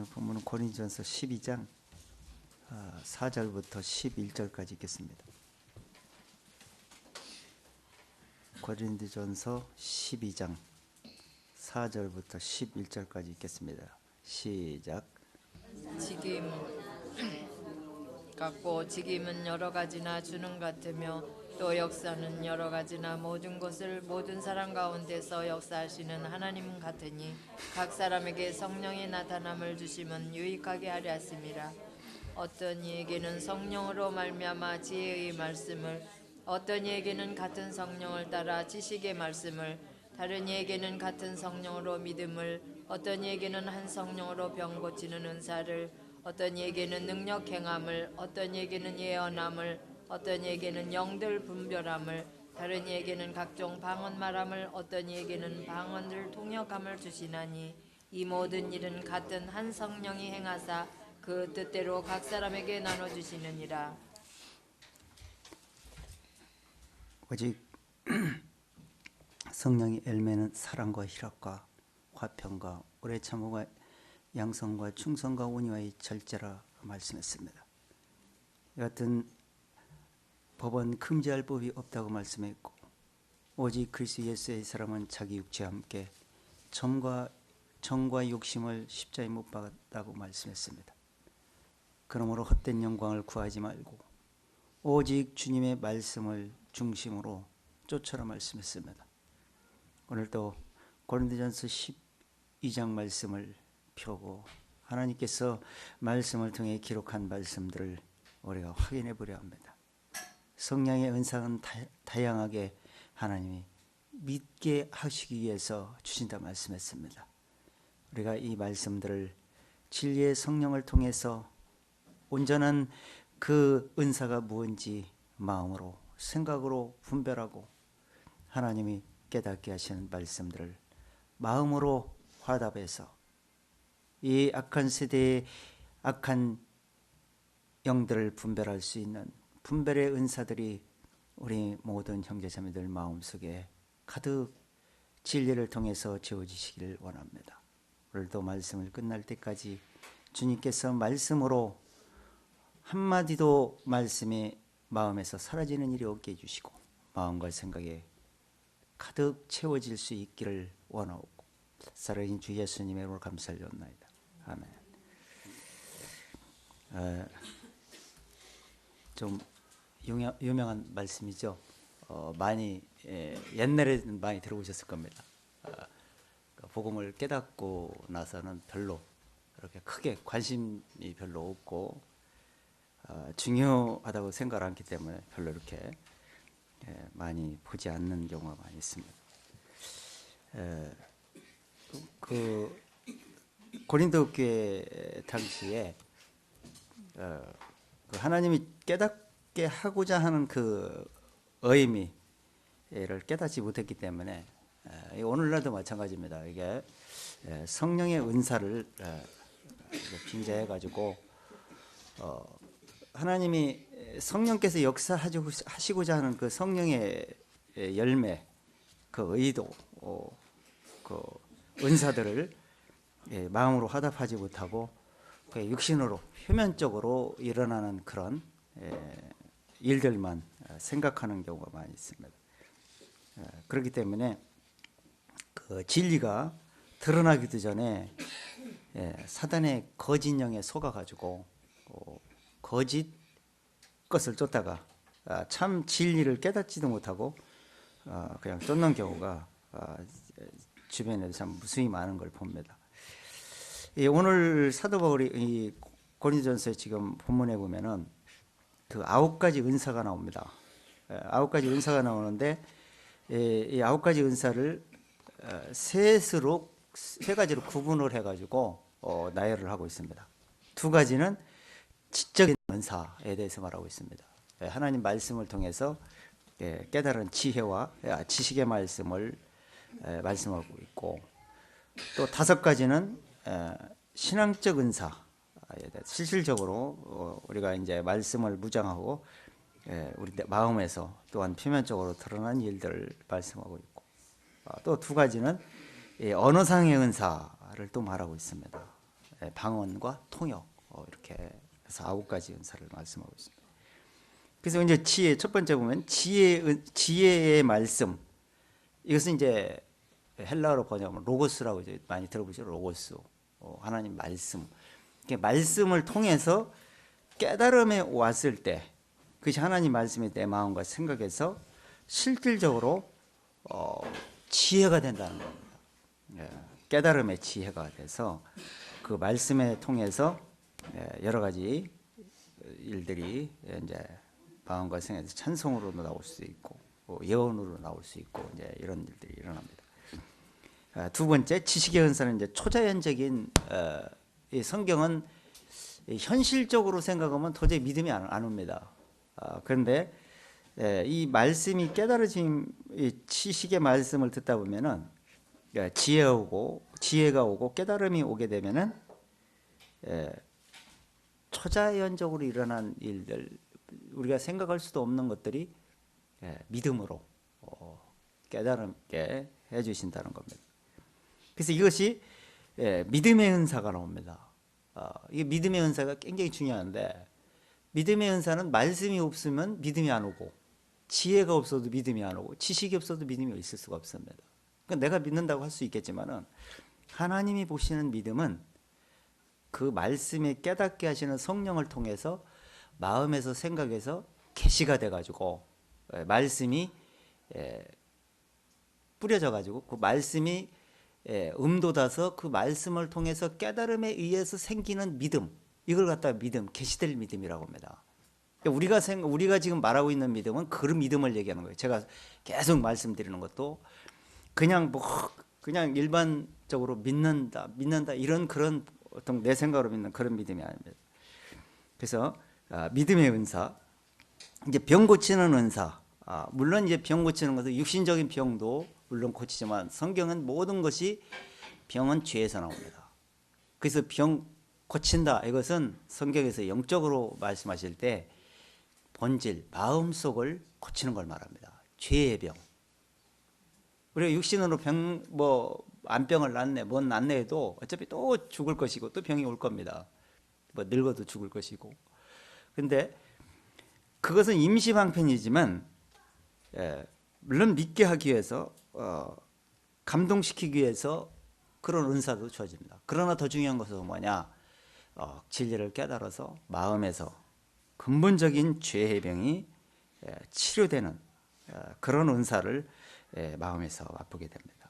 오늘 본문은 고린도전서 12장 4절부터 11절까지 읽겠습니다. 고린도전서 12장 4절부터 11절까지 읽겠습니다. 시작. 직임 같고 직임은 여러 가지나 주는 같으며 또 역사는 여러 가지나 모든 것을 모든 사람 가운데서 역사하시는 하나님 같으니 각 사람에게 성령의 나타남을 주심은 유익하게 하려 하심이라. 어떤 이에게는 성령으로 말미암아 지혜의 말씀을, 어떤 이에게는 같은 성령을 따라 지식의 말씀을, 다른 이에게는 같은 성령으로 믿음을, 어떤 이에게는 한 성령으로 병 고치는 은사를, 어떤 이에게는 능력 행함을, 어떤 이에게는 예언함을, 어떤 이에게는 영들 분별함을, 다른 이에게는 각종 방언 말함을, 어떤 이에게는 방언을 통역함을 주시나니 이 모든 일은 같은 한 성령이 행하사 그 뜻대로 각 사람에게 나눠 주시느니라. 오직 성령의 열매는 사랑과 희락과 화평과 오래 참음과 양성과 충성과 온유와의 절제라 말씀했습니다. 이 같은 법은 금지할 법이 없다고 말씀했고, 오직 그리스도 예수의 사람은 자기 육체와 함께 정과 욕심을 십자가에 못 박았다고 말씀했습니다. 그러므로 헛된 영광을 구하지 말고 오직 주님의 말씀을 중심으로 쫓아라 말씀했습니다. 오늘도 고린도전서 12장 말씀을 펴고 하나님께서 말씀을 통해 기록한 말씀들을 우리가 확인해 보려 합니다. 성령의 은사는 다양하게 하나님이 믿게 하시기 위해서 주신다 말씀했습니다. 우리가 이 말씀들을 진리의 성령을 통해서 온전한 그 은사가 무엇인지 마음으로 생각으로 분별하고 하나님이 깨닫게 하시는 말씀들을 마음으로 화답해서 이 악한 세대의 악한 영들을 분별할 수 있는 분별의 은사들이 우리 모든 형제자매들 마음속에 가득 진리를 통해서 채워지시기를 원합니다. 오늘도 말씀을 끝날 때까지 주님께서 말씀으로 한마디도 말씀이 마음에서 사라지는 일이 없게 해주시고 마음과 생각에 가득 채워질 수 있기를 원하고 살아계신 주 예수님의 이름으로 감사드리옵나이다. 아멘. 좀 유명한 말씀이죠. 많이 옛날에는 많이 들어보셨을 겁니다. 복음을 깨닫고 나서는 별로 이렇게 크게 관심이 별로 없고 중요하다고 생각을 않기 때문에 별로 이렇게 많이 보지 않는 경우가 많이 있습니다. 그 고린도 교회 당시에 그 하나님이 깨닫게 하고자 하는 그 의미를 깨닫지 못했기 때문에 오늘날도 마찬가지입니다. 이게 성령의 은사를 빙자해 가지고 하나님이 성령께서 역사하시고자 하는 그 성령의 열매, 그 의도, 그 은사들을 마음으로 화답하지 못하고 육신으로 표면적으로 일어나는 그런 일들만 생각하는 경우가 많이 있습니다. 그렇기 때문에 그 진리가 드러나기도 전에 사단의 거짓 영에 속아가지고 거짓 것을 쫓다가 참 진리를 깨닫지도 못하고 그냥 쫓는 경우가 주변에 참 무수히 많은 걸 봅니다. 오늘 사도 바울이 이 고린도전서에 지금 본문에 보면은 그 9가지 은사가 나옵니다. 9가지 은사가 나오는데 이 9가지 은사를 세 가지로 구분을 해가지고 나열을 하고 있습니다. 2가지는 지적인 은사에 대해서 말하고 있습니다. 하나님 말씀을 통해서 깨달은 지혜와 지식의 말씀을 말씀하고 있고, 또 5가지는 신앙적 은사에 대해 실질적으로 우리가 이제 말씀을 묵상하고 우리 마음에서 또한 표면적으로 드러난 일들을 말씀하고 있고, 또 2가지는 언어상의 은사를 또 말하고 있습니다. 방언과 통역 이렇게 해서 9가지 은사를 말씀하고 있습니다. 그래서 이제 지혜 첫 번째 보면 지혜의 말씀, 이것은 이제 헬라어로 번역하면 로고스라고 이제 많이 들어보죠. 로고스, 하나님 말씀. 말씀을 통해서 깨달음에 왔을 때 그것이 하나님 말씀이 내 마음과 생각에서 실질적으로 지혜가 된다는 겁니다. 깨달음의 지혜가 돼서 그 말씀에 통해서 여러 가지 일들이 이제 마음과 생각에서 찬송으로도 나올 수 있고 예언으로 나올 수 있고 이제 이런 일들이 일어납니다. 두 번째 지식의 은사는 이제 초자연적인 이 성경은 현실적으로 생각하면 도저히 믿음이 안 옵니다. 그런데 이 말씀이 깨달아진 이 지식의 말씀을 듣다 보면은 지혜가 오고 깨달음이 오게 되면은 초자연적으로 일어난 일들, 우리가 생각할 수도 없는 것들이 믿음으로 깨달음게 해주신다는 겁니다. 그래서 이것이 믿음의 은사가 나옵니다. 이게 믿음의 은사가 굉장히 중요한데, 믿음의 은사는 말씀이 없으면 믿음이 안 오고, 지혜가 없어도 믿음이 안 오고, 지식이 없어도 믿음이 있을 수가 없습니다. 그러니까 내가 믿는다고 할 수 있겠지만은 하나님이 보시는 믿음은 그 말씀에 깨닫게 하시는 성령을 통해서 마음에서 생각에서 계시가 돼가지고 말씀이 뿌려져가지고 그 말씀이 음돋아서 그 말씀을 통해서 깨달음에 의해서 생기는 믿음, 이걸 갖다가 믿음, 계시될 믿음이라고 합니다. 우리가 지금 말하고 있는 믿음은 그 믿음을 얘기하는 거예요. 제가 계속 말씀드리는 것도 그냥 일반적으로 믿는다 이런 그런 어떤 내 생각으로 믿는 그런 믿음이 아닙니다. 그래서 믿음의 은사, 이제 병 고치는 은사. 물론 이제 병 고치는 것은 육신적인 병도 물론 고치지만 성경은 모든 것이 병은 죄에서 나옵니다. 그래서 병 고친다, 이것은 성경에서 영적으로 말씀하실 때 본질, 마음속을 고치는 걸 말합니다. 죄의 병. 우리가 육신으로 안병을 낫네, 뭔 낫네 해도 어차피 또 죽을 것이고 또 병이 올 겁니다. 늙어도 죽을 것이고. 근데 그것은 임시방편이지만 물론 믿게 하기 위해서 감동시키기 위해서 그런 은사도 주어집니다. 그러나 더 중요한 것은 뭐냐? 진리를 깨달아서 마음에서 근본적인 죄의 병이 치료되는 그런 은사를 마음에서 맛보게 됩니다.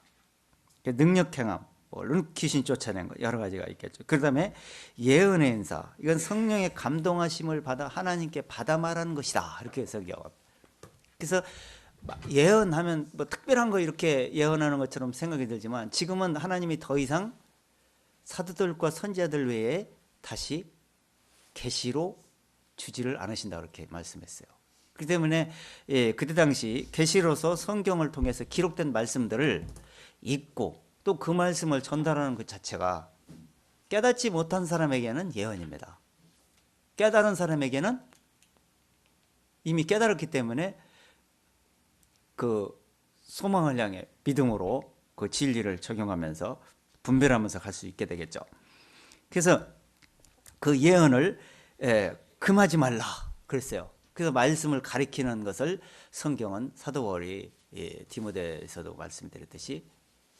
능력 행함, 물론 귀신 쫓아낸 것 여러 가지가 있겠죠. 그 다음에 예언의 은사, 이건 성령의 감동하심을 받아 하나님께 받아 말하는 것이다, 이렇게 설교합니다. 그래서 예언하면 특별한 거 이렇게 예언하는 것처럼 생각이 들지만 지금은 하나님이 더 이상 사도들과 선지자들 외에 다시 계시로 주지를 않으신다, 그렇게 말씀했어요. 그렇기 때문에 그때 당시 계시로서 성경을 통해서 기록된 말씀들을 읽고 또 그 말씀을 전달하는 그 자체가 깨닫지 못한 사람에게는 예언입니다. 깨달은 사람에게는 이미 깨달았기 때문에 그 소망을 향해 믿음으로 그 진리를 적용하면서 분별하면서 갈 수 있게 되겠죠. 그래서 그 예언을 금하지 말라 그랬어요. 그래서 말씀을 가리키는 것을 성경은 사도 바울이 디모데에서도 말씀드렸듯이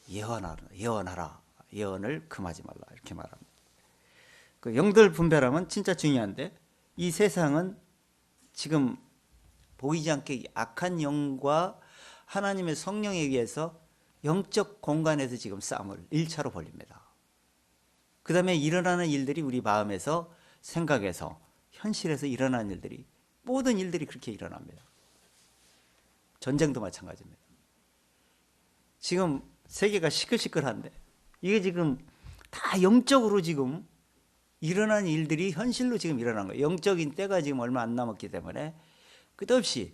예언하라, 예언을 금하지 말라, 이렇게 말합니다. 그 영들 분별하면 진짜 중요한데, 이 세상은 지금 보이지 않게 악한 영과 하나님의 성령에 의해서 영적 공간에서 지금 싸움을 1차로 벌립니다. 그 다음에 일어나는 일들이 우리 마음에서, 생각에서, 현실에서 일어나는 일들이, 모든 일들이 그렇게 일어납니다. 전쟁도 마찬가지입니다. 지금 세계가 시끌시끌한데 이게 지금 다 영적으로 지금 일어난 일들이 현실로 지금 일어난 거예요. 영적인 때가 지금 얼마 안 남았기 때문에 끝없이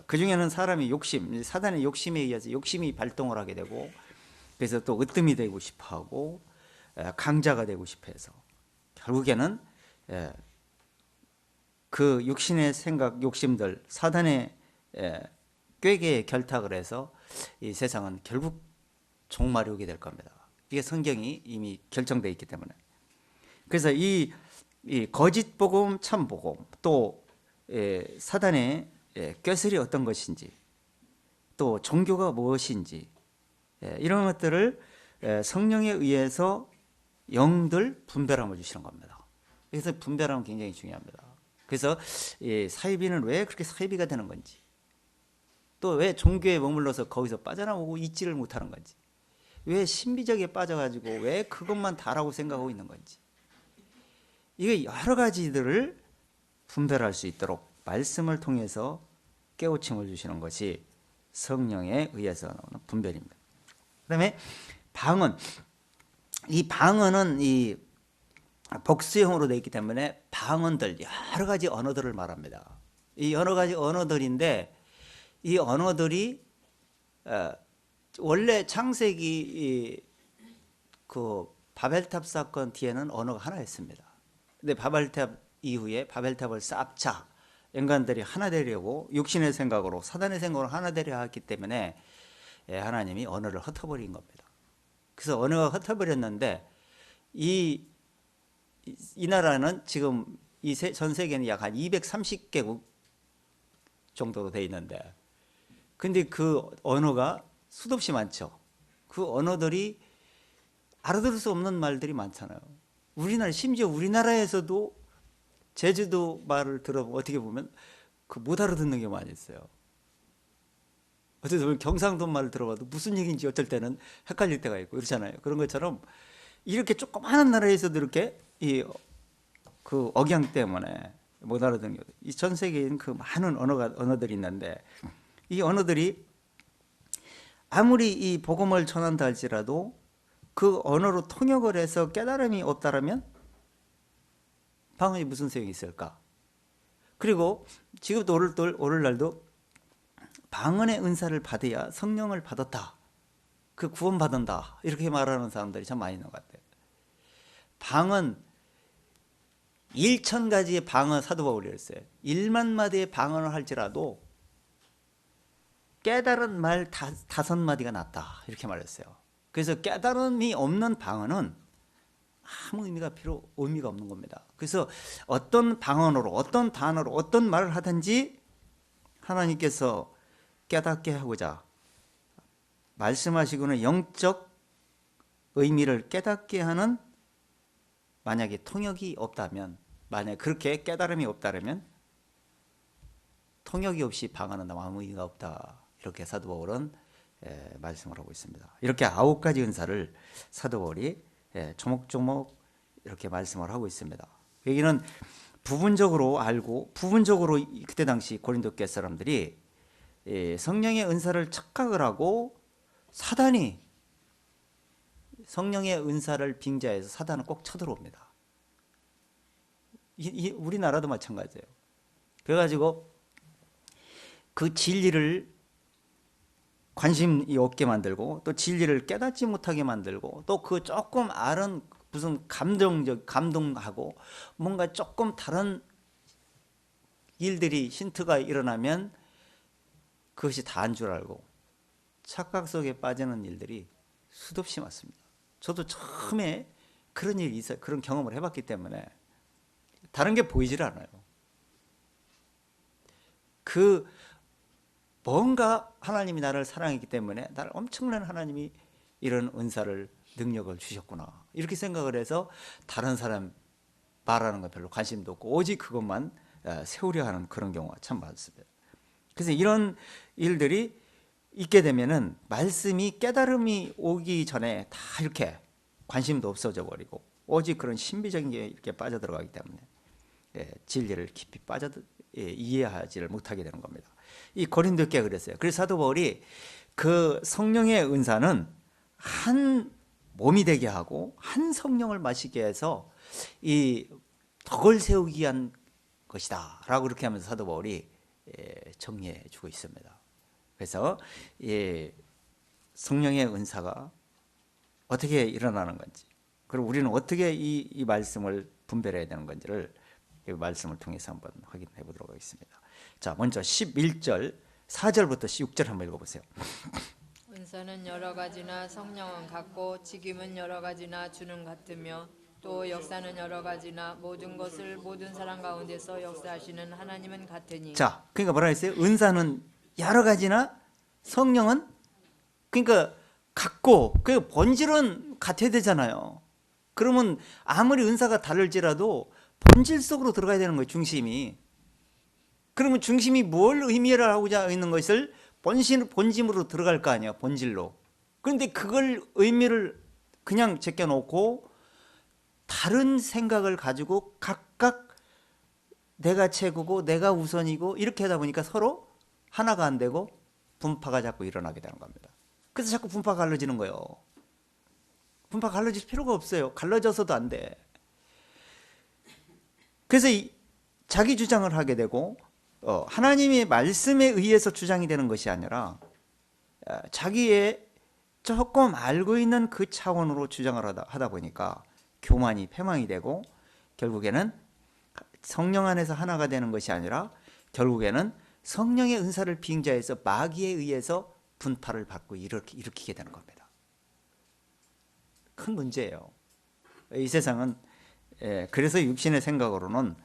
그 중에는 사람이 욕심, 사단의 욕심에 의해서 욕심이 발동을 하게 되고, 그래서 또 으뜸이 되고 싶어하고 강자가 되고 싶어해서 결국에는 그 육신의 생각, 욕심들, 사단의 꾀계에 결탁을 해서 이 세상은 결국 종말이 오게 될 겁니다. 이게 성경이 이미 결정되어 있기 때문에. 그래서 이 거짓 복음, 참 복음, 또 사단의 꾀설이 어떤 것인지, 또 종교가 무엇인지, 이런 것들을 성령에 의해서 영들 분별함을 주시는 겁니다. 그래서 분별함은 굉장히 중요합니다. 그래서 사이비는 왜 그렇게 사이비가 되는 건지, 또 왜 종교에 머물러서 거기서 빠져나오고 있지를 못하는 건지, 왜 신비적에 빠져가지고 왜 그것만 다라고 생각하고 있는 건지, 이게 여러 가지들을 분별할 수 있도록 말씀을 통해서 깨우침을 주시는 것이 성령에 의해서 나오는 분별입니다. 그다음에 방언, 이 방언은 이 복수형으로 되어 있기 때문에 방언들, 여러 가지 언어들을 말합니다. 이 여러 가지 언어들인데, 이 언어들이 원래 창세기 그 바벨탑 사건 뒤에는 언어가 하나였습니다. 근데 바벨탑 이후에 바벨탑을 쌓자 인간들이 하나 되려고 육신의 생각으로, 사단의 생각으로 하나 되려 했기 때문에 하나님이 언어를 흩어버린 겁니다. 그래서 언어가 흩어버렸는데 이 나라는 지금 전 세계는 약 한 230개국 정도로 되어 있는데, 근데 그 언어가 수도 없이 많죠. 그 언어들이 알아들을 수 없는 말들이 많잖아요. 심지어 우리나라에서도 제주도 말을 들어보면 어떻게 보면 그 못 알아듣는 게 많이 있어요. 어쨌든 보면 경상도 말을 들어봐도 무슨 얘기인지 어떨 때는 헷갈릴 때가 있고 그렇잖아요. 그런 것처럼 이렇게 조그마한 나라에서도 이렇게 그 억양 때문에 못 알아듣는 게, 이 전 세계에 그 많은 언어들이 있는데, 이 언어들이 아무리 이 복음을 전한다 할지라도 그 언어로 통역을 해서 깨달음이 없다라면 방언이 무슨 소용이 있을까? 그리고 지금도 오늘날도 방언의 은사를 받아야 성령을 받았다, 그 구원받는다, 이렇게 말하는 사람들이 참 많이 있는 것 같아요. 방언 1,000가지의 방언, 사도 바울이 했어요. 1만 마디의 방언을 할지라도 깨달은 말 5마디가 낫다, 이렇게 말했어요. 그래서 깨달음이 없는 방언은 아무 의미가 없는 겁니다. 그래서 어떤 방언으로, 어떤 단어로, 어떤 말을 하든지 하나님께서 깨닫게 하고자 말씀하시고는 영적 의미를 깨닫게 하는, 만약에 통역이 없다면, 만약 그렇게 깨달음이 없다면 통역이 없이 방언은 아무 의미가 없다, 이렇게 사도 바울은 말씀을 하고 있습니다. 이렇게 9가지 은사를 사도 바울이 조목조목 이렇게 말씀을 하고 있습니다. 여기는 부분적으로 알고, 부분적으로 그때 당시 고린도 교회 사람들이 성령의 은사를 착각을 하고, 사단이 성령의 은사를 빙자해서 사단은 꼭 쳐들어옵니다. 우리나라도 마찬가지예요. 그래가지고 그 진리를 관심이 없게 만들고, 또 진리를 깨닫지 못하게 만들고, 또 그 조금 아는 무슨 감동하고 뭔가 조금 다른 일들이, 힌트가 일어나면 그것이 다인 줄 알고 착각 속에 빠지는 일들이 수도 없이 많습니다. 저도 처음에 그런 일이 있어요. 그런 경험을 해봤기 때문에 다른 게 보이질 않아요. 뭔가 하나님이 나를 사랑했기 때문에 나를 엄청난 하나님이 이런 은사를, 능력을 주셨구나, 이렇게 생각을 해서 다른 사람 말하는 건 별로 관심도 없고 오직 그것만 세우려 하는 그런 경우가 참 많습니다. 그래서 이런 일들이 있게 되면은 말씀이, 깨달음이 오기 전에 다 이렇게 관심도 없어져 버리고 오직 그런 신비적인 게 이렇게 빠져들어가기 때문에 진리를 깊이 이해하지를 못하게 되는 겁니다. 이 고린도 교회가 그랬어요. 그래서 사도 바울이 그 성령의 은사는 한 몸이 되게 하고 한 성령을 마시게 해서 이 덕을 세우기 위한 것이다 라고 그렇게 하면서 사도 바울이 정리해 주고 있습니다. 그래서 성령의 은사가 어떻게 일어나는 건지, 그리고 우리는 어떻게 이 말씀을 분별해야 되는 건지를 이 말씀을 통해서 한번 확인해 보도록 하겠습니다. 자, 먼저 11절 4절부터 6절 한번 읽어보세요. 은사는 여러 가지나 성령은 같고 직임은 여러 가지나 주는 같으며 또 역사는 여러 가지나 모든 것을 모든 사람 가운데서 역사하시는 하나님은 같으니. 자, 그러니까 뭐라 했어요? 은사는 여러 가지나 성령은 그러니까 같고 그 본질은 같아야 되잖아요. 그러면 아무리 은사가 다를지라도 본질 속으로 들어가야 되는 거예요, 중심이. 그러면 중심이 뭘 의미하고자 있는 것을 본심으로 들어갈 거 아니야, 본질로. 그런데 그걸 의미를 그냥 제껴놓고 다른 생각을 가지고 각각 내가 최고고 내가 우선이고 이렇게 하다 보니까 서로 하나가 안 되고 분파가 자꾸 일어나게 되는 겁니다. 그래서 자꾸 분파가 갈라지는 거예요. 분파 갈라질 필요가 없어요. 갈라져서도 안 돼. 그래서 자기 주장을 하게 되고 하나님의 말씀에 의해서 주장이 되는 것이 아니라 자기의 조금 알고 있는 그 차원으로 주장을 하다 보니까 교만이 패망이 되고 결국에는 성령 안에서 하나가 되는 것이 아니라 결국에는 성령의 은사를 빙자해서 마귀에 의해서 분파를 받고 일으키게 되는 겁니다. 큰 문제예요. 이 세상은 그래서 육신의 생각으로는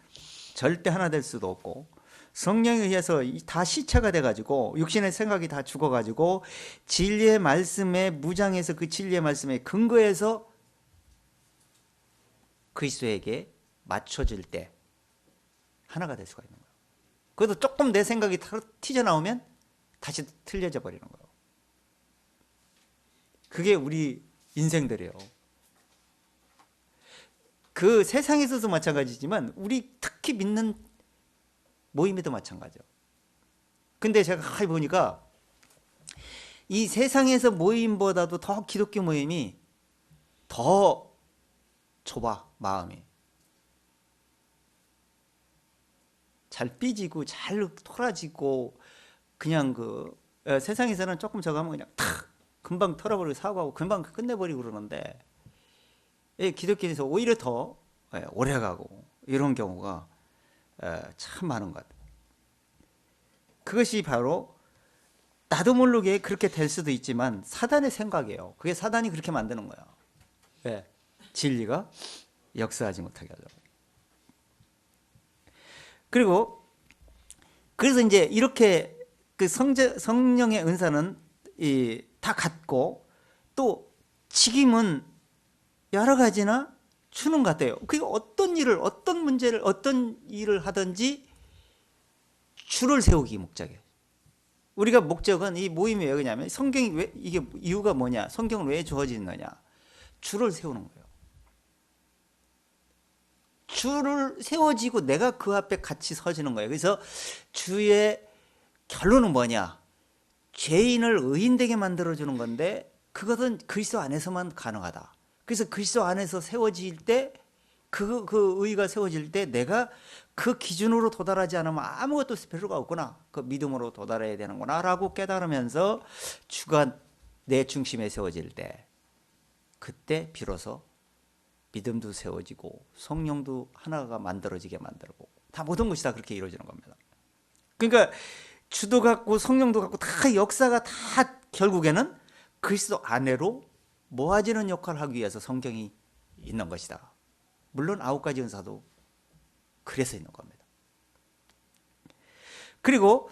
절대 하나 될 수도 없고 성령에 의해서 다 시체가 돼가지고 육신의 생각이 다 죽어가지고 진리의 말씀에 무장해서 그 진리의 말씀에 근거해서 그리스도에게 맞춰질 때 하나가 될 수가 있는 거예요. 그래도 조금 내 생각이 튀어나오면 다시 틀려져 버리는 거예요. 그게 우리 인생들이에요. 그 세상에서도 마찬가지지만 우리 특히 믿는 모임에도 마찬가지예요. 근데 제가 가만히 보니까 이 세상에서 모임보다도 더 기독교 모임이 더 좁아, 마음이. 잘 삐지고 잘 토라지고 그냥 세상에서는 조금 저거 하면 그냥 탁 금방 털어버리고 사고하고 금방 끝내버리고 그러는데 기독교에서 오히려 더 오래가고 이런 경우가 참 많은 것 같아요. 그것이 바로 나도 모르게 그렇게 될 수도 있지만 사단의 생각이에요. 그게 사단이 그렇게 만드는 거예요. 왜? 진리가 역사하지 못하게 하려고. 그리고 그래서 이제 이렇게 그 성령의 은사는 다 같고 또 직임은 여러 가지나 주는 것 같아요. 그게 어떤 문제를 어떤 일을 하든지 주를 세우기 목적이에요. 우리가 목적은 이 모임이 왜 그러냐면 성경이 왜 이게 이유가 뭐냐? 성경은 왜 주어진 거냐? 주를 세우는 거예요. 주를 세워지고 내가 그 앞에 같이 서지는 거예요. 그래서 주의 결론은 뭐냐? 죄인을 의인되게 만들어주는 건데 그것은 그리스도 안에서만 가능하다. 그래서 그리스도 안에서 세워질 때 그 의가 세워질 때 내가 그 기준으로 도달하지 않으면 아무것도 필요가 없구나. 그 믿음으로 도달해야 되는구나 라고 깨달으면서 주가 내 중심에 세워질 때 그때 비로소 믿음도 세워지고 성령도 하나가 만들어지게 만들고 다 모든 것이 다 그렇게 이루어지는 겁니다. 그러니까 주도 갖고 성령도 갖고 다 역사가 다 결국에는 그리스도 안으로 모아지는 역할을 하기 위해서 성경이 있는 것이다. 물론 9가지 은사도 그래서 있는 겁니다. 그리고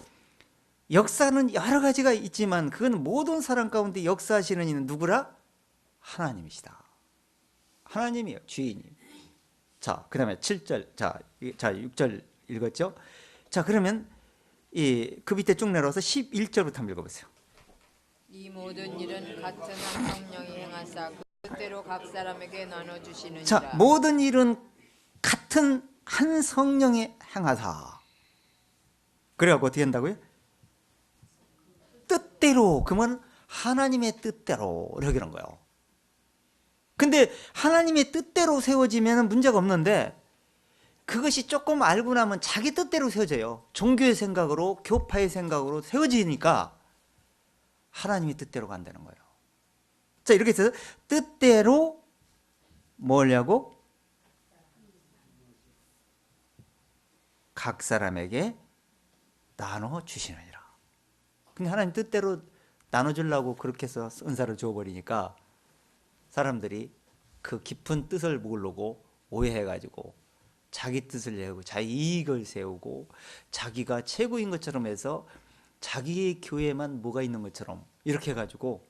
역사는 여러 가지가 있지만 그건 모든 사람 가운데 역사하시는 이는 누구라? 하나님이시다. 하나님이에요. 주인이. 자, 그 다음에 7절, 자 6절 읽었죠? 자, 그러면 그 밑에 쭉 내려와서 11절부터 한번 읽어보세요. 이 모든 일은 같은 한 성령이 행하사 그 뜻대로 각 사람에게 나눠주시느니라. 자, 모든 일은 같은 한 성령이 행하사. 그래갖고 어떻게 한다고요? 뜻대로. 그러면 하나님의 뜻대로 이렇게 하는 거예요. 근데 하나님의 뜻대로 세워지면 문제가 없는데 그것이 조금 알고 나면 자기 뜻대로 세워져요. 종교의 생각으로 교파의 생각으로 세워지니까 하나님의 뜻대로가 안 되는 거예요. 자, 이렇게 해서 뜻대로 뭐냐고? 각 사람에게 나눠 주시느니라. 근데 하나님 뜻대로 나눠주려고 그렇게 해서 은사를 줘버리니까 사람들이 그 깊은 뜻을 모르고 오해해가지고 자기 뜻을 내고 자기 이익을 세우고 자기가 최고인 것처럼 해서 자기의 교회에만 뭐가 있는 것처럼 이렇게 해가지고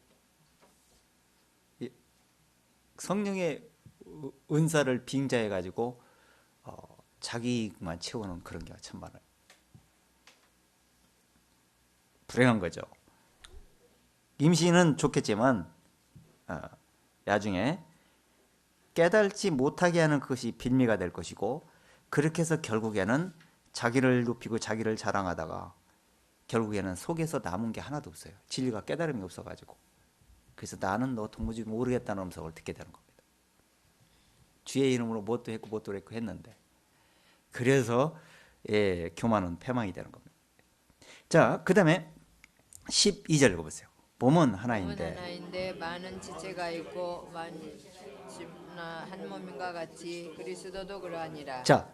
성령의 은사를 빙자해가지고 자기 이익만 채우는 그런 게 참 많아요. 불행한 거죠. 임신은 좋겠지만 나중에 깨달지 못하게 하는 그것이 빌미가 될 것이고, 그렇게 해서 결국에는 자기를 높이고 자기를 자랑하다가 결국에는 속에서 남은 게 하나도 없어요. 진리가 깨달음이 없어가지고. 그래서 나는 너 도무지 모르겠다는 음성을 듣게 되는 겁니다. 주의 이름으로 뭣도 했고 뭣도 했고 했는데, 그래서 교만은 패망이 되는 겁니다. 자, 그 다음에 12절 읽어보세요. 몸은 하나인데 많은 지체가 있고 많지나 한 몸인가 같이 그리스도도 그러하니라. 자,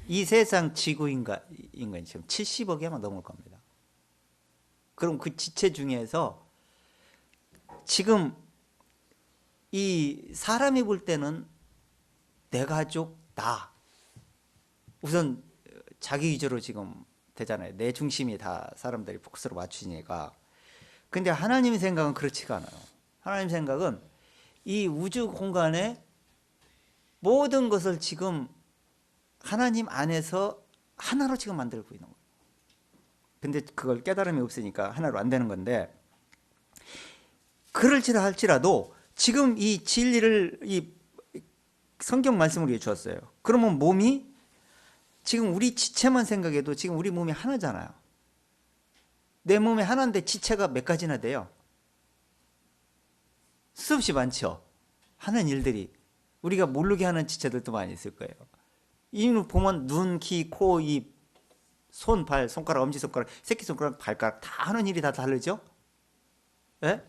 이 세상 지구 인간이 지금 70억이 아마 넘을 겁니다. 그럼 그 지체 중에서 지금 이 사람이 볼 때는 내 가족, 나, 우선 자기 위주로 지금 되잖아요. 내 중심이 다 사람들이 포커스로 맞추니까. 근데 하나님 생각은 그렇지가 않아요. 하나님 생각은 이 우주 공간에 모든 것을 지금 하나님 안에서 하나로 지금 만들고 있는 거예요. 근데 그걸 깨달음이 없으니까 하나로 안 되는 건데, 그럴지라 할지라도 지금 이 진리를 이 성경 말씀으로 주었어요. 그러면 몸이 지금 우리 지체만 생각해도 지금 우리 몸이 하나잖아요. 내 몸이 하나인데 지체가 몇 가지나 돼요? 수없이 많죠. 하는 일들이 우리가 모르게 하는 지체들도 많이 있을 거예요. 이 보면 눈, 귀, 코, 입, 손, 발, 손가락, 엄지손가락, 새끼손가락, 발가락 다 하는 일이 다 다르죠? 예?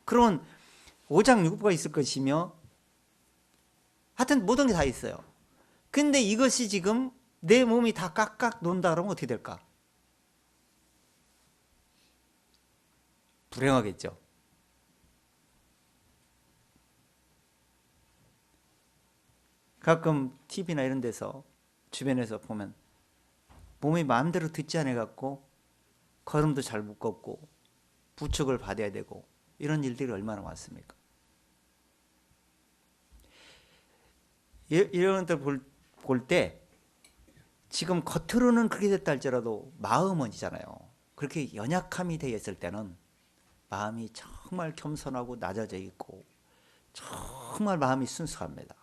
그런 오장육부가 있을 것이며 하여튼 모든 게 다 있어요. 근데 이것이 지금 내 몸이 다 깍깍 논다 그러면 어떻게 될까? 불행하겠죠. 가끔 TV나 이런 데서 주변에서 보면 몸이 마음대로 듣지 않아 갖고 걸음도 잘 못 걷고 부축을 받아야 되고 이런 일들이 얼마나 많습니까? 이런 것들 볼 때 지금 겉으로는 그렇게 됐다 할지라도 마음은이잖아요. 그렇게 연약함이 되어 있을 때는 마음이 정말 겸손하고 낮아져 있고 정말 마음이 순수합니다.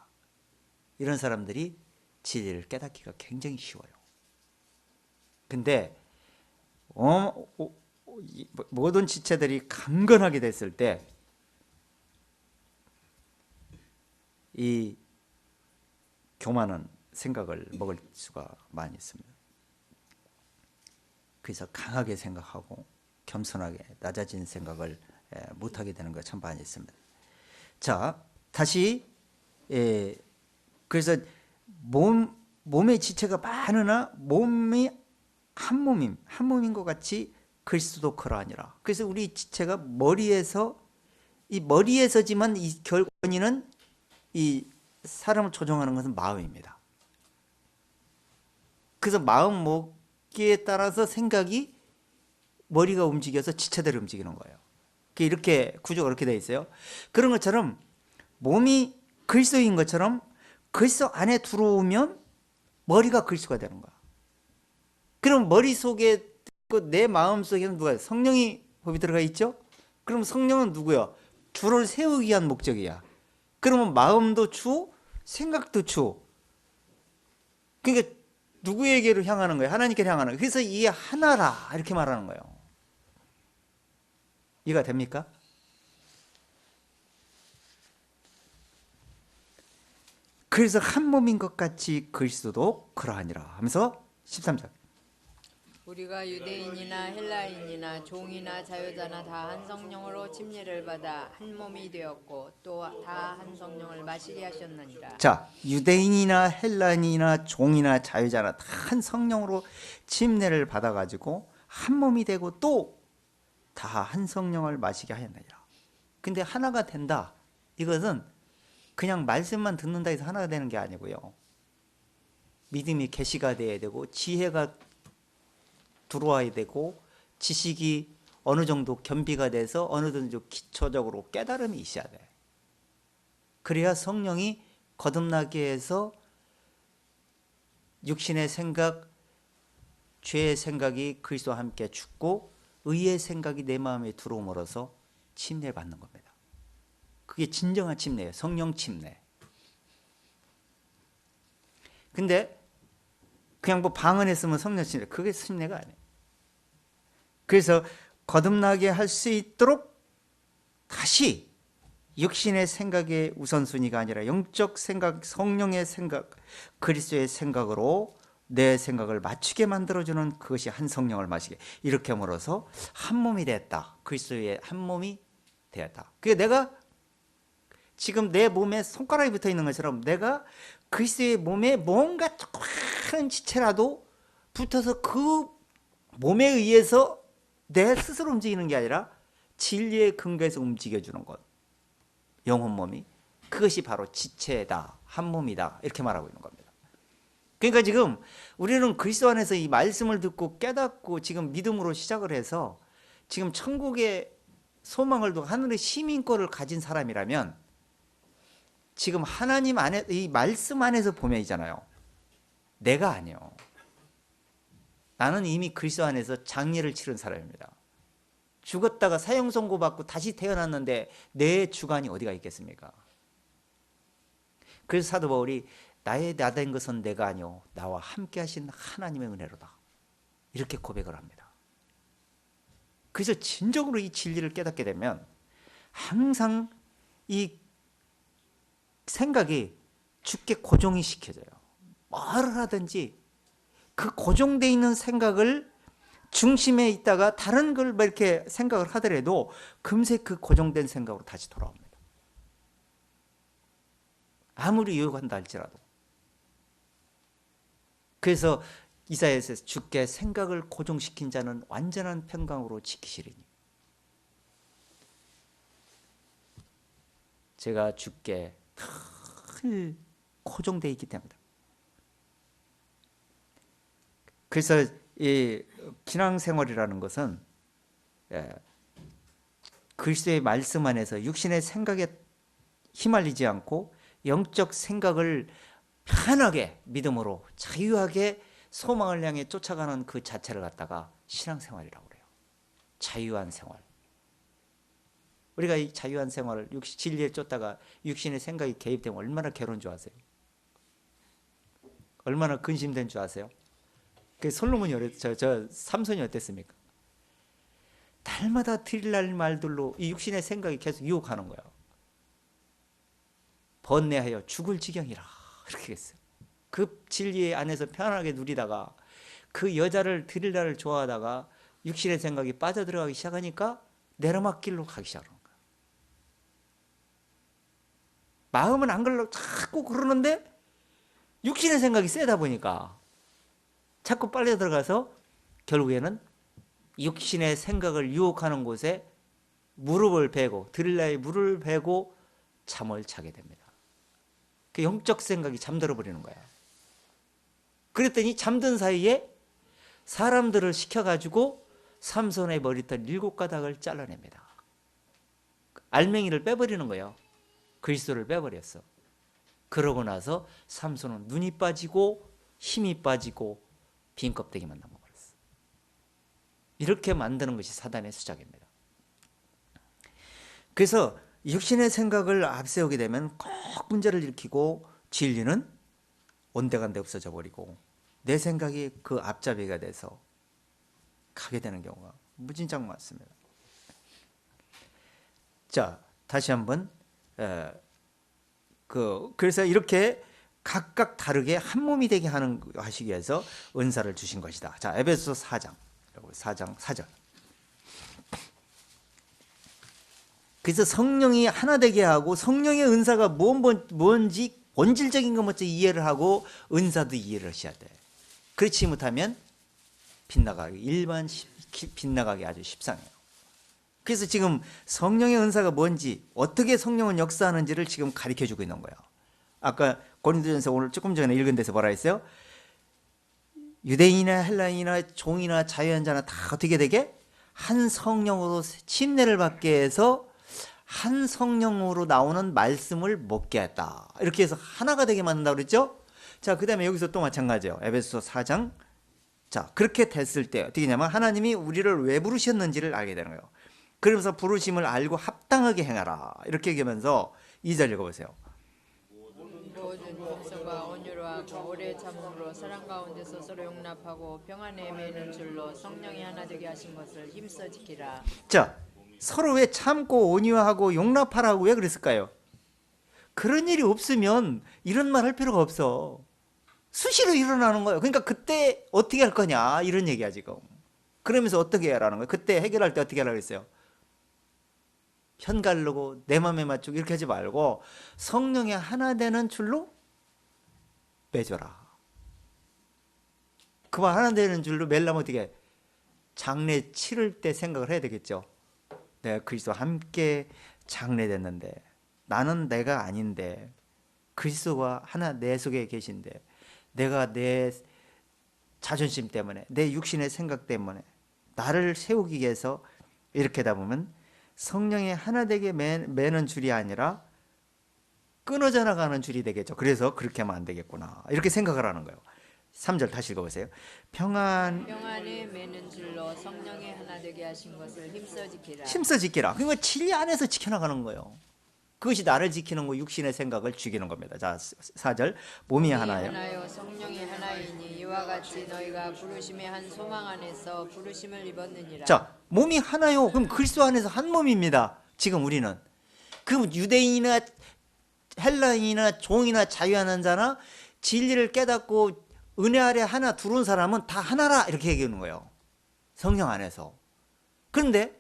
이런 사람들이 진리를 깨닫기가 굉장히 쉬워요. 근데 모든 지체들이 강건하게 됐을 때 이 교만은 생각을 먹을 수가 많이 있습니다. 그래서 강하게 생각하고 겸손하게 낮아진 생각을 못하게 되는 거 참 많이 있습니다. 자, 다시 그래서 몸의 지체가 많으나 몸이 한 몸인 것 같이 그리스도도 그러하니라. 그래서 우리 지체가 머리에서지만 이 결국은 이 사람을 조종하는 것은 마음입니다. 그래서 마음 먹기에 따라서 생각이 머리가 움직여서 지체대로 움직이는 거예요. 이렇게 구조가 그렇게 되어 있어요. 그런 것처럼 몸이 그리스도인 것처럼 그리스도 안에 들어오면 머리가 그리스도가 되는 거야. 그럼 머릿속에 내 마음속에는 누가 성령이 법이 들어가 있죠? 그럼 성령은 누구야? 주를 세우기 위한 목적이야. 그러면 마음도 주, 생각도 주. 그러니까 누구에게로 향하는 거예요? 하나님께로 향하는 거예요. 그래서 이게 하나라 이렇게 말하는 거예요. 이해가 됩니까? 그래서 한 몸인 것 같이 그리스도도 그러하니라 하면서 13절 우리가 유대인이나 헬라인이나 종이나 자유자나 다 한 성령으로 침례를 받아 한 몸이 되었고 또 다 한 성령을 마시게 하셨느니라. 자, 유대인이나 헬라인이나 종이나 자유자나 다 한 성령으로 침례를 받아가지고 한 몸이 되고 또 다 한 성령을 마시게 하였느니라. 근데 하나가 된다, 이것은 그냥 말씀만 듣는다 해서 하나가 되는 게 아니고요. 믿음이 계시가 돼야 되고, 지혜가 들어와야 되고, 지식이 어느 정도 겸비가 돼서 어느 정도 기초적으로 깨달음이 있어야 돼. 그래야 성령이 거듭나게 해서 육신의 생각, 죄의 생각이 그리스도와 함께 죽고 의의 생각이 내 마음에 들어옴으로써 침례받는 겁니다. 그게 진정한 침례예요. 성령 침례. 근데 그냥 뭐 방언했으면 성령 침례, 그게 침례가 아니에요. 그래서 거듭나게 할 수 있도록 다시 육신의 생각의 우선순위가 아니라 영적 생각, 성령의 생각, 그리스도의 생각으로 내 생각을 맞추게 만들어주는, 그것이 한 성령을 마시게, 이렇게 함으로써 한 몸이 됐다. 그리스도의 한 몸이 되었다. 그게 내가 지금 내 몸에 손가락이 붙어 있는 것처럼 내가 그리스도의 몸에 뭔가 조그마한 지체라도 붙어서 그 몸에 의해서 내 스스로 움직이는 게 아니라 진리의 근거에서 움직여주는 것, 영혼 몸이, 그것이 바로 지체다, 한 몸이다, 이렇게 말하고 있는 겁니다. 그러니까 지금 우리는 그리스도 안에서 이 말씀을 듣고 깨닫고 지금 믿음으로 시작을 해서 지금 천국의 소망을 두고 하늘의 시민권을 가진 사람이라면 지금 하나님 안에, 이 말씀 안에서 보면이잖아요. 내가 아니요. 나는 이미 그리스도 안에서 장례를 치른 사람입니다. 죽었다가 사형 선고받고 다시 태어났는데 내 주관이 어디가 있겠습니까? 그래서 사도 바울이 나의 나 된 것은 내가 아니오 나와 함께 하신 하나님의 은혜로다, 이렇게 고백을 합니다. 그래서 진정으로 이 진리를 깨닫게 되면 항상 이 생각이 죽게 고정이 시켜져요. 뭐를 하든지 그 고정되어 있는 생각을 중심에 있다가 다른 걸 이렇게 생각을 하더라도 금세 그 고정된 생각으로 다시 돌아옵니다. 아무리 유혹한다 할지라도. 그래서 이사야에서 주께 생각을 고정시킨 자는 완전한 평강으로 지키시리니, 제가 주께 늘 고정되어 있기 때문이다. 그래서 이 신앙생활이라는 것은 그리스도의 말씀 안에서 육신의 생각에 휘말리지 않고 영적 생각을 편하게 믿음으로 자유하게 소망을 향해 쫓아가는 그 자체를 갖다가 신앙생활이라고 그래요. 자유한 생활. 우리가 이 자유한 생활을 진리에 쫓다가 육신의 생각이 개입되면 얼마나 괴로운 줄 아세요? 얼마나 근심된 줄 아세요? 그 솔로몬이 저 삼손이 어땠습니까? 날마다 드릴 말들로 이 육신의 생각이 계속 유혹하는 거야. 번뇌하여 죽을 지경이라, 이렇게 했어요. 그 진리 안에서 편안하게 누리다가 그 여자를 드릴 날을 좋아하다가 육신의 생각이 빠져들어가기 시작하니까 내리막길로 가기 시작하는 거야. 마음은 안 그러려고 자꾸 그러는데 육신의 생각이 세다 보니까 자꾸 빨려 들어가서 결국에는 육신의 생각을 유혹하는 곳에 무릎을 베고, 드릴라의 무릎을 베고 잠을 자게 됩니다. 그 영적 생각이 잠들어 버리는 거야. 그랬더니 잠든 사이에 사람들을 시켜가지고 삼손의 머리털 7가닥을 잘라냅니다. 알맹이를 빼버리는 거예요. 그리스도를 빼버렸어. 그러고 나서 삼손은 눈이 빠지고 힘이 빠지고 빈 껍데기만 남아버렸어. 이렇게 만드는 것이 사단의 수작입니다. 그래서 육신의 생각을 앞세우게 되면 꼭 문제를 일으키고 진리는 온데간데 없어져 버리고 내 생각이 그 앞잡이가 돼서 가게 되는 경우가 무진장 많습니다. 자, 다시 한번 그래서 이렇게 각각 다르게 한 몸이 되게 하시기 위해서 은사를 주신 것이다. 자, 에베소서 4장 4절. 그래서 성령이 하나 되게 하고 성령의 은사가 뭔지 본질적인 것 먼저 이해를 하고 은사도 이해를 하셔야 돼. 그렇지 못하면 빗나가기 아주 십상해요. 그래서 지금 성령의 은사가 뭔지, 어떻게 성령은 역사하는지를 지금 가르쳐주고 있는 거예요. 아까 고린도전서 오늘 조금 전에 읽은 데서 뭐라 했어요? 유대인이나 헬라인이나 종이나 자유한 자나 다 어떻게 되게? 한 성령으로 침례를 받게 해서 한 성령으로 나오는 말씀을 먹게 했다. 이렇게 해서 하나가 되게 만든다고 그랬죠? 자, 그 다음에 여기서 또 마찬가지예요. 에베소서 4장. 자, 그렇게 됐을 때 어떻게 되냐면 하나님이 우리를 왜 부르셨는지를 알게 되는 거예요. 그러면서 부르심을 알고 합당하게 행하라. 이렇게 얘기하면서 2절 읽어보세요. 모든 용서가 온유로 하고 오래 참음으로 사랑 가운데서 서로 용납하고 평안에 매는 줄로 성령이 하나 되게 하신 것을 힘써 지키라. 자, 서로 왜 참고 온유하고 용납하라고 왜 그랬을까요? 그런 일이 없으면 이런 말 할 필요가 없어. 수시로 일어나는 거예요. 그러니까 그때 어떻게 할 거냐 이런 얘기야 지금. 그러면서 어떻게 하라는 거예요? 그때 해결할 때 어떻게 하라고 했어요? 편가르고 내 맘에 맞추고 이렇게 하지 말고 성령의 하나 되는 줄로 맺어라. 그와 하나 되는 줄로 맺려면 어떻게 장례 치를 때 생각을 해야 되겠죠. 내가 그리스도와 함께 장례됐는데 나는 내가 아닌데 그리스도가 하나 내 속에 계신데 내가 내 자존심 때문에 내 육신의 생각 때문에 나를 세우기 위해서 이렇게 하다 보면 성령의 하나 되게 매는 줄이 아니라 끊어져 나가는 줄이 되겠죠. 그래서 그렇게 하면 안 되겠구나 이렇게 생각을 하는 거예요. 3절 다시 읽어보세요. 평안에 매는 줄로 성령의 하나 되게 하신 것을 힘써 지키라. 힘써 지키라. 그러니까 진리 안에서 지켜나가는 거예요. 그것이 나를 지키는 거 육신의 생각을 죽이는 겁니다. 자, 4절 몸이 하나요. 하나요 성령이 하나이니 이와 같이 너희가 부르심의 한 소망 안에서 부르심을 입었느니라. 자, 몸이 하나요. 그럼 그리스도 안에서 한 몸입니다. 지금 우리는. 그럼 유대인이나 헬라인이나 종이나 자유하는 자나 진리를 깨닫고 은혜 아래 하나 들어온 사람은 다 하나라 이렇게 얘기하는 거예요. 성령 안에서. 그런데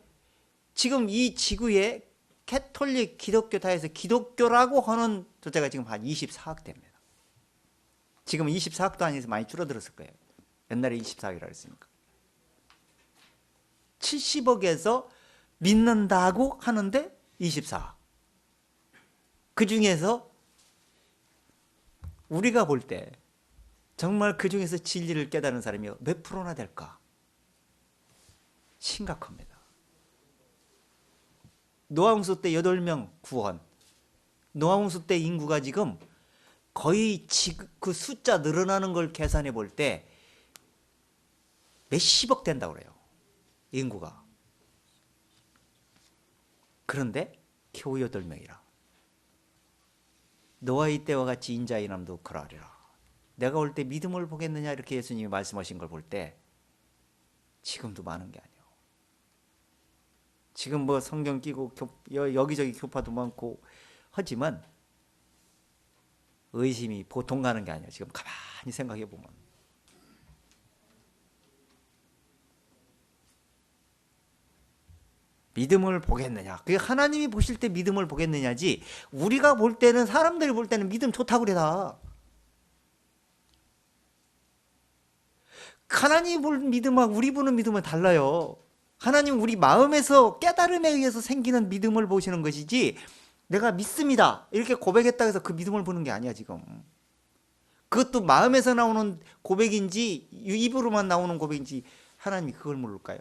지금 이 지구에 캐톨릭 기독교 다 해서 기독교라고 하는 조자가 지금 한 24억 됩니다. 지금 24억도 아니어서 많이 줄어들었을 거예요. 옛날에 24억이라고 했으니까. 70억에서 믿는다고 하는데 24억. 그 중에서 우리가 볼 때 정말 그 중에서 진리를 깨달은 사람이 몇 프로나 될까? 심각합니다. 노아홍수 때 8명 구원. 노아홍수 때 인구가 지금 거의 그 숫자 늘어나는 걸 계산해 볼 때 몇십억 된다고 그래요. 인구가. 그런데 겨우 8명이라. 노아의 때와 같이 인자의 남도 그러하리라. 내가 올 때 믿음을 보겠느냐 이렇게 예수님이 말씀하신 걸 볼 때 지금도 많은 게 아니에요. 지금 뭐 성경 끼고 여기저기 교파도 많고 하지만 의심이 보통 가는 게 아니에요. 지금 가만히 생각해 보면. 믿음을 보겠느냐. 그게 하나님이 보실 때 믿음을 보겠느냐지 우리가 볼 때는 사람들이 볼 때는 믿음 좋다고 그래 다. 하나님이 볼 믿음하고 우리 보는 믿음은 달라요. 하나님은 우리 마음에서 깨달음에 의해서 생기는 믿음을 보시는 것이지 내가 믿습니다 이렇게 고백했다고 해서 그 믿음을 보는 게 아니야 지금. 그것도 마음에서 나오는 고백인지 입으로만 나오는 고백인지 하나님이 그걸 모를까요?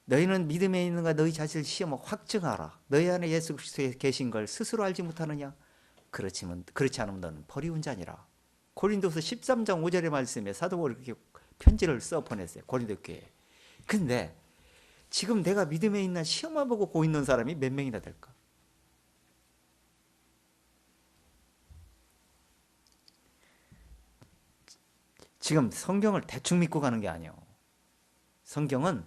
너희는 믿음에 있는가 너희 자신을 시험하고 확증하라. 너희 안에 예수 그리스도에 계신 걸 스스로 알지 못하느냐? 그렇지 않으면 너는 버리운 자니라. 고린도서 13장 5절의 말씀에 사도 바울이 그렇게 편지를 써 보냈어요. 고린도 교회에. 근데 지금 내가 믿음에 있나 시험만 보고 고 있는 사람이 몇 명이나 될까? 지금 성경을 대충 믿고 가는 게 아니에요. 성경은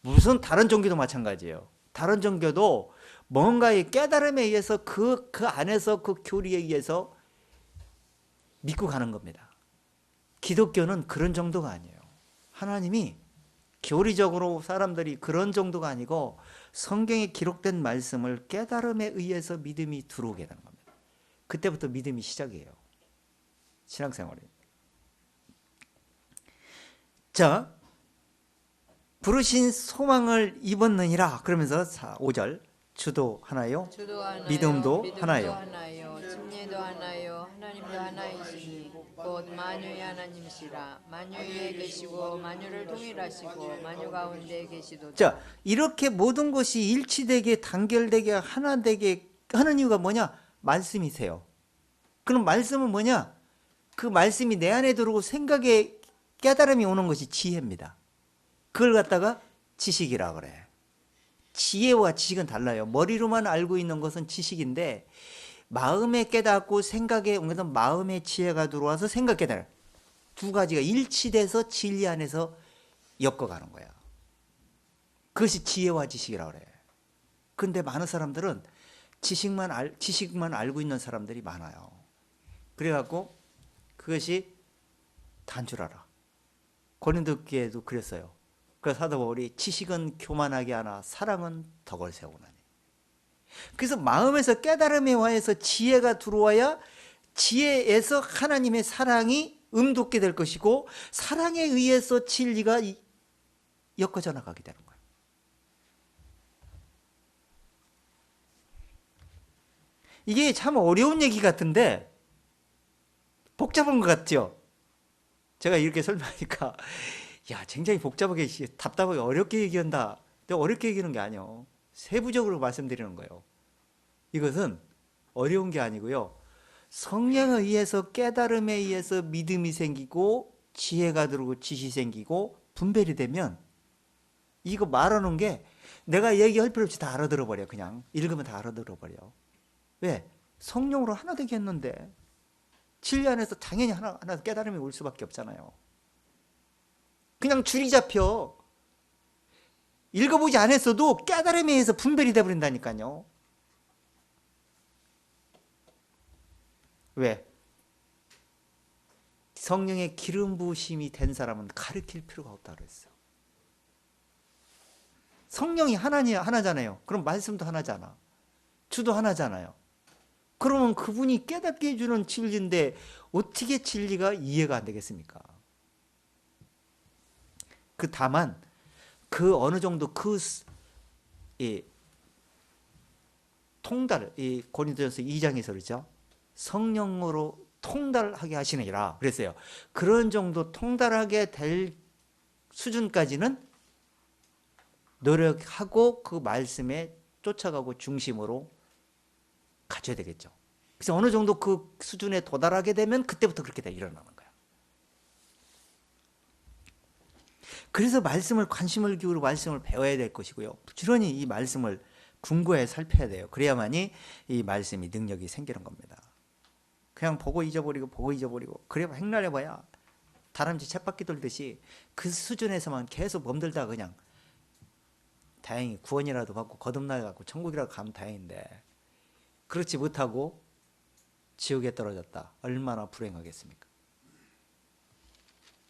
무슨 다른 종교도 마찬가지예요. 다른 종교도 뭔가의 깨달음에 의해서 그 안에서 그 교리에 의해서 믿고 가는 겁니다. 기독교는 그런 정도가 아니에요. 하나님이 교리적으로 사람들이 그런 정도가 아니고 성경에 기록된 말씀을 깨달음에 의해서 믿음이 들어오게 되는 겁니다. 그때부터 믿음이 시작이에요. 신앙생활이. 자, 부르신 소망을 입었느니라. 그러면서 5절 주도 하나요, 믿음도 하나요. 침례도 하나요, 하나님도 하나이시니 곧 만유의 하나님이시라. 만유 위에 계시고 만유를 통일하시고 만유 가운데 계시도다. 자, 이렇게 모든 것이 일치되게 단결되게 하나 되게 하는 이유가 뭐냐? 말씀이세요. 그럼 말씀은 뭐냐? 그 말씀이 내 안에 들어오고 생각에 깨달음이 오는 것이 지혜입니다. 그걸 갖다가 지식이라 그래. 지혜와 지식은 달라요. 머리로만 알고 있는 것은 지식인데 마음에 깨닫고 생각에 온 것은 마음의 지혜가 들어와서 생각 깨달음. 두 가지가 일치돼서 진리 안에서 엮어가는 거야. 그것이 지혜와 지식이라 그래. 근데 많은 사람들은 지식만 알고 있는 사람들이 많아요. 그래갖고 그것이 단 줄 알아. 고린도교에도 그랬어요. 그래서 사도 바울이 지식은 교만하게 하나 사랑은 덕을 세우나니. 그래서 마음에서 깨달음에 와서 지혜가 들어와야 지혜에서 하나님의 사랑이 음돋게 될 것이고 사랑에 의해서 진리가 엮어져 나가게 되는 거예요. 이게 참 어려운 얘기 같은데 복잡한 것 같죠? 제가 이렇게 설명하니까 야, 굉장히 복잡하게 답답하게 어렵게 얘기한다. 근데 어렵게 얘기하는 게 아니에요. 세부적으로 말씀드리는 거예요. 이것은 어려운 게 아니고요. 성령에 의해서 깨달음에 의해서 믿음이 생기고 지혜가 들어오고 지식이 생기고 분별이 되면 이거 말하는 게 내가 얘기할 필요 없이 다 알아들어 버려. 그냥 읽으면 다 알아들어 버려. 왜? 성령으로 하나 되게 했는데 진리 안에서 당연히 하나 깨달음이 올 수밖에 없잖아요. 그냥 줄이 잡혀. 읽어보지 않았어도 깨달음에 의해서 분별이 돼버린다니까요. 왜? 성령의 기름 부으심이 된 사람은 가르칠 필요가 없다고 그랬어요. 성령이 하나잖아요. 그럼 말씀도 하나잖아. 주도 하나잖아요. 그러면 그분이 깨닫게 해주는 진리인데 어떻게 진리가 이해가 안 되겠습니까? 다만 그 어느 정도 통달, 고린도전서 2장에서 그러죠. 성령으로 통달하게 하시느니라 그랬어요. 그런 정도 통달하게 될 수준까지는 노력하고 그 말씀에 쫓아가고 중심으로 가져야 되겠죠. 그래서 어느 정도 그 수준에 도달하게 되면 그때부터 그렇게 일어나는 거예요. 그래서 말씀을 관심을 기울이고 말씀을 배워야 될 것이고요. 부지런히 이 말씀을 궁구해 살펴야 돼요. 그래야만이 이 말씀이 능력이 생기는 겁니다. 그냥 보고 잊어버리고 그래 행랄해봐야 다람쥐 쳇바퀴 돌듯이 그 수준에서만 계속 멈들다가 그냥 다행히 구원이라도 받고 거듭나갖고 천국이라도 가면 다행인데 그렇지 못하고 지옥에 떨어졌다. 얼마나 불행하겠습니까?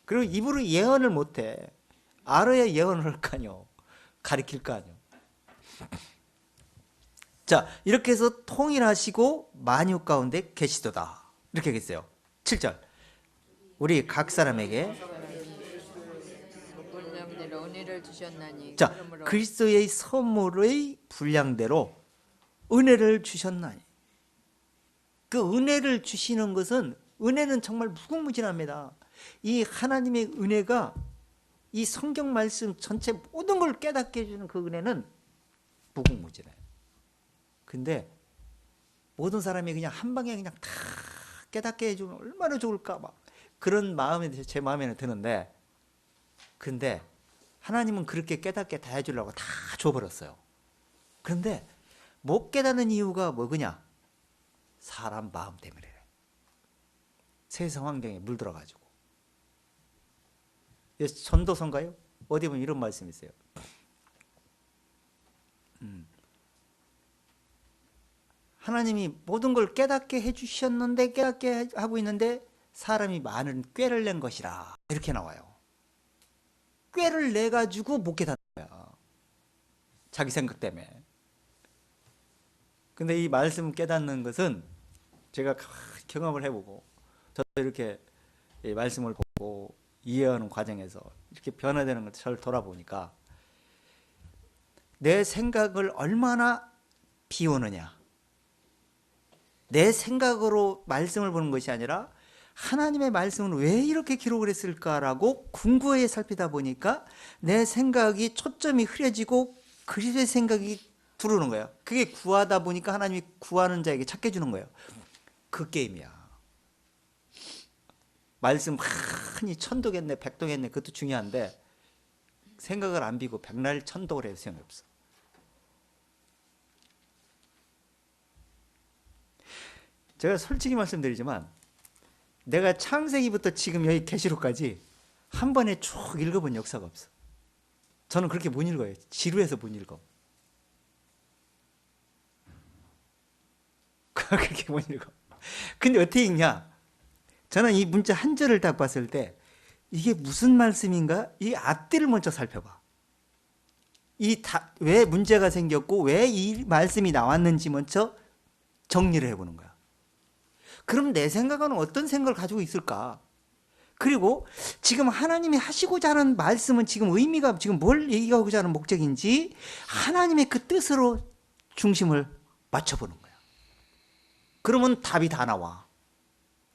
그리고 입으로 예언을 못해. 알아야 예언을 할 거 아니요. 가르칠 거 아니요. 자, 이렇게 해서 통일하시고 만유 가운데 계시도다. 이렇게 했어요. 7절. 우리 각 사람에게 은혜를 주셨나니. 자, 그리스도의 선물의 분량대로 은혜를 주셨나니. 그 은혜를 주시는 것은 은혜는 정말 무궁무진합니다. 이 하나님의 은혜가 이 성경 말씀 전체 모든 걸 깨닫게 해주는 그 은혜는 무궁무진해요. 근데 모든 사람이 그냥 한 방에 그냥 다 깨닫게 해주면 얼마나 좋을까 막 그런 마음이 제 마음에는 드는데 근데 하나님은 그렇게 깨닫게 다 해주려고 다 줘버렸어요. 그런데 못 깨닫는 이유가 뭐냐? 사람 마음 때문에 세상 환경에 물들어가지고. 전도서인가요? 어디 보면 이런 말씀이 있어요. 하나님이 모든 걸 깨닫게 해주셨는데 깨닫게 하고 있는데 사람이 많은 꾀를 낸 것이라 이렇게 나와요. 꾀를 내가지고 못 깨닫는 거야. 자기 생각 때문에. 근데 이 말씀 깨닫는 것은 제가 경험을 해보고 저도 이렇게 말씀을 보고 이해하는 과정에서 이렇게 변화되는 걸 저를 돌아보니까 내 생각을 얼마나 비우느냐. 내 생각으로 말씀을 보는 것이 아니라 하나님의 말씀은 왜 이렇게 기록을 했을까라고 궁구하게 살피다 보니까 내 생각이 초점이 흐려지고 그리스도의 생각이 들어오는 거예요. 그게 구하다 보니까 하나님이 구하는 자에게 찾게 해주는 거예요. 그 게임이야. 말씀 많이 천독했네 백독했네 그것도 중요한데 생각을 안 비고 백날 천독을 해도 소용이 없어. 제가 솔직히 말씀드리지만 내가 창세기부터 지금 여기 계시록까지 한 번에 쭉 읽어본 역사가 없어. 저는 그렇게 못 읽어요. 지루해서 못 읽어. 그렇게 못 읽어. 근데 어떻게 읽냐? 저는 이 문자 한 절을 딱 봤을 때 이게 무슨 말씀인가? 이 앞뒤를 먼저 살펴봐. 왜 문제가 생겼고 왜 이 말씀이 나왔는지 먼저 정리를 해보는 거야. 그럼 내 생각은 어떤 생각을 가지고 있을까? 그리고 지금 하나님이 하시고자 하는 말씀은 지금 의미가 지금 뭘 얘기하고자 하는 목적인지 하나님의 그 뜻으로 중심을 맞춰보는 거야. 그러면 답이 다 나와.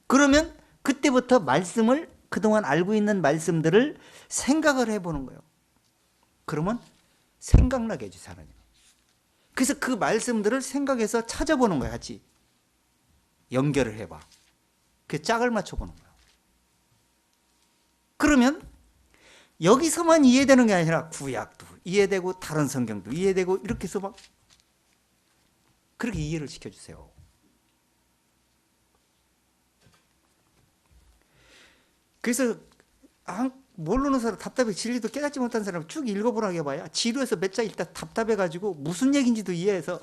그러면 그때부터 말씀을 그동안 알고 있는 말씀들을 생각을 해보는 거예요. 그러면 생각나게 해주세요, 하나님. 그래서 그 말씀들을 생각해서 찾아보는 거야, 같이. 연결을 해봐. 그 짝을 맞춰보는 거야. 그러면 여기서만 이해되는 게 아니라 구약도 이해되고 다른 성경도 이해되고 이렇게 해서 막 그렇게 이해를 시켜주세요. 그래서 모르는 사람 답답해 진리도 깨닫지 못한 사람 쭉 읽어보라고 해봐야 지루해서 몇 장 읽다 답답해가지고 무슨 얘기인지도 이해해서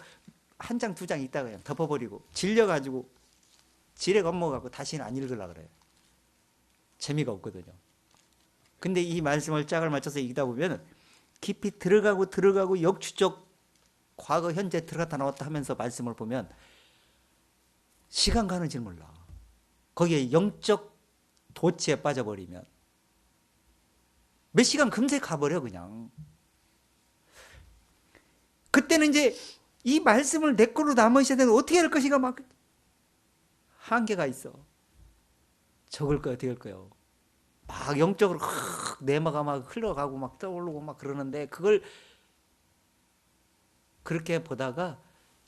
한 장, 두 장 읽다가 그냥 덮어버리고 질려가지고 지레 겁먹어갖고 다시는 안 읽으려고 그래요. 재미가 없거든요. 근데 이 말씀을 짝을 맞춰서 읽다 보면 깊이 들어가고 역추적 과거, 현재 들어갔다 나왔다 하면서 말씀을 보면 시간 가는 줄 몰라. 거기에 영적 도치에 빠져버리면 몇 시간 금세 가버려 그냥. 그때는 이제 이 말씀을 내 거로 남으셔야 되는데 어떻게 할 것인가 막 한계가 있어. 적을 거 어떻게 할 거요? 막 영적으로 내마가 막 흘러가고 막 떠오르고 막 그러는데 그걸 그렇게 보다가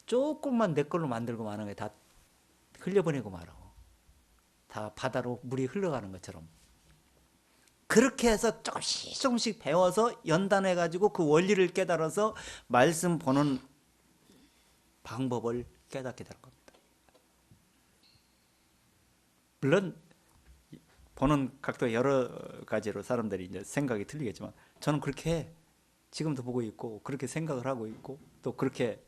조금만 내 걸로 만들고 마는 게 다 흘려보내고 말아. 다 바다로 물이 흘러가는 것처럼. 그렇게 해서 조금씩 배워서 연단해가지고 그 원리를 깨달아서 말씀 보는 방법을 깨닫게 되는 겁니다. 물론 보는 각도 여러 가지로 사람들이 이제 생각이 틀리겠지만 저는 그렇게 지금도 보고 있고 그렇게 생각을 하고 있고 또 그렇게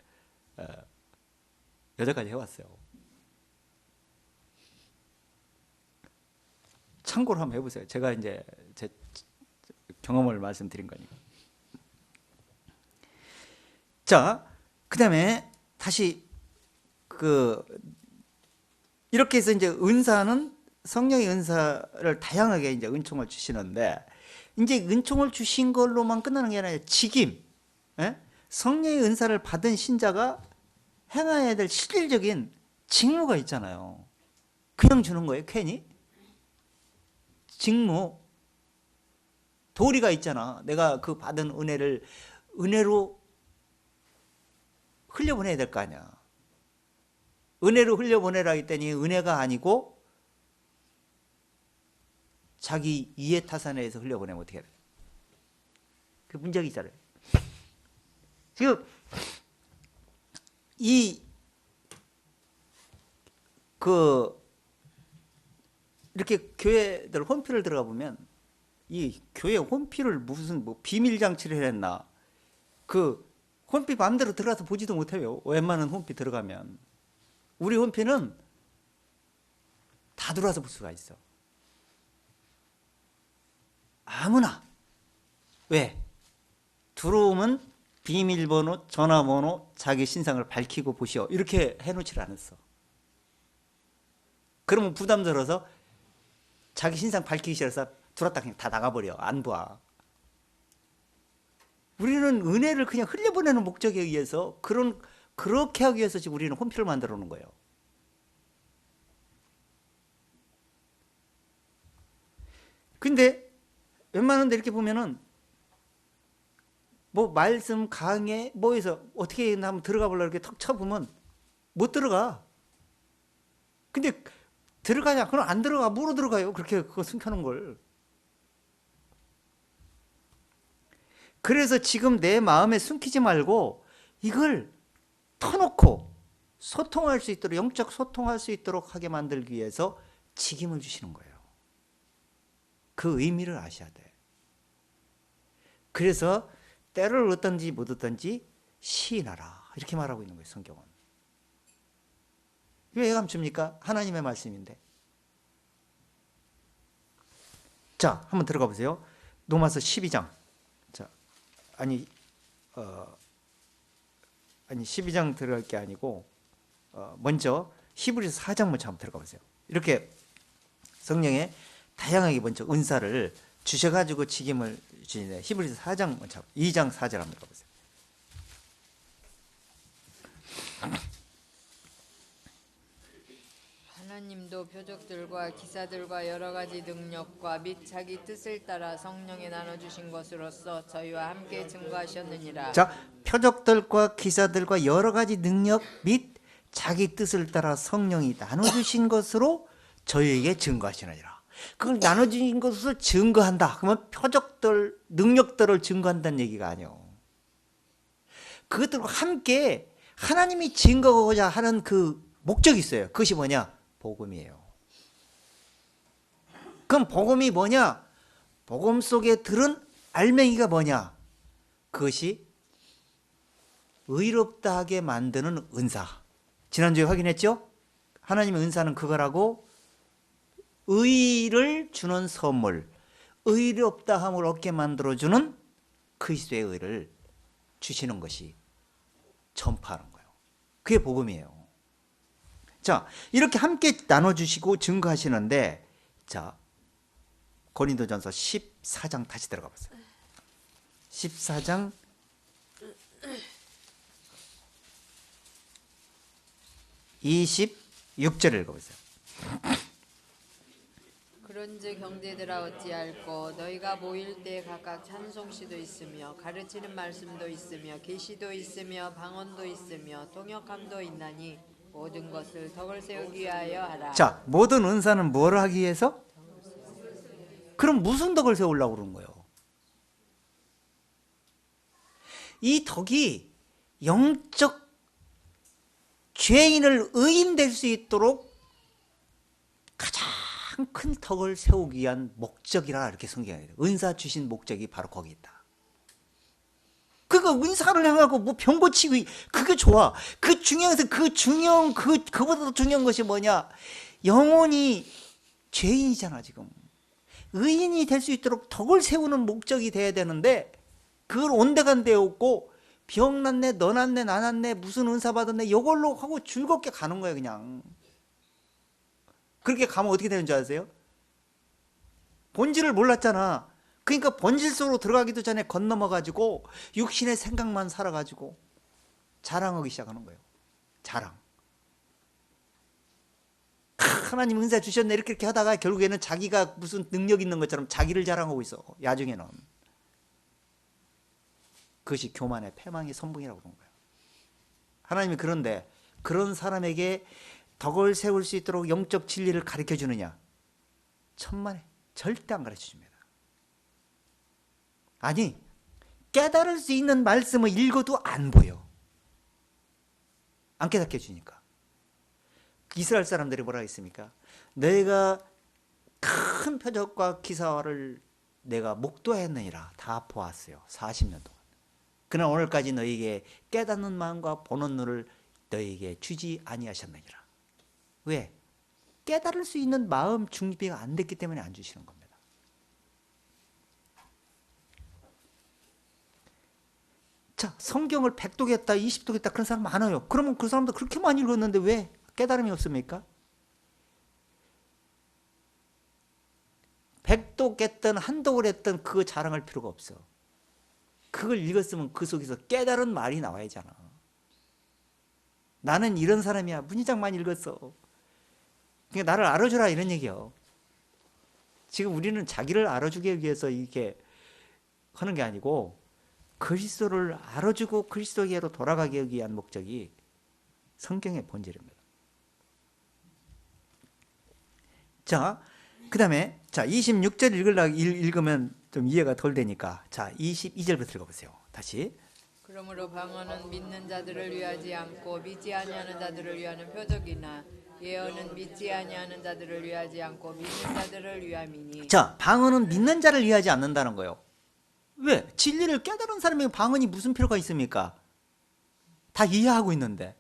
여태까지 해왔어요. 참고로 한번 해보세요. 제가 이제 제 경험을 말씀드린 거니까. 자, 그 다음에 다시 이렇게 해서 이제 은사는 성령의 은사를 다양하게 이제 은총을 주시는데 이제 은총을 주신 걸로만 끝나는 게 아니라 직임, 성령의 은사를 받은 신자가 행해야 될 실질적인 직무가 있잖아요. 그냥 주는 거예요, 괜히? 직무, 도리가 있잖아. 내가 그 받은 은혜로 흘려보내야 될 거 아니야. 은혜로 흘려보내라 했더니 은혜가 아니고 자기 이해타산에서 흘려보내면 어떻게 해? 그 문제가 있잖아요. 지금 이렇게 교회들 홈피를 들어가 보면 이 교회 홈피를 무슨 비밀 장치를 했나? 그 홈피 마음대로 들어가서 보지도 못해요. 웬만한 홈피 들어가면 우리 홈피는 다 들어와서 볼 수가 있어. 아무나. 왜? 들어오면 비밀번호, 전화번호, 자기 신상을 밝히고 보시오. 이렇게 해놓지 않았어. 그러면 부담스러워서 자기 신상 밝히기 싫어서 들어왔다 그냥 다 나가버려. 안 봐. 우리는 은혜를 그냥 흘려보내는 목적에 의해서 그렇게 하기 위해서 지금 우리는 혼필을 만들어 놓은 거예요. 근데 웬만한 데 이렇게 보면은 뭐 말씀 강해 뭐해서 어떻게 한번 들어가 보려고 이렇게 턱 쳐보면 못 들어가. 근데 들어가냐? 그럼 안 들어가. 뭐로 들어가요? 그렇게 그거 숨겨놓은 걸. 그래서 지금 내 마음에 숨기지 말고 이걸 터놓고 소통할 수 있도록, 영적 소통할 수 있도록 하게 만들기 위해서 직임을 주시는 거예요. 그 의미를 아셔야 돼. 그래서 때를 얻든지 못 얻든지 시인하라 이렇게 말하고 있는 거예요. 성경은. 왜 감춥니까? 하나님의 말씀인데. 자, 한번 들어가 보세요. 로마서 12장. 자, 아니 12장 들어갈 게 아니고 먼저 히브리서 4장 먼저 한번 들어가 보세요. 이렇게 성령에 다양하게 먼저 은사를 주셔가지고 직임을 주시는데 히브리서 4장 먼저 2장 4절 한번 들어보세요. 하나님도 표적들과 기사들과 여러 가지 능력과 및 자기 뜻을 따라 성령에 나눠주신 것으로서 저희와 함께 증거하셨느니라. 자, 표적들과 기사들과 여러 가지 능력 및 자기 뜻을 따라 성령이 나눠주신 것으로 저희에게 증거하시느니라. 그걸 나눠주신 것을 증거한다. 그러면 표적들, 능력들을 증거한다는 얘기가 아니에요. 그것들과 함께 하나님이 증거하고자 하는 그 목적이 있어요. 그것이 뭐냐? 복음이에요. 그럼 복음이 뭐냐? 복음 속에 들은 알맹이가 뭐냐? 그것이 의롭다 하게 만드는 은사. 지난주에 확인했죠? 하나님의 은사는 그거라고 의를 주는 선물, 의롭다함을 얻게 만들어주는 그리스도의 의를 주시는 것이 전파하는 거예요. 그게 복음이에요. 자, 이렇게 함께 나눠주시고 증거하시는데, 자, 고린도전서 14장 다시 들어가 보세요. 14장 26절 읽어보세요. 그런즉 형제들아 어찌할꼬 너희가 모일 때 각각 찬송시도 있으며 가르치는 말씀도 있으며 계시도 있으며 방언도 있으며 통역함도 있나니 모든 것을 덕을 세우기 위하여 하라. 자, 모든 은사는 뭘 하기 위해서? 그럼 무슨 덕을 세우려고 그러는 거예요? 이 덕이 영적 죄인을 의인될 수 있도록 가장 큰 덕을 세우기 위한 목적이라 이렇게 성경에 돼요. 은사 주신 목적이 바로 거기 있다. 그거 은사를 향하고 뭐 병 고치고 그게 좋아. 그 중요해서 그보다 더 중요한 것이 뭐냐? 영혼이 죄인이잖아 지금. 의인이 될 수 있도록 덕을 세우는 목적이 돼야 되는데 그걸 온데간데 없고 병 났네, 너 났네, 나 났네, 무슨 은사 받았네 이걸로 하고 즐겁게 가는 거예요 그냥. 그렇게 가면 어떻게 되는 줄 아세요? 본질을 몰랐잖아. 그러니까 본질 속으로 들어가기도 전에 건너머가지고 육신의 생각만 살아가지고 자랑하기 시작하는 거예요. 자랑. 하나님 은사 주셨네 이렇게 하다가 결국에는 자기가 무슨 능력 있는 것처럼 자기를 자랑하고 있어. 야중에는. 그것이 교만의 패망의 선봉이라고 그런 거예요. 하나님이 그런데 그런 사람에게 덕을 세울 수 있도록 영적 진리를 가르쳐 주느냐? 천만에 절대 안 가르쳐 줍니다. 아니, 깨달을 수 있는 말씀을 읽어도 안 보여. 안 깨닫게 해주니까. 이스라엘 사람들이 뭐라 했습니까? 내가 큰 표적과 기사를 내가 목도했느니라 다 보았어요. 40년 동안. 그러나 오늘까지 너희에게 깨닫는 마음과 보는 눈을 너희에게 주지 아니하셨느니라. 왜? 깨달을 수 있는 마음 준비가 안 됐기 때문에 안 주시는 겁니다. 자, 성경을 100독했다, 20독했다 그런 사람 많아요. 그러면 그 사람도 그렇게 많이 읽었는데 왜 깨달음이 없습니까? 100독 했든 한독을 했든 그거 자랑할 필요가 없어. 그걸 읽었으면 그 속에서 깨달은 말이 나와야잖아. 나는 이런 사람이야. 문희장만 읽었어. 그러니까 나를 알아주라 이런 얘기요. 지금 우리는 자기를 알아주기 위해서 이렇게 하는 게 아니고 그리스도를 알아주고 그리스도께로 돌아가기 위한 목적이 성경의 본질입니다. 자, 그 다음에 자 26절 읽으면 좀 이해가 덜 되니까 자 22절부터 읽어보세요. 다시. 그러므로 방언은 믿는 자들을 위하지 않고 믿지 아니하는 자들을 위하는 표적이나 예언은 믿지 아니하는 자들을 위하지 않고 믿는 자들을 위함이니. 자, 방언은 믿는 자를 위하지 않는다는 거예요. 왜? 진리를 깨달은 사람에게 방언이 무슨 필요가 있습니까? 다 이해하고 있는데.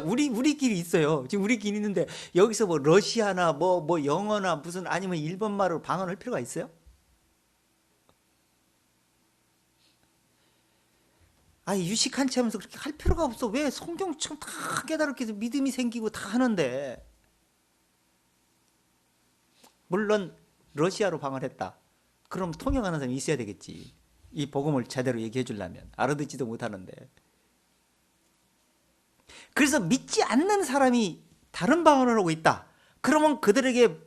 우리끼리 있어요. 지금 우리끼리 있는데 여기서 뭐 러시아나 뭐 영어나 무슨 아니면 일본말로 방언할 필요가 있어요? 아니 유식한 채 하면서 그렇게 할 필요가 없어. 왜? 성경처럼 다 깨달았게 해서 믿음이 생기고 다 하는데. 물론 러시아로 방언했다. 그럼 통역하는 사람이 있어야 되겠지. 이 복음을 제대로 얘기해 주려면. 알아듣지도 못하는데. 그래서 믿지 않는 사람이 다른 방언을 하고 있다. 그러면 그들에게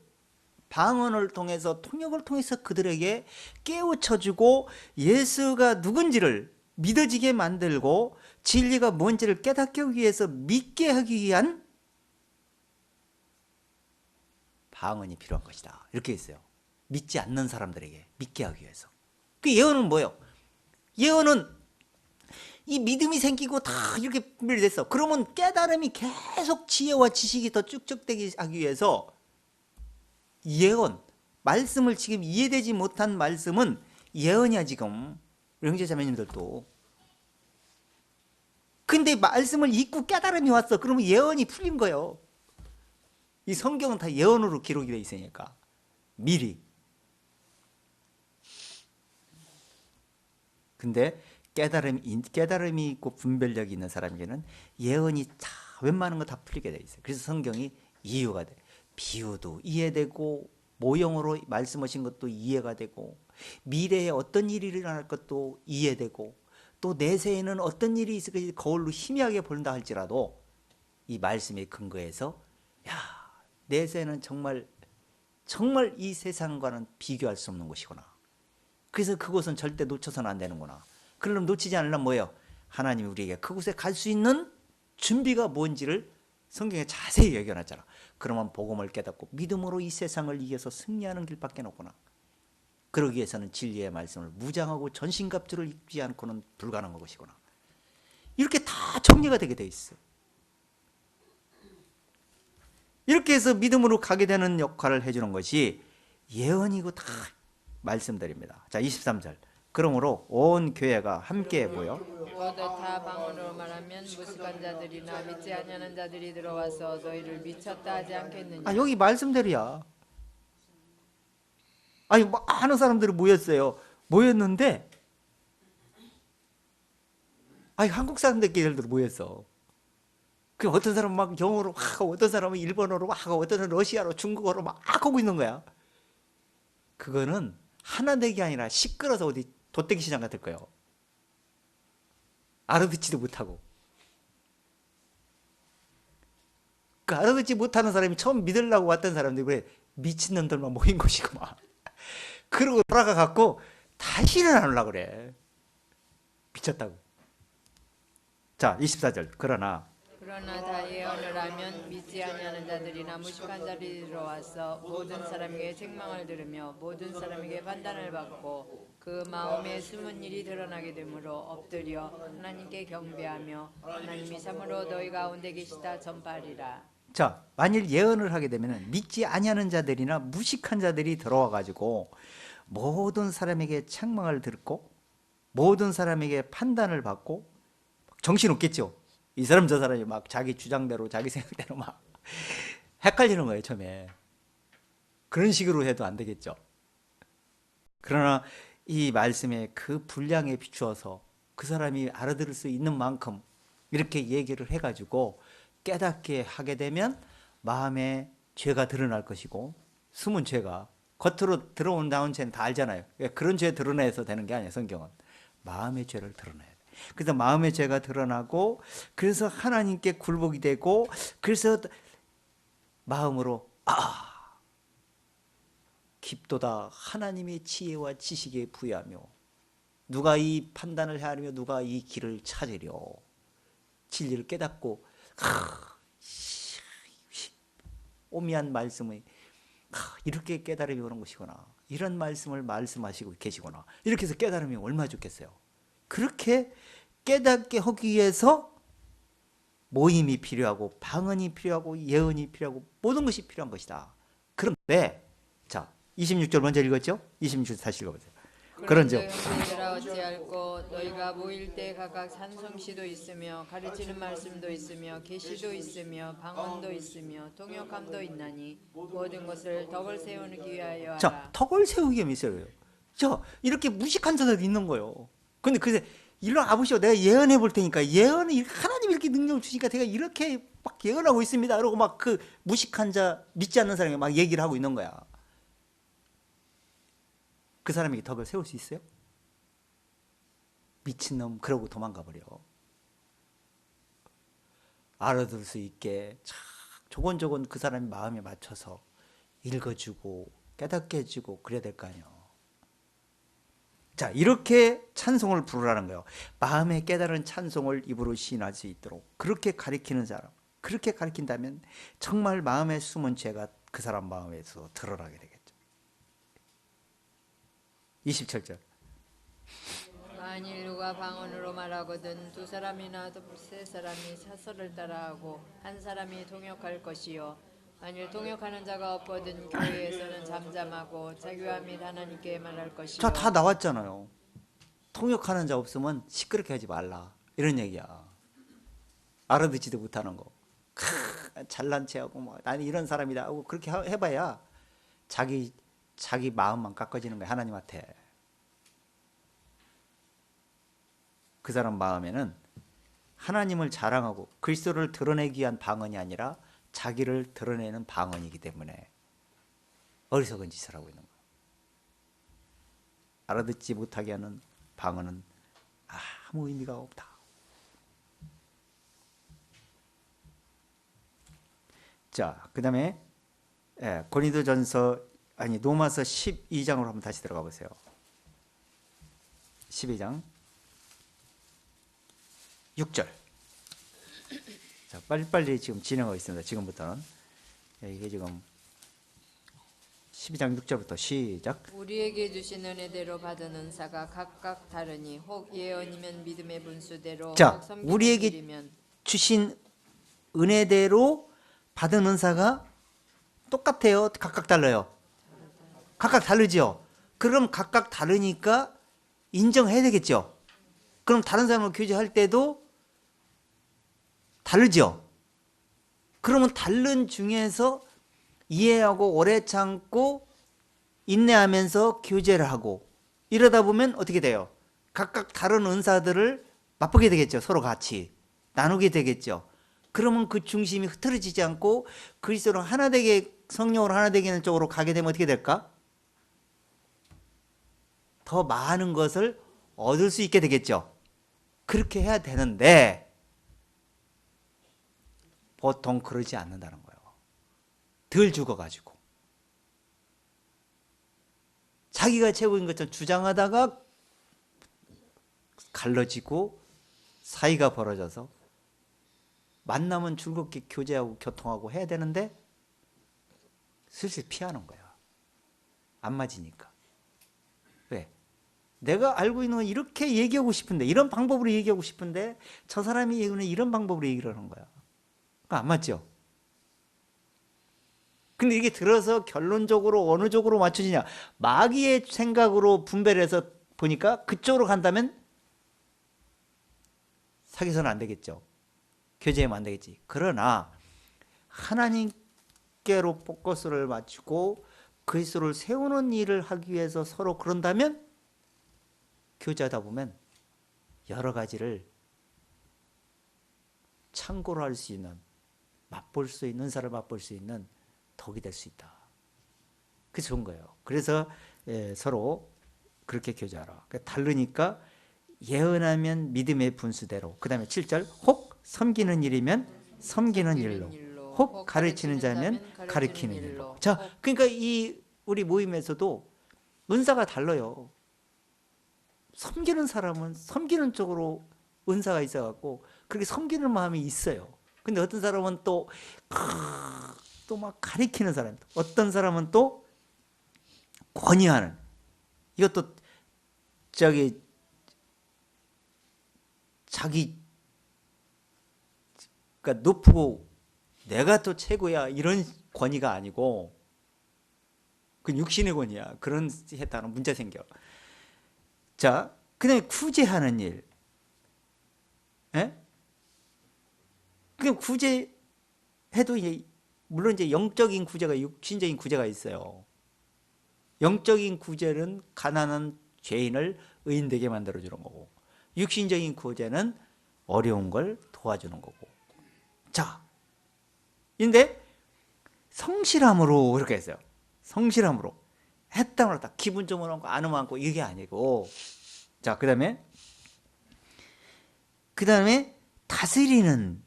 방언을 통해서 통역을 통해서 그들에게 깨우쳐주고 예수가 누군지를 믿어지게 만들고 진리가 뭔지를 깨닫기 위해서 믿게 하기 위한 방언이 필요한 것이다. 이렇게 했어요. 믿지 않는 사람들에게 믿게 하기 위해서. 그 예언은 뭐예요? 예언은 이 믿음이 생기고 다 이렇게 분별이 됐어. 그러면 깨달음이 계속 지혜와 지식이 더 쭉쭉되게 하기 위해서 예언, 말씀을 지금 이해되지 못한 말씀은 예언이야 지금. 형제 자매님들도. 근데 말씀을 읽고 깨달음이 왔어. 그러면 예언이 풀린 거예요. 이 성경은 다 예언으로 기록이 되어 있으니까 미리. 근데 깨달음이 있고 분별력이 있는 사람에게는 예언이 다 웬만한 거 다 풀리게 돼 있어요. 그래서 성경이 이유가 돼. 비유도 이해되고 모형으로 말씀하신 것도 이해가 되고 미래에 어떤 일이 일어날 것도 이해되고 또 내세에는 어떤 일이 있을 것이 거울로 희미하게 보인다 할지라도 이 말씀의 근거에서 야, 내세는 정말 이 세상과는 비교할 수 없는 곳이구나. 그래서 그곳은 절대 놓쳐서는 안 되는구나. 그러면 놓치지 않으려면 뭐예요? 하나님이 우리에게 그곳에 갈 수 있는 준비가 뭔지를 성경에 자세히 얘기해놨잖아. 그러면 복음을 깨닫고 믿음으로 이 세상을 이겨서 승리하는 길밖에 없구나. 그러기 위해서는 진리의 말씀을 무장하고 전신갑주를 입지 않고는 불가능한 것이구나. 이렇게 다 정리가 되게 돼 있어. 이렇게 해서 믿음으로 가게 되는 역할을 해주는 것이 예언이고 다 말씀드립니다. 자 23절. 그러므로 온 교회가 함께 모여 모두 다 방언으로 말하면 무식한 자들이나 믿지 아니하는 자들이 들어와서 너희를 미쳤다 하지 않겠느냐. 여기 말씀대로야. 아니 많은 사람들이 모였는데 한국 사람들끼리 모였어. 그 어떤 사람은 막 영어로 막 하고 어떤 사람은 일본어로 막 하고 어떤 사람은 러시아로 중국어로 막 하고 있는 거야. 그거는 하나 되기 아니라 시끄러워서 어디 돗대기 시장 같을 거예요. 알아듣지도 못하고. 그 알아듣지 못하는 사람이 처음 믿으려고 왔던 사람들이 왜 미친놈들만 모인 것이구만. 그러고 돌아가 갖고 다시는 안 오려고 그래. 미쳤다고. 자 24절. 그러나 다 예언을 하면 믿지 아니하는 자들이나 무식한 자들이 들어와서 모든 사람에게 책망을 들으며 모든 사람에게 판단을 받고 그 마음에 숨은 일이 드러나게 되므로 엎드려 하나님께 경배하며 하나님이 참으로 너희 가운데 계시다 전파하리라. 자, 만일 예언을 하게 되면 믿지 아니하는 자들이나 무식한 자들이 들어와 가지고 모든 사람에게 책망을 듣고 모든 사람에게 판단을 받고 정신없겠죠. 이 사람 저 사람이 막 자기 주장대로 자기 생각대로 막 헷갈리는 거예요 처음에. 그런 식으로 해도 안 되겠죠. 그러나 이 말씀의 그 분량에 비추어서 그 사람이 알아들을 수 있는 만큼 이렇게 얘기를 해가지고 깨닫게 하게 되면 마음에 죄가 드러날 것이고 숨은 죄가 겉으로 들어온 나온 죄는 다 알잖아요. 그런 죄 드러내서 되는 게 아니에요. 성경은 마음의 죄를 드러내야 돼. 그래서 마음의 죄가 드러나고 그래서 하나님께 굴복이 되고 그래서 마음으로 깊도다 하나님의 지혜와 지식에 부여하며 누가 이 판단을 헤아리며 누가 이 길을 찾으려 진리를 깨닫고 오미한 말씀을 이렇게 깨달음이 오는 것이구나. 이런 말씀을 말씀하시고 계시구나. 이렇게 해서 깨달음이 얼마나 좋겠어요. 그렇게 깨닫게 하기 위해서 모임이 필요하고 방언이 필요하고 예언이 필요하고 모든 것이 필요한 것이다. 그런데 자 26절 먼저 읽었죠? 26절 다시 읽어보세요. 그런즉 형제들아 어찌할꼬 너희가 모일 때 각각 찬송시도 있으며 가르치는 말씀도 있으며 계시도 있으며 방언도 있으며 통역함도 있나니 모든 것을 덕을 세우기 위하여 자 하라. 덕을 세우기 위함이 있어요. 자 이렇게 무식한 자들이 있는 거예요. 근데 그래서 일로 와보시오. 내가 예언해 볼 테니까 예언이 하나님이 이렇게 능력을 주시니까 제가 이렇게 막 예언하고 있습니다. 그러고 막 그 무식한 자 믿지 않는 사람이 막 얘기를 하고 있는 거야. 그 사람에게 덕을 세울 수 있어요? 미친놈 그러고 도망가 버려. 알아들 수 있게 조곤조곤 그 사람의 마음에 맞춰서 읽어주고 깨닫게 해주고 그래야 될 거 아니에요. 자 이렇게 찬송을 부르라는 거예요. 마음에 깨달은 찬송을 입으로 시인할 수 있도록 그렇게 가리키는 사람, 그렇게 가리킨다면 정말 마음에 숨은 죄가 그 사람 마음에서 드러나게 되겠죠. 27절 만일 누가 방언으로 말하거든 두 사람이나 세 사람이 사설을 따라하고 한 사람이 통역할 것이요 만일 통역하는 자가 없거든 교회에서는 잠잠하고 자기와 및 하나님께 말할 것이요. 자, 다 나왔잖아요. 통역하는 자 없으면 시끄럽게 하지 말라 이런 얘기야. 알아듣지도 못하는 거 잘난 체하고 뭐 나는 이런 사람이다 하고 그렇게 해봐야 자기 마음만 깎아지는 거야. 하나님한테. 그 사람 마음에는 하나님을 자랑하고 그리스도를 드러내기 위한 방언이 아니라 자기를 드러내는 방언이기 때문에 어리석은 짓을 하고 있는 거야. 알아듣지 못하게 하는 방언은 아무 의미가 없다. 자, 그 다음에 로마서 12장으로 한번 다시 들어가 보세요. 12장 6절. 자, 빨리빨리 지금 진행하고 있습니다. 지금부터는. 이게 지금 12장 6절부터 시작. 우리에게 주신 은혜대로 받은 은사가 각각 다르니 혹 예언이면 믿음의 분수대로 자, 혹 섬기는 우리에게 일이면 주신 은혜대로 받은 은사가 똑같아요? 각각 달라요? 각각 다르죠? 그럼 각각 다르니까 인정해야 되겠죠? 그럼 다른 사람을 교제할 때도 다르죠? 그러면 다른 중에서 이해하고 오래 참고 인내하면서 교제를 하고 이러다 보면 어떻게 돼요? 각각 다른 은사들을 맛보게 되겠죠. 서로 같이 나누게 되겠죠. 그러면 그 중심이 흐트러지지 않고 그리스도로 하나 되게 성령으로 하나 되게 하는 쪽으로 가게 되면 어떻게 될까? 더 많은 것을 얻을 수 있게 되겠죠. 그렇게 해야 되는데 보통 그러지 않는다는 거예요. 덜 죽어가지고 자기가 최고인 것처럼 주장하다가 갈라지고 사이가 벌어져서 만나면 즐겁게 교제하고 교통하고 해야 되는데 슬슬 피하는 거야. 안 맞으니까. 왜? 내가 알고 있는 건 이렇게 얘기하고 싶은데 이런 방법으로 얘기하고 싶은데 저 사람이 이런 방법으로 얘기를 하는 거야. 안 맞죠? 근데 이게 들어서 결론적으로 어느 쪽으로 맞춰지냐? 마귀의 생각으로 분배를 해서 보니까 그쪽으로 간다면 사귀어서는 안 되겠죠. 교제하면 안 되겠지. 그러나 하나님께로 포커스를 맞추고 그리스도를 세우는 일을 하기 위해서 서로 그런다면 교제하다 보면 여러 가지를 참고로 할 수 있는 맛볼 수 있는 은사를 맛볼 수 있는 덕이 될 수 있다. 그게 좋은 거예요. 그래서 서로 그렇게 교제하라. 다르니까 예언하면 믿음의 분수대로. 그 다음에 7절 혹 섬기는 일이면 섬기는 일로, 혹 가르치는 자면 가르치는 일로. 자, 그러니까 이 우리 모임에서도 은사가 달라요. 섬기는 사람은 섬기는 쪽으로 은사가 있어갖고 그렇게 섬기는 마음이 있어요. 근데 어떤 사람은 또 막 가리키는 사람, 어떤 사람은 또 권위하는, 이것도 저기 자기 그러니까 높고 내가 또 최고야 이런 권위가 아니고 그 육신의 권위야. 그런 했다는 문제 생겨. 자, 그다음에 구제하는 일. 예? 그 구제해도 물론 이제 영적인 구제가 육신적인 구제가 있어요. 영적인 구제는 가난한 죄인을 의인되게 만들어 주는 거고, 육신적인 구제는 어려운 걸 도와주는 거고. 자, 근데 성실함으로 그렇게 했어요. 성실함으로 했다고 했다. 기분 좀 오는 거 안 오면 안고 이게 아니고. 자, 그다음에 다스리는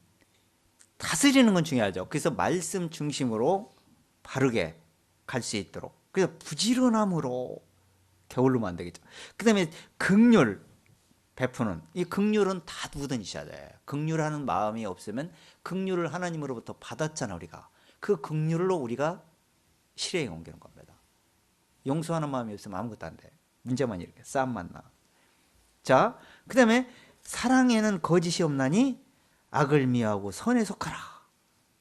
건 중요하죠. 그래서 말씀 중심으로 바르게 갈 수 있도록. 그래서 부지런함으로 게을르면 안 되겠죠. 그다음에 긍휼 베푸는, 이 긍휼은 다 누구든 있어야 돼. 긍휼하는 마음이 없으면, 긍휼을 하나님으로부터 받았잖아 우리가. 그 긍휼로 우리가 실행에 옮기는 겁니다. 용서하는 마음이 없으면 아무것도 안 돼. 문제만 이렇게 싸움만 나. 자, 그다음에 사랑에는 거짓이 없나니 악을 미워하고 선에 속하라.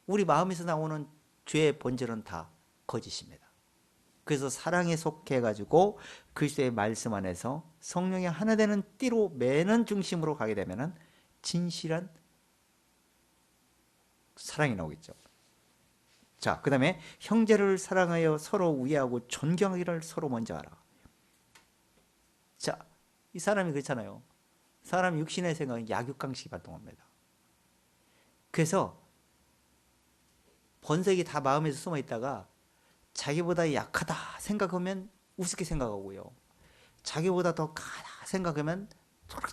우리 마음에서 나오는 죄의 본질은 다 거짓입니다. 그래서 사랑에 속해 가지고 그리스도의 말씀 안에서 성령의 하나 되는 띠로 매는 중심으로 가게 되면은 진실한 사랑이 나오겠죠. 자, 그다음에 형제를 사랑하여 서로 우애하고 존경하기를 서로 먼저 하라. 자, 이 사람이 그렇잖아요. 사람 육신의 생각은 약육강식이 발동합니다. 그래서 번색이 다 마음에서 숨어 있다가 자기보다 약하다 생각하면 우습게 생각하고요. 자기보다 더 강하다 생각하면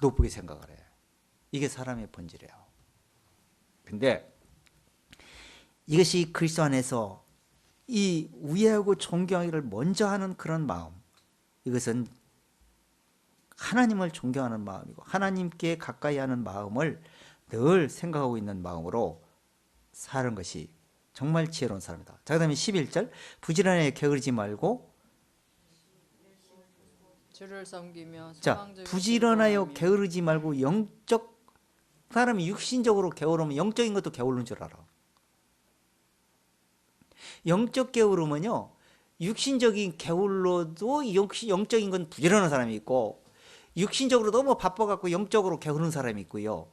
높게 생각을 해요. 이게 사람의 본질이에요. 근데 이것이 그리스도 안에서 이 우애하고 존경하기를 먼저 하는 그런 마음, 이것은 하나님을 존경하는 마음이고 하나님께 가까이 하는 마음을 늘 생각하고 있는 마음으로 사는 것이 정말 지혜로운 사람이다. 자, 그다음에 11절 부지런하게 게으르지 말고. 주를 섬기며 자, 부지런하여 게으르지 말고. 영적 사람이 육신적으로 게으르면 영적인 것도 게으른 줄 알아. 영적 게으름은요, 육신적인 게을러도 영적인 건 부지런한 사람이 있고, 육신적으로 너무 바빠갖고 영적으로 게으른 사람이 있고요.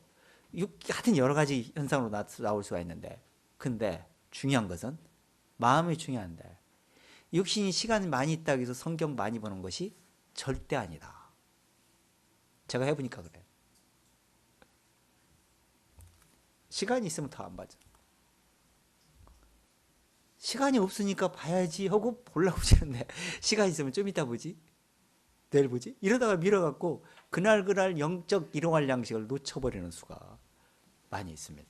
하여튼 여러 가지 현상으로 나올 수가 있는데, 근데 중요한 것은 마음이 중요한데, 육신이 시간이 많이 있다고 해서 성경 많이 보는 것이 절대 아니다. 제가 해보니까 그래. 시간이 있으면 더 안 봐져. 시간이 없으니까 봐야지 하고 보려고 하는데, 시간 있으면 좀 이따 보지, 내일 보지, 이러다가 밀어갖고 그날 영적 일용할 양식을 놓쳐버리는 수가 많이 있습니다.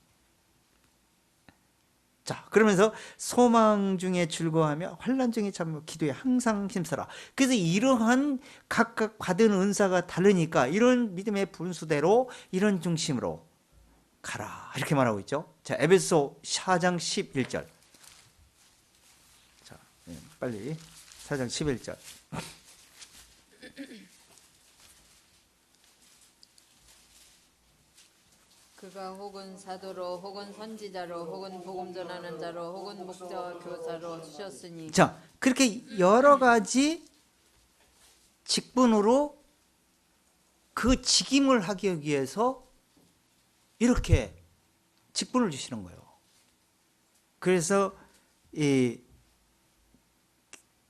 자, 그러면서 소망 중에 즐거워하며 환난 중에 참으며 기도에 항상 힘써라. 그래서 이러한 각각 받은 은사가 다르니까 이런 믿음의 분수대로 이런 중심으로 가라, 이렇게 말하고 있죠. 자, 에베소 4장 11절. 자, 빨리 4장 11절. 그가 혹은 사도로 혹은 선지자로 혹은 복음 전하는 자로 혹은 목자와 교사로 주셨으니. 자, 그렇게 여러 가지 직분으로 그 직임을 하기 위해서 이렇게 직분을 주시는 거예요. 그래서 이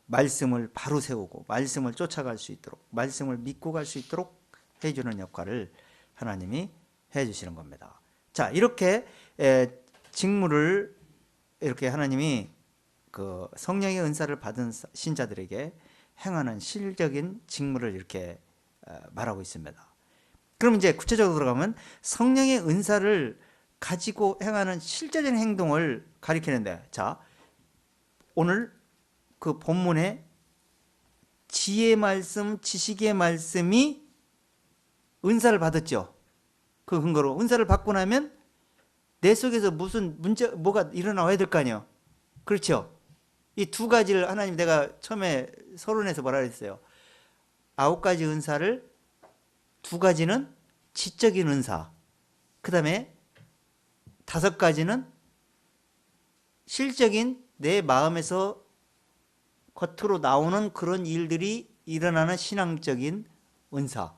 말씀을 바로 세우고 말씀을 쫓아갈 수 있도록, 말씀을 믿고 갈 수 있도록 해주는 역할을 하나님이 해주시는 겁니다. 자, 이렇게 직무를 이렇게 하나님이 그 성령의 은사를 받은 신자들에게 행하는 실적인 직무를 이렇게 말하고 있습니다. 그럼 이제 구체적으로 들어가면 성령의 은사를 가지고 행하는 실제적인 행동을 가리키는데, 자, 오늘 그 본문에 지혜의 말씀, 지식의 말씀이 은사를 받았죠. 그 근거로 은사를 받고 나면 내 속에서 무슨 문제, 뭐가 일어나야 될 거 아니에요. 그렇죠. 이 두 가지를 하나님, 내가 처음에 서론에서 뭐라 그랬어요. 9가지 은사를 2가지는 지적인 은사, 그 다음에 5가지는 실적인 내 마음에서 겉으로 나오는 그런 일들이 일어나는 신앙적인 은사,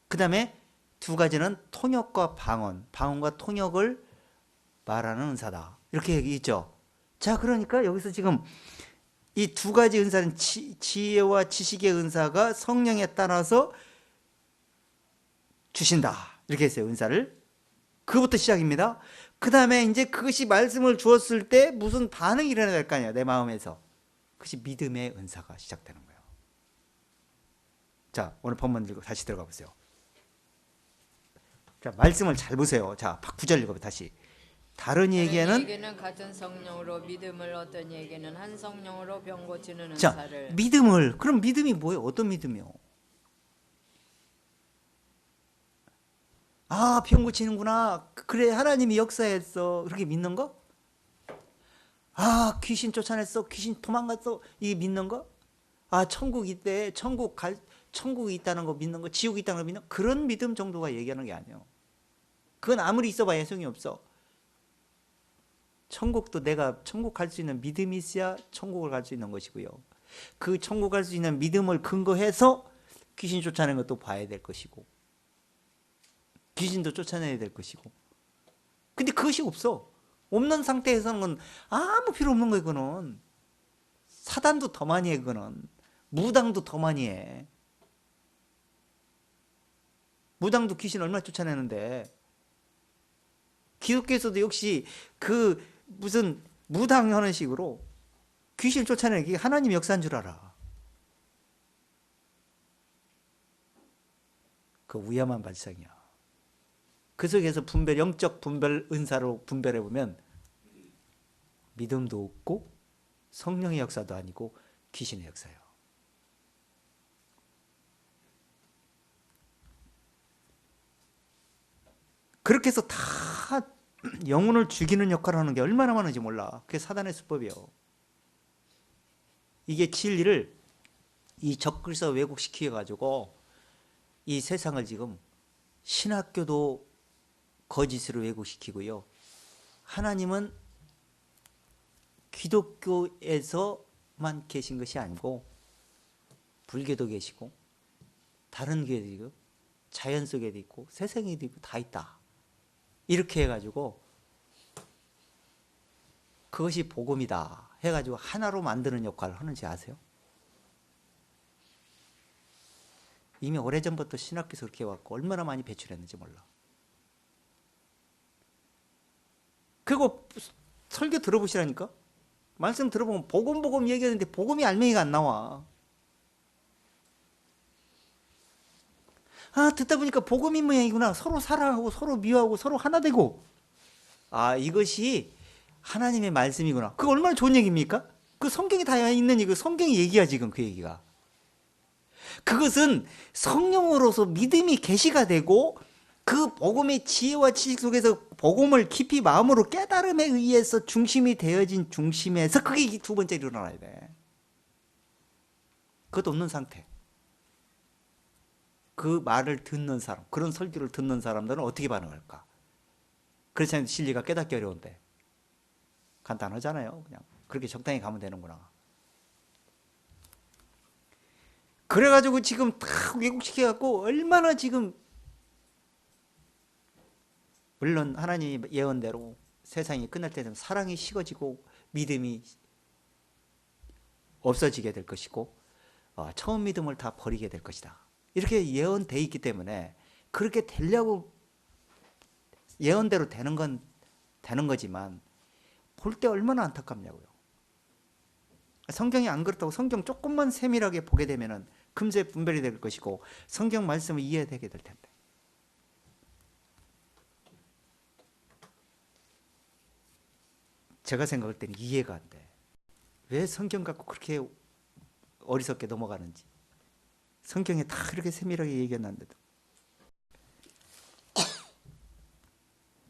그 다음에 2가지는 통역과 방언, 방언과 통역을 말하는 은사다, 이렇게 얘기했죠. 자, 그러니까 여기서 지금 이 2가지 은사는 지혜와 지식의 은사가 성령에 따라서 주신다, 이렇게 했어요. 은사를. 그것부터 시작입니다. 그 다음에 이제 그것이 말씀을 주었을 때 무슨 반응이 일어나야 될 거 아니야, 내 마음에서. 그것이 믿음의 은사가 시작되는 거예요. 자, 오늘 본문 들고 다시 들어가 보세요. 자, 말씀을 잘 보세요. 자, 9절 읽어봐 다시. 다른 이에게는 같은 성령으로 믿음을, 어떤 이에게는 한 성령으로 병 고치는 자, 은사를. 믿음을. 그럼 믿음이 뭐예요? 어떤 믿음이요? 아, 병 고치는구나. 그래, 하나님이 역사했어. 그렇게 믿는 거? 아, 귀신 쫓아냈어. 귀신 도망갔어. 이게 믿는 거? 아, 천국 있대. 천국이 있다는 거 믿는 거, 지옥이 있다는 거 믿는 거, 그런 믿음 정도가 얘기하는 게 아니에요. 그건 아무리 있어봐야 소용이 없어. 천국도 내가 천국 갈 수 있는 믿음이 있어야 천국을 갈 수 있는 것이고요. 그 천국 갈 수 있는 믿음을 근거해서 귀신 쫓아내는 것도 봐야 될 것이고, 귀신도 쫓아내야 될 것이고. 근데 그것이 없어. 없는 상태에서는 건 아무 필요 없는 거예요. 그거는 사단도 더 많이 해. 그거는 무당도 더 많이 해. 무당도 귀신 얼마나 쫓아내는데. 기독교에서도 역시 그 무슨 무당 하는 식으로 귀신을 쫓아내는 게 하나님 역사인 줄 알아. 그 위험한 발상이야. 그 속에서 영적 분별 은사로 분별해 보면 믿음도 없고 성령의 역사도 아니고 귀신의 역사예요. 그렇게 해서 다 영혼을 죽이는 역할을 하는 게 얼마나 많은지 몰라. 그게 사단의 수법이에요. 이게 진리를 이 적글서 왜곡시켜가지고 이 세상을 지금 신학교도 거짓으로 왜곡시키고요. 하나님은 기독교에서만 계신 것이 아니고 불교도 계시고 다른 교회도 있고 자연 속에도 있고 세상에도 있고 다 있다. 이렇게 해가지고 그것이 복음이다 해가지고 하나로 만드는 역할을 하는지 아세요? 이미 오래전부터 신학교에서 그렇게 해왔고 얼마나 많이 배출했는지 몰라. 그리고 설교 들어보시라니까. 말씀 들어보면 복음 얘기하는데 복음이 알맹이가 안 나와. 아, 듣다 보니까 복음이 모양이구나. 서로 사랑하고 서로 미워하고 서로 하나 되고. 아, 이것이 하나님의 말씀이구나. 그거 얼마나 좋은 얘기입니까? 그 성경에 다 있는 이거 성경이 얘기야 지금 그 얘기가. 그것은 성령으로서 믿음이 계시가 되고 그 복음의 지혜와 지식 속에서 복음을 깊이 마음으로 깨달음에 의해서 중심이 되어진 중심에서 그게 2번째로 일어나야 돼. 그것도 없는 상태. 그 말을 듣는 사람, 그런 설교를 듣는 사람들은 어떻게 반응할까? 그렇지 않으면 진리가 깨닫기 어려운데. 간단하잖아요. 그냥 그렇게 적당히 가면 되는구나. 그래가지고 지금 다 왜곡시켜갖고 얼마나 지금, 물론 하나님의 예언대로 세상이 끝날 때 되면 사랑이 식어지고 믿음이 없어지게 될 것이고 처음 믿음을 다 버리게 될 것이다. 이렇게 예언되어 있기 때문에 그렇게 되려고 예언대로 되는 건 되는 거지만 볼 때 얼마나 안타깝냐고요. 성경이 안 그렇다고 성경 조금만 세밀하게 보게 되면은 금세 분별이 될 것이고 성경 말씀을 이해되게 될 텐데. 제가 생각할 때는 이해가 안 돼. 왜 성경 갖고 그렇게 어리석게 넘어가는지. 성경에 다 그렇게 세밀하게 얘기해놨는데도.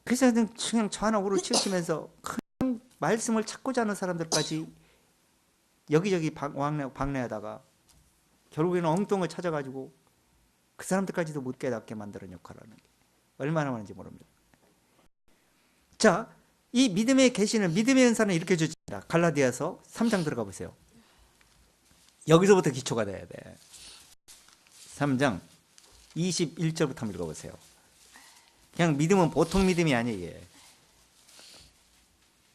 그래서 그냥 저 하나 우르르 치우치면서 그냥 말씀을 찾고자 하는 사람들까지 여기저기 방래하다가 결국에는 엉뚱을 찾아가지고 그 사람들까지도 못 깨닫게 만드는 역할을 하는 게 얼마나 많은지 모릅니다. 자, 이 믿음의 계시는 믿음의 은사는 이렇게 주집니다. 갈라디아서 3장 들어가 보세요. 여기서부터 기초가 돼야 돼. 3장 21절부터 한번 읽어보세요. 그냥 믿음은 보통 믿음이 아니에요.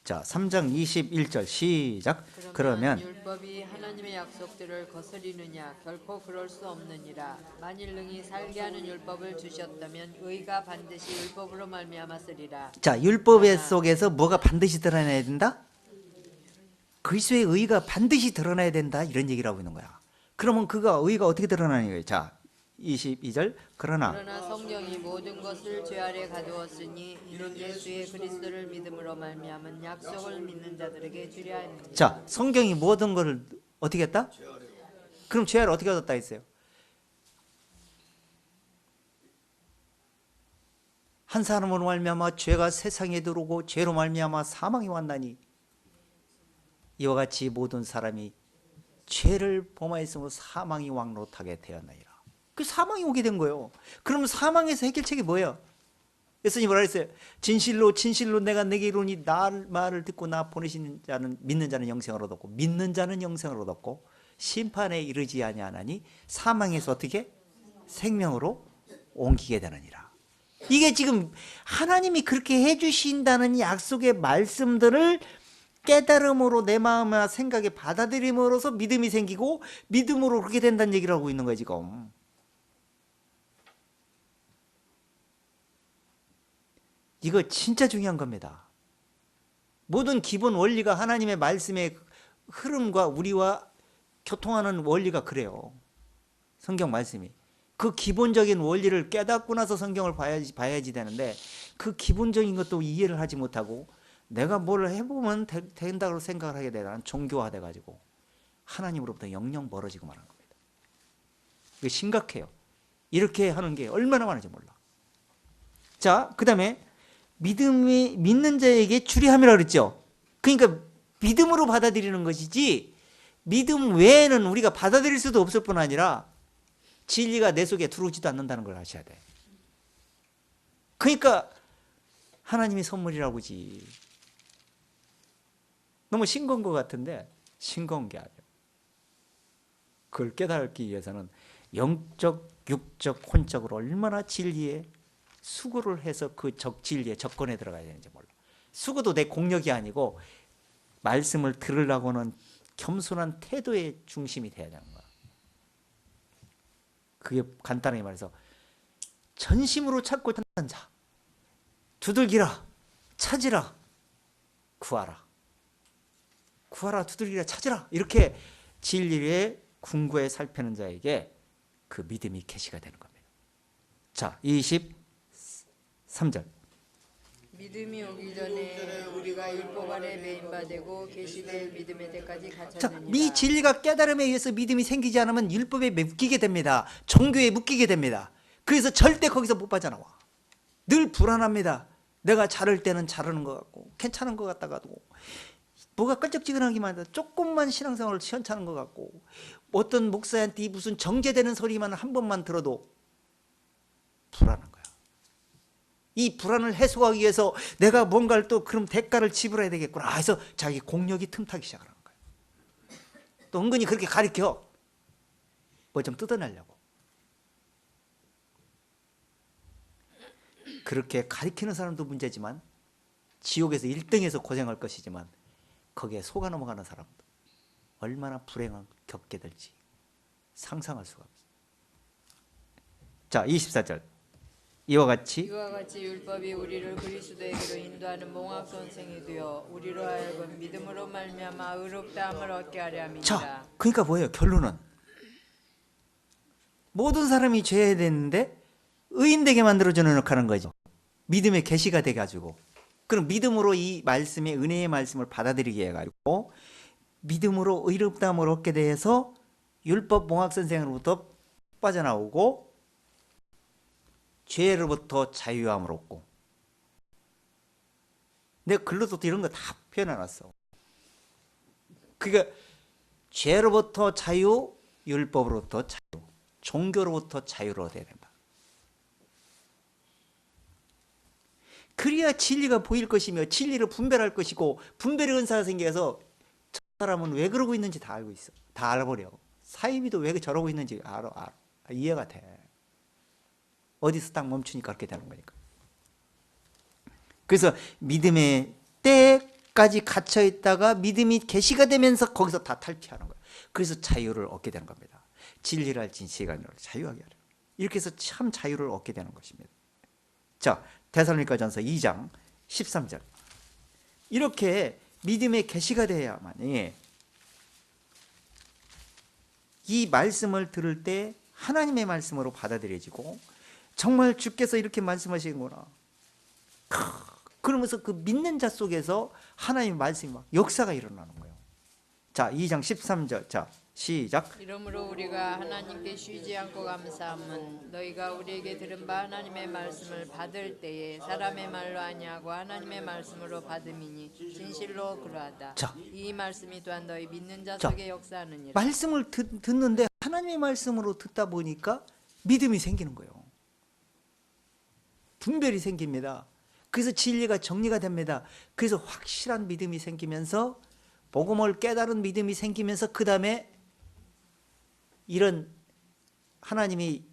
자, 3장 21절 시작. 그러면 율법이 하나님의 약속들을 거스리느냐? 결코 그럴 수 없느니라. 만일 능히 살게 하는 율법을 주셨다면 의가 반드시 율법으로 말미암았으리라. 자, 율법 속에서 뭐가 반드시 드러나야 된다? 그리스도의 의가 반드시 드러나야 된다, 이런 얘기를 하고 있는 거야. 그러면 의가 어떻게 드러나는 거예요? 자, 22절. 그러나 성경이 모든 것을 죄 아래 가두었으니 이는 예수의 그리스도를 믿음으로 말미암은 약속을 믿는 자들에게 주려 함이니라. 자, 성경이 모든 것을 어떻게 했다? 그럼 죄를 어떻게 얻었다 했어요? 한 사람으로 말미암아 죄가 세상에 들어오고 죄로 말미암아 사망이 왔나니 이와 같이 모든 사람이 죄를 범하였으므로 사망이 왕노하게 되었나이다. 그 사망이 오게 된 거예요. 그럼 사망에서 해결책이 뭐예요? 예수님이 뭐라 했어요? 진실로 진실로 내가 내게 이르노니 나 말을 듣고 나 보내신 자는 믿는 자는 영생을 얻었고 믿는 자는 영생을 얻었고 심판에 이르지 아니하나니 사망에서 어떻게? 생명으로 옮기게 되느니라. 이게 지금 하나님이 그렇게 해주신다는 약속의 말씀들을 깨달음으로 내 마음과 생각에 받아들임으로써 믿음이 생기고 믿음으로 그렇게 된다는 얘기를 하고 있는 거예요 지금. 이거 진짜 중요한 겁니다. 모든 기본 원리가 하나님의 말씀의 흐름과 우리와 교통하는 원리가 그래요. 성경 말씀이. 그 기본적인 원리를 깨닫고 나서 성경을 봐야지 되는데 그 기본적인 것도 이해를 하지 못하고 내가 뭘 해보면 된다고 생각을 하게 되면 종교화돼가지고 하나님으로부터 영영 멀어지고 마는 겁니다. 이게 심각해요. 이렇게 하는 게 얼마나 많은지 몰라. 자, 그 다음에 믿음이 믿는 자에게 주리함이라고 그랬죠. 그러니까 믿음으로 받아들이는 것이지 믿음 외에는 우리가 받아들일 수도 없을 뿐 아니라 진리가 내 속에 들어오지도 않는다는 걸 아셔야 돼. 그러니까 하나님이 선물이라고지. 너무 싱거운 것 같은데 싱거운 게 아니에요. 그걸 깨닫기 위해서는 영적, 육적, 혼적으로 얼마나 진리에 수고를 해서 그 진리에 접근에 들어가야 되는지 몰라. 수고도 내 공력이 아니고 말씀을 들으려고는 겸손한 태도의 중심이 돼야 되는 거야. 그게 간단하게 말해서 전심으로 찾고 찾는 자, 두들기라, 찾으라, 구하라. 구하라, 두들기라, 찾으라. 이렇게 진리의 궁구에 살피는 자에게 그 믿음이 계시가 되는 겁니다. 자, 23절. 믿음이 오기 전에 우리가 율법 아래 매인바되고 계시될 믿음의 때까지 자, 갇혔느니라. 이 진리가 깨달음에 의해서 믿음이 생기지 않으면 율법에 묶이게 됩니다. 종교에 묶이게 됩니다. 그래서 절대 거기서 못 빠져나와. 늘 불안합니다. 내가 자를 때는 자르는 것 같고 괜찮은 것 같다가도 뭐가 껄쩍지근하기만 해도 조금만 신앙생활을 시원찮은 것 같고 어떤 목사한테 무슨 정제되는 소리만 한 번만 들어도 불안한 거야. 이 불안을 해소하기 위해서 내가 뭔가를 또 그럼 대가를 지불해야 되겠구나 해서 자기 공력이 틈타기 시작하는 거예요. 또 은근히 그렇게 가르쳐. 뭐 좀 뜯어내려고. 그렇게 가르치는 사람도 문제지만 지옥에서 1등에서 고생할 것이지만 거기에 속아 넘어가는 사람도 얼마나 불행을 겪게 될지 상상할 수가 없어요. 자, 24절. 이와 같이 이와 같이 율법이 우리를 그리스도에게로 인도하는 몽학 선생이 되어 우리로 하여금 믿음으로 말미암아 의롭다함을 얻게 하려 함이니라. 자, 그러니까 뭐예요? 결론은 모든 사람이 죄해야 되는데 의인 되게 만들어주는 하는 거죠. 믿음의 계시가 돼가지고, 그럼 믿음으로 이 말씀의 은혜의 말씀을 받아들이게 해가지고 믿음으로 의롭다함을 얻게 돼서 율법 몽학 선생으로부터 빠져나오고 죄로부터 자유함을 얻고. 내가 글로도 이런 거 다 표현해놨어. 그러니까 죄로부터 자유, 율법으로부터 자유, 종교로부터 자유로 얻어야 된다. 그래야 진리가 보일 것이며 진리를 분별할 것이고, 분별의 은사가 생겨서 저 사람은 왜 그러고 있는지 다 알고 있어. 다 알아버려. 사이비도 왜 저러고 있는지 알아. 이해가 돼. 어디서 딱 멈추니까 그렇게 되는 거니까. 그래서 믿음의 때까지 갇혀 있다가 믿음이 계시가 되면서 거기서 다 탈피하는 거예요. 그래서 자유를 얻게 되는 겁니다. 진리를 알진 시간을 자유하게 하려. 이렇게 해서 참 자유를 얻게 되는 것입니다. 자, 데살로니가전서 2장 13절. 이렇게 믿음의 계시가 되어야만이 이 말씀을 들을 때 하나님의 말씀으로 받아들여지고, 정말 주께서 이렇게 말씀하시는구나. 그러면서 그 믿는 자 속에서 하나님의 말씀이 막 역사가 일어나는 거예요. 자, 2장 13절. 자, 시작. 이러므로 우리가 하나님께 쉬지 않고 감사함은 너희가 우리에게 들은 바 하나님의 말씀을 받을 때에 사람의 말로 아니하고 하나님의 말씀으로 받음이니 진실로 그러하다. 자. 이 말씀이 또한 너희 믿는 자 자. 속에 역사하느니라. 말씀을 듣는데 하나님의 말씀으로 듣다 보니까 믿음이 생기는 거예요. 분별이 생깁니다. 그래서 진리가 정리가 됩니다. 그래서 확실한 믿음이 생기면서, 복음을 깨달은 믿음이 생기면서, 그 다음에 이런 하나님이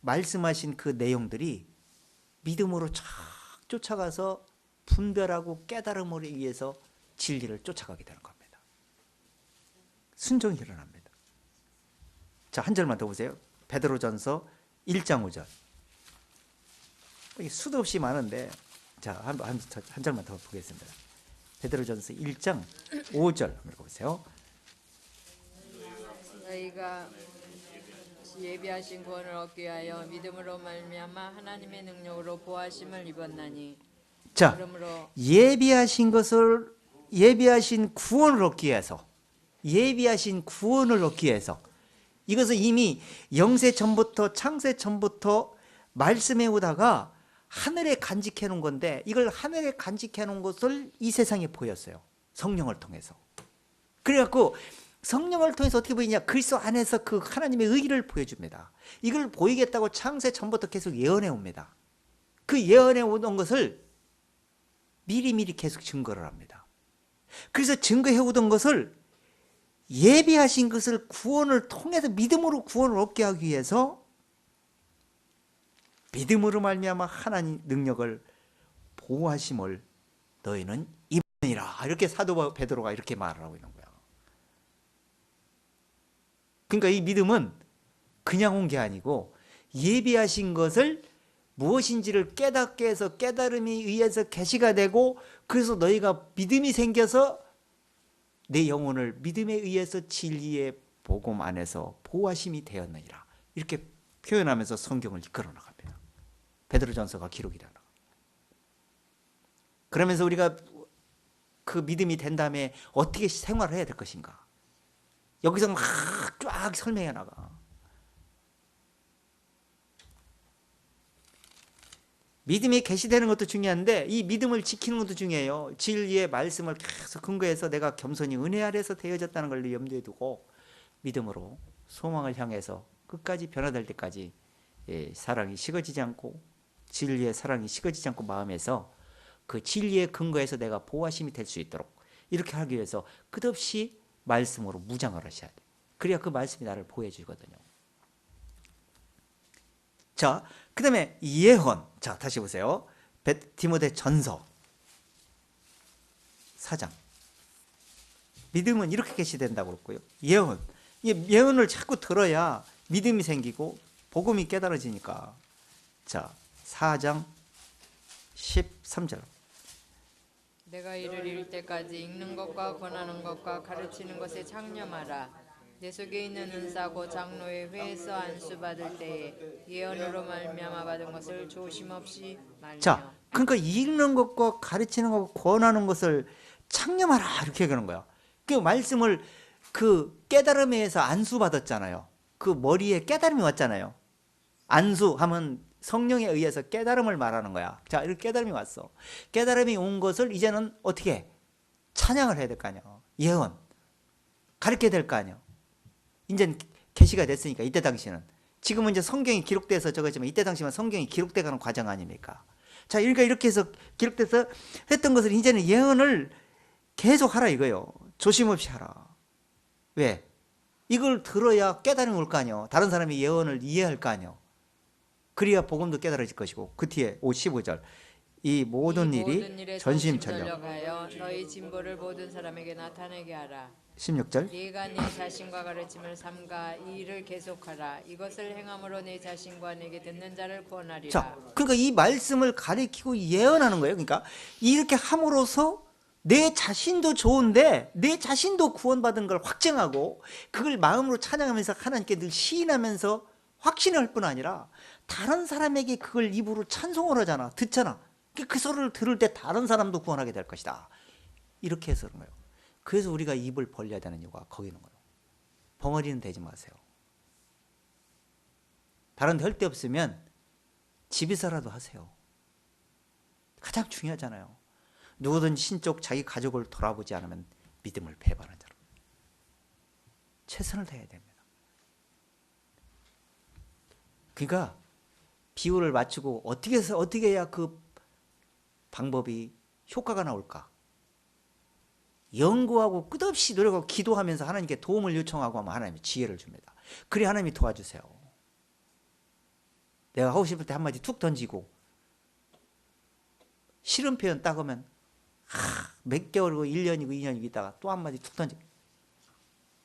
말씀하신 그 내용들이 믿음으로 쫙 쫓아가서 분별하고 깨달음을 위해서 진리를 쫓아가게 되는 겁니다. 순종이 일어납니다. 자, 한 절만 더 보세요. 베드로전서 1장 5절. 수도 없이 많은데, 자, 한 절만 더 보겠습니다. 베드로전서 1장 5절 한번 읽어보세요. 너희가 예비하신 구원을 얻기 위하여 믿음으로 말미암아 하나님의 능력으로 보하심을 입었나니. 자, 그러므로 예비하신 구원을 얻기 위해서, 예비하신 구원을 얻기 위해서, 이것은 이미 영세 전부터, 창세 전부터 말씀해 오다가 하늘에 간직해 놓은 건데, 이걸 하늘에 간직해 놓은 것을 이 세상에 보였어요. 성령을 통해서. 그래갖고 성령을 통해서 어떻게 보이냐? 그리스도 안에서 그 하나님의 의를 보여줍니다. 이걸 보이겠다고 창세 전부터 계속 예언해 옵니다. 그 예언해 오던 것을 미리미리 계속 증거를 합니다. 그래서 증거해 오던 것을, 예비하신 것을 구원을 통해서 믿음으로 구원을 얻게 하기 위해서 믿음으로 말미암아 하나님 능력을 보호하심을 너희는 입으니라. 이렇게 사도 베드로가 이렇게 말을 하고 있는 거야. 그러니까 이 믿음은 그냥 온 게 아니고 예비하신 것을 무엇인지를 깨닫게 해서 깨달음이 의해서 계시가 되고, 그래서 너희가 믿음이 생겨서 내 영혼을 믿음에 의해서 진리의 복음 안에서 보호하심이 되었느니라. 이렇게 표현하면서 성경을 이끌어 나갑니다. 베드로전서가 기록이 되나. 그러면서 우리가 그 믿음이 된 다음에 어떻게 생활을 해야 될 것인가? 여기서 막 쫙 설명해 나가. 믿음이 계시되는 것도 중요한데, 이 믿음을 지키는 것도 중요해요. 진리의 말씀을 계속 근거해서 내가 겸손히 은혜 아래서 되어졌다는 걸 염두에 두고 믿음으로 소망을 향해서 끝까지 변화될 때까지 사랑이 식어지지 않고, 진리의 사랑이 식어지지 않고 마음에서 그 진리의 근거에서 내가 보호하심이 될 수 있도록 이렇게 하기 위해서 끝없이 말씀으로 무장을 하셔야 돼요. 그래야 그 말씀이 나를 보호해 주거든요. 자, 그 다음에 예언. 자, 다시 보세요. 디모데 전서 4장. 믿음은 이렇게 계시된다고 그랬고요. 예언. 예언을 자꾸 들어야 믿음이 생기고 복음이 깨달아지니까. 자, 4장 13절. 내가 이를 이룰 때까지 읽는 것과 권하는 것과 가르치는 것에 창념하라. 내 속에 있는 은사고 장로의 회에서 안수받을 때에 예언으로 말미암아 받은 것을 조심없이 말며. 자, 그러니까 읽는 것과 가르치는 것과 권하는 것을 창념하라 이렇게 얘기하는 거야. 그 말씀을 그 깨달음에 의해서 안수받았잖아요. 그 머리에 깨달음이 왔잖아요. 안수하면 성령에 의해서 깨달음을 말하는 거야. 자, 이렇게 깨달음이 왔어. 깨달음이 온 것을 이제는 어떻게 해? 찬양을 해야 될 거 아니야. 예언 가르쳐야 될 거 아니야. 이제 계시가 됐으니까 이때 당시는. 지금은 이제 성경이 기록돼서 저거지만 이때 당시만 성경이 기록돼가는 과정 아닙니까? 자, 그러니까 이렇게 해서 기록돼서 했던 것을 이제는 예언을 계속 하라 이거요. 조심 없이 하라. 왜? 이걸 들어야 깨달음이 올 거 아니요. 다른 사람이 예언을 이해할 거 아니요. 그래야 복음도 깨달아질 것이고. 그 뒤에 15절. 이 모든 일이 전심전력하여 너희 진보를 모든 사람에게 나타내게 하라. 16절. 네가 네 자신과 가르침을 삼가 이 일을 계속하라. 이것을 행함으로 네 자신과 내게 듣는 자를 구원하리라. 자, 그러니까 이 말씀을 가리키고 예언하는 거예요. 그러니까 이렇게 함으로써 내 자신도 좋은데 내 자신도 구원받은 걸 확증하고 그걸 마음으로 찬양하면서 하나님께 늘 시인하면서 확신할 뿐 아니라 다른 사람에게 그걸 입으로 찬송을 하잖아. 듣잖아. 그 소리를 들을 때 다른 사람도 구원하게 될 것이다. 이렇게 해서 그런 거예요. 그래서 우리가 입을 벌려야 되는 이유가 거기 있는 거예요. 벙어리는 되지 마세요. 다른 데 할 데 없으면 집에서라도 하세요. 가장 중요하잖아요. 누구든 신적 자기 가족을 돌아보지 않으면 믿음을 배반한 자로. 최선을 다해야 됩니다. 그러니까 비율을 맞추고 어떻게 해서 어떻게 해야 그 방법이 효과가 나올까? 연구하고 끝없이 노력하고 기도하면서 하나님께 도움을 요청하고 하면 하나님이 지혜를 줍니다. 그래 하나님이 도와주세요. 내가 하고 싶을 때 한마디 툭 던지고 싫은 표현 딱 하면 몇 개월이고 1년이고 2년이고 있다가 또 한마디 툭 던지.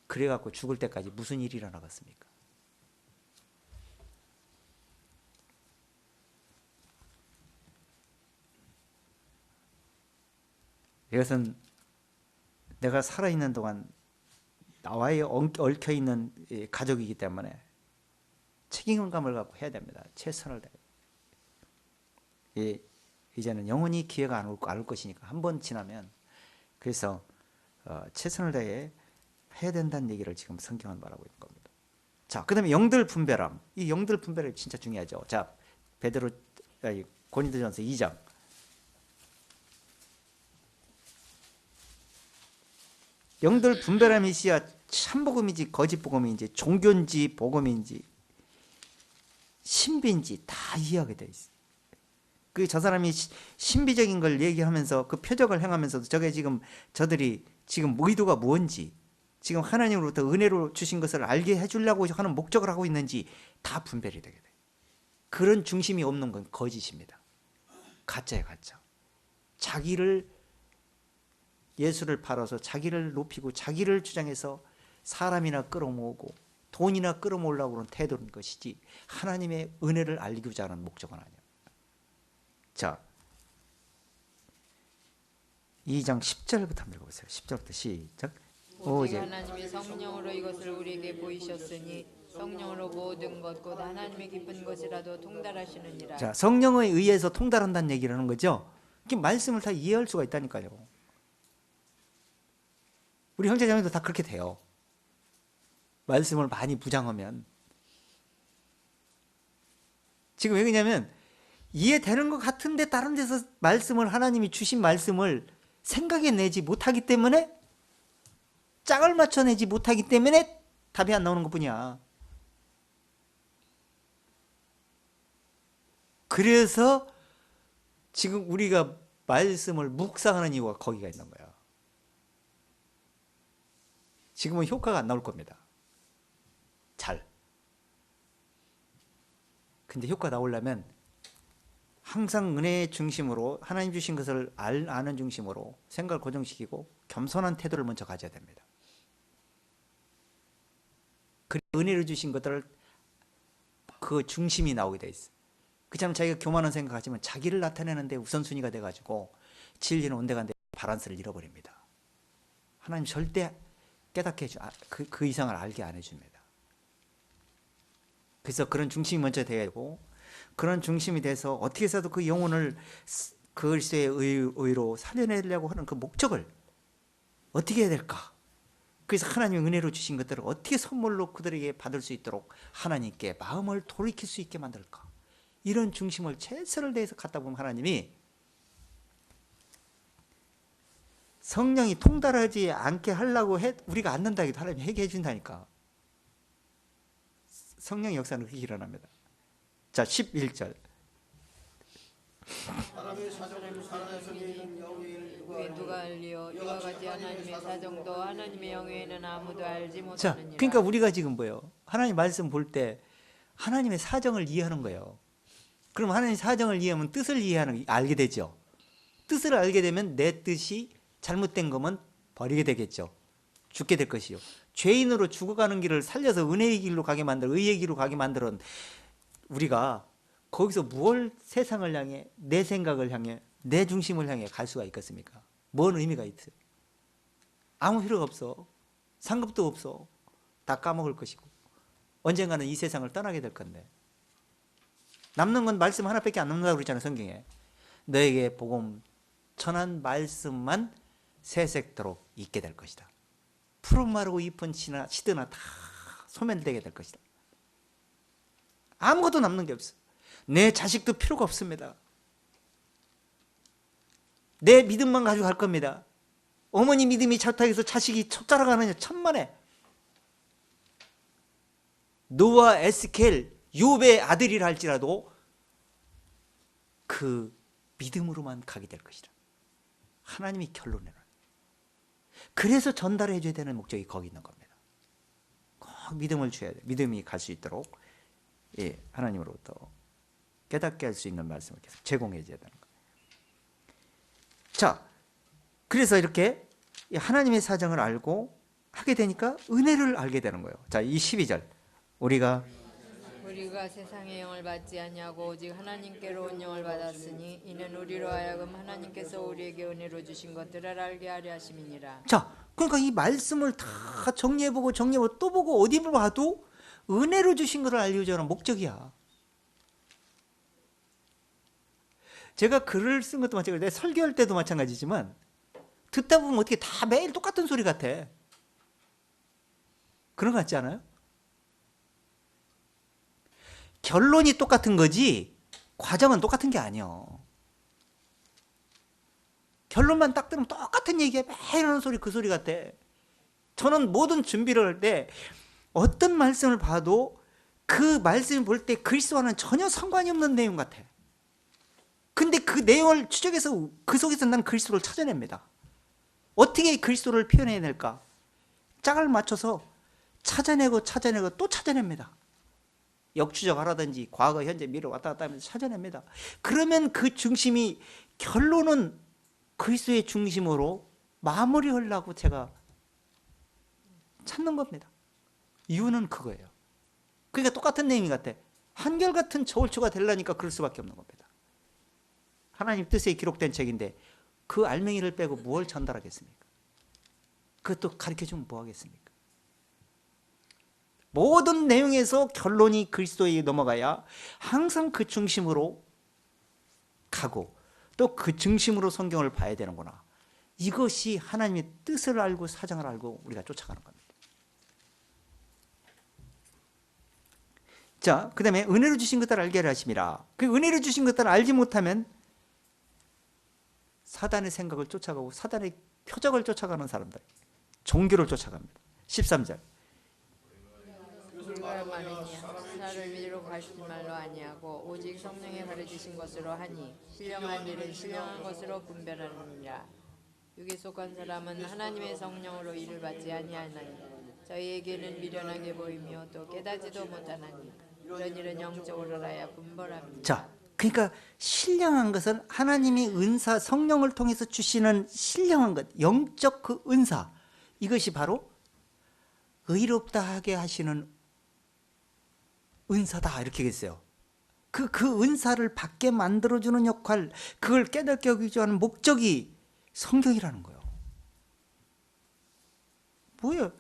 그래갖고 죽을 때까지 무슨 일이 일어나겠습니까? 이것은 내가 살아있는 동안 나와의 얽혀있는 가족이기 때문에 책임감을 갖고 해야 됩니다. 최선을 다해. 이제는 영원히 기회가 안 올 것이니까 한 번 지나면. 그래서 최선을 다해 해야 된다는 얘기를 지금 성경은 말하고 있는 겁니다. 자, 그 다음에 영들 분별함. 이 영들 분별이 진짜 중요하죠. 자, 고린도전서 2장. 영들 분별함이 있어야 참복음인지 거짓복음인지 종교인지 복음인지 신비인지 다 이해하게 돼 있어요. 저 사람이 신비적인 걸 얘기하면서 그 표적을 행하면서도 저게 지금 저들이 지금 의도가 뭔지 지금 하나님으로부터 은혜로 주신 것을 알게 해주려고 하는 목적을 하고 있는지 다 분별이 되게 돼요. 그런 중심이 없는 건 거짓입니다. 가짜예요, 가짜. 자기를 예수를 팔아서 자기를 높이고 자기를 주장해서 사람이나 끌어모으고 돈이나 끌어모으려고 하는 태도인 것이지 하나님의 은혜를 알리고자 하는 목적은 아니에요. 자, 2장 10절부터 한번 읽어보세요. 10절부터 시작. 오직 하나님이 성령으로 이것을 우리에게 보이셨으니 성령으로 모든 것 곧 하나님의 깊은 것이라도 통달하시느니라. 자, 성령에 의해서 통달한다는 얘기를 하는 거죠. 이렇게 말씀을 다 이해할 수가 있다니까요. 우리 형제자매도 다 그렇게 돼요. 말씀을 많이 부장하면. 지금 왜 그러냐면 이해되는 것 같은데 다른 데서 말씀을 하나님이 주신 말씀을 생각해내지 못하기 때문에 짝을 맞춰내지 못하기 때문에 답이 안 나오는 것뿐이야. 그래서 지금 우리가 말씀을 묵상하는 이유가 거기가 있는 거야. 지금은 효과가 안 나올 겁니다. 잘. 근데 효과 나오려면 항상 은혜의 중심으로 하나님 주신 것을 아는 중심으로 생각을 고정시키고 겸손한 태도를 먼저 가져야 됩니다. 그 은혜를 주신 것들을 그 중심이 나오게 돼 있어. 그처럼 자기가 교만한 생각하지만 자기를 나타내는데 우선순위가 돼가지고 진리는 온데간데 바란스를 잃어버립니다. 하나님 절대 깨닫게 해주, 그 이상을 알게 안 해줍니다. 그래서 그런 중심이 먼저 되고, 그런 중심이 돼서 어떻게 해서도 그 영혼을 그리스도의 의로 살려내려고 하는 그 목적을 어떻게 해야 될까? 그래서 하나님의 은혜로 주신 것들을 어떻게 선물로 그들에게 받을 수 있도록 하나님께 마음을 돌이킬 수 있게 만들까? 이런 중심을 최선을 다해서 갖다 보면 하나님이 성령이 통달하지 않게 하려고 우리가 앉는다 해도 하나님이 회개해 준다니까. 성령의 역사는 그렇게 일어납니다. 자, 11절. 왜 누가 알리요? 이와 같이 하나님의 사정도 하나님의 영외에는 아무도 알지 자, 못하느니라. 그러니까 우리가 지금 뭐예요? 하나님 말씀 볼 때 하나님의 사정을 이해하는 거예요. 그럼 하나님의 사정을 이해하면 뜻을 알게 되죠. 뜻을 알게 되면 내 뜻이 잘못된 거면 버리게 되겠죠. 죽게 될 것이요. 죄인으로 죽어가는 길을 살려서 은혜의 길로 가게 만들어, 의의 길로 가게 만들어 우리가 거기서 무엇 세상을 향해, 내 생각을 향해, 내 중심을 향해 갈 수가 있겠습니까? 뭔 의미가 있어요? 아무 필요가 없어. 상급도 없어. 다 까먹을 것이고 언젠가는 이 세상을 떠나게 될 건데, 남는 건 말씀 하나밖에 안 남는다고 그랬잖아요. 성경에 너에게 복음 전한 말씀만 세색도록 있게 될 것이다. 푸른 마르고 잎은 시드나 다 소멸되게 될 것이다. 아무것도 남는 게 없어. 내 자식도 필요가 없습니다. 내 믿음만 가지고 갈 겁니다. 어머니 믿음이 잘못해서 자식이 자라가느냐 천만에. 노아, 에스겔, 욥의 아들이라 할지라도 그 믿음으로만 가게 될 것이다. 하나님이 결론내는. 그래서 전달해 줘야 되는 목적이 거기 있는 겁니다. 꼭 믿음을 줘야 돼. 믿음이 갈 수 있도록 하나님으로부터 깨닫게 할 수 있는 말씀을 계속 제공해 줘야 되는 거예요. 자, 그래서 이렇게 하나님의 사정을 알고 하게 되니까 은혜를 알게 되는 거예요. 자, 이 12절. 우리가 세상의 영을 받지 아니하고 오직 하나님께로 온 영을 받았으니 이는 우리로 하여금 하나님께서 우리에게 은혜로 주신 것들을 알게 하려 하심이니라. 자, 그러니까 이 말씀을 다 정리해보고 또 보고 어디 봐도 은혜로 주신 것을 알려주는 목적이야. 제가 글을 쓴 것도 마찬가지고 내가 설교할 때도 마찬가지지만 듣다 보면 어떻게 다 매일 똑같은 소리 같아. 그런 거 같지 않아요? 결론이 똑같은 거지 과정은 똑같은 게 아니에요. 결론만 딱 들으면 똑같은 얘기야. 매일 하는 소리 그 소리 같아. 저는 모든 준비를 할 때 어떤 말씀을 봐도 그 말씀을 볼 때 그리스도와는 전혀 상관이 없는 내용 같아. 근데 그 내용을 추적해서 그 속에서 난 그리스도를 찾아냅니다. 어떻게 그리스도를 표현해낼까? 짝을 맞춰서 찾아내고 또 찾아냅니다. 역추적하라든지 과거, 현재, 미래 왔다 갔다 하면서 찾아냅니다. 그러면 그 중심이 결론은 그리스도의 중심으로 마무리하려고 제가 찾는 겁니다. 이유는 그거예요. 그러니까 똑같은 내용 같아. 한결같은 저울추가 되려니까 그럴 수밖에 없는 겁니다. 하나님 뜻에 기록된 책인데 그 알맹이를 빼고 뭘 전달하겠습니까? 그것도 가르쳐주면 뭐 하겠습니까? 모든 내용에서 결론이 그리스도에게 넘어가야 항상 그 중심으로 가고 또 그 중심으로 성경을 봐야 되는구나. 이것이 하나님의 뜻을 알고 사정을 알고 우리가 쫓아가는 겁니다. 자, 그 다음에 은혜로 주신 것들을 알게 하려 하심이라. 그 은혜로 주신 것들을 알지 못하면 사단의 생각을 쫓아가고 사단의 표적을 쫓아가는 사람들, 종교를 쫓아갑니다. 13절. 우리가 말하니 사를 위로 가시지 말로 아니하고 오직 성령에 가르치신 것으로 하니 신령한 일은 신령한 것으로 분별하느니라. 육에 속한 사람은 하나님의 성령으로 일을 받지 아니하나니 저희에게는 미련하게 보이며 또 깨닫지도 못하나니 이런 일은 영적으로 알아야 분별합니다. 자, 그러니까 신령한 것은 하나님이 은사, 성령을 통해서 주시는 신령한 것, 영적 그 은사, 이것이 바로 의롭다 하게 하시는 은사다, 이렇게 했어요. 그 은사를 받게 만들어주는 역할, 그걸 깨닫게 하기 위한 목적이 성경이라는 거예요. 뭐예요?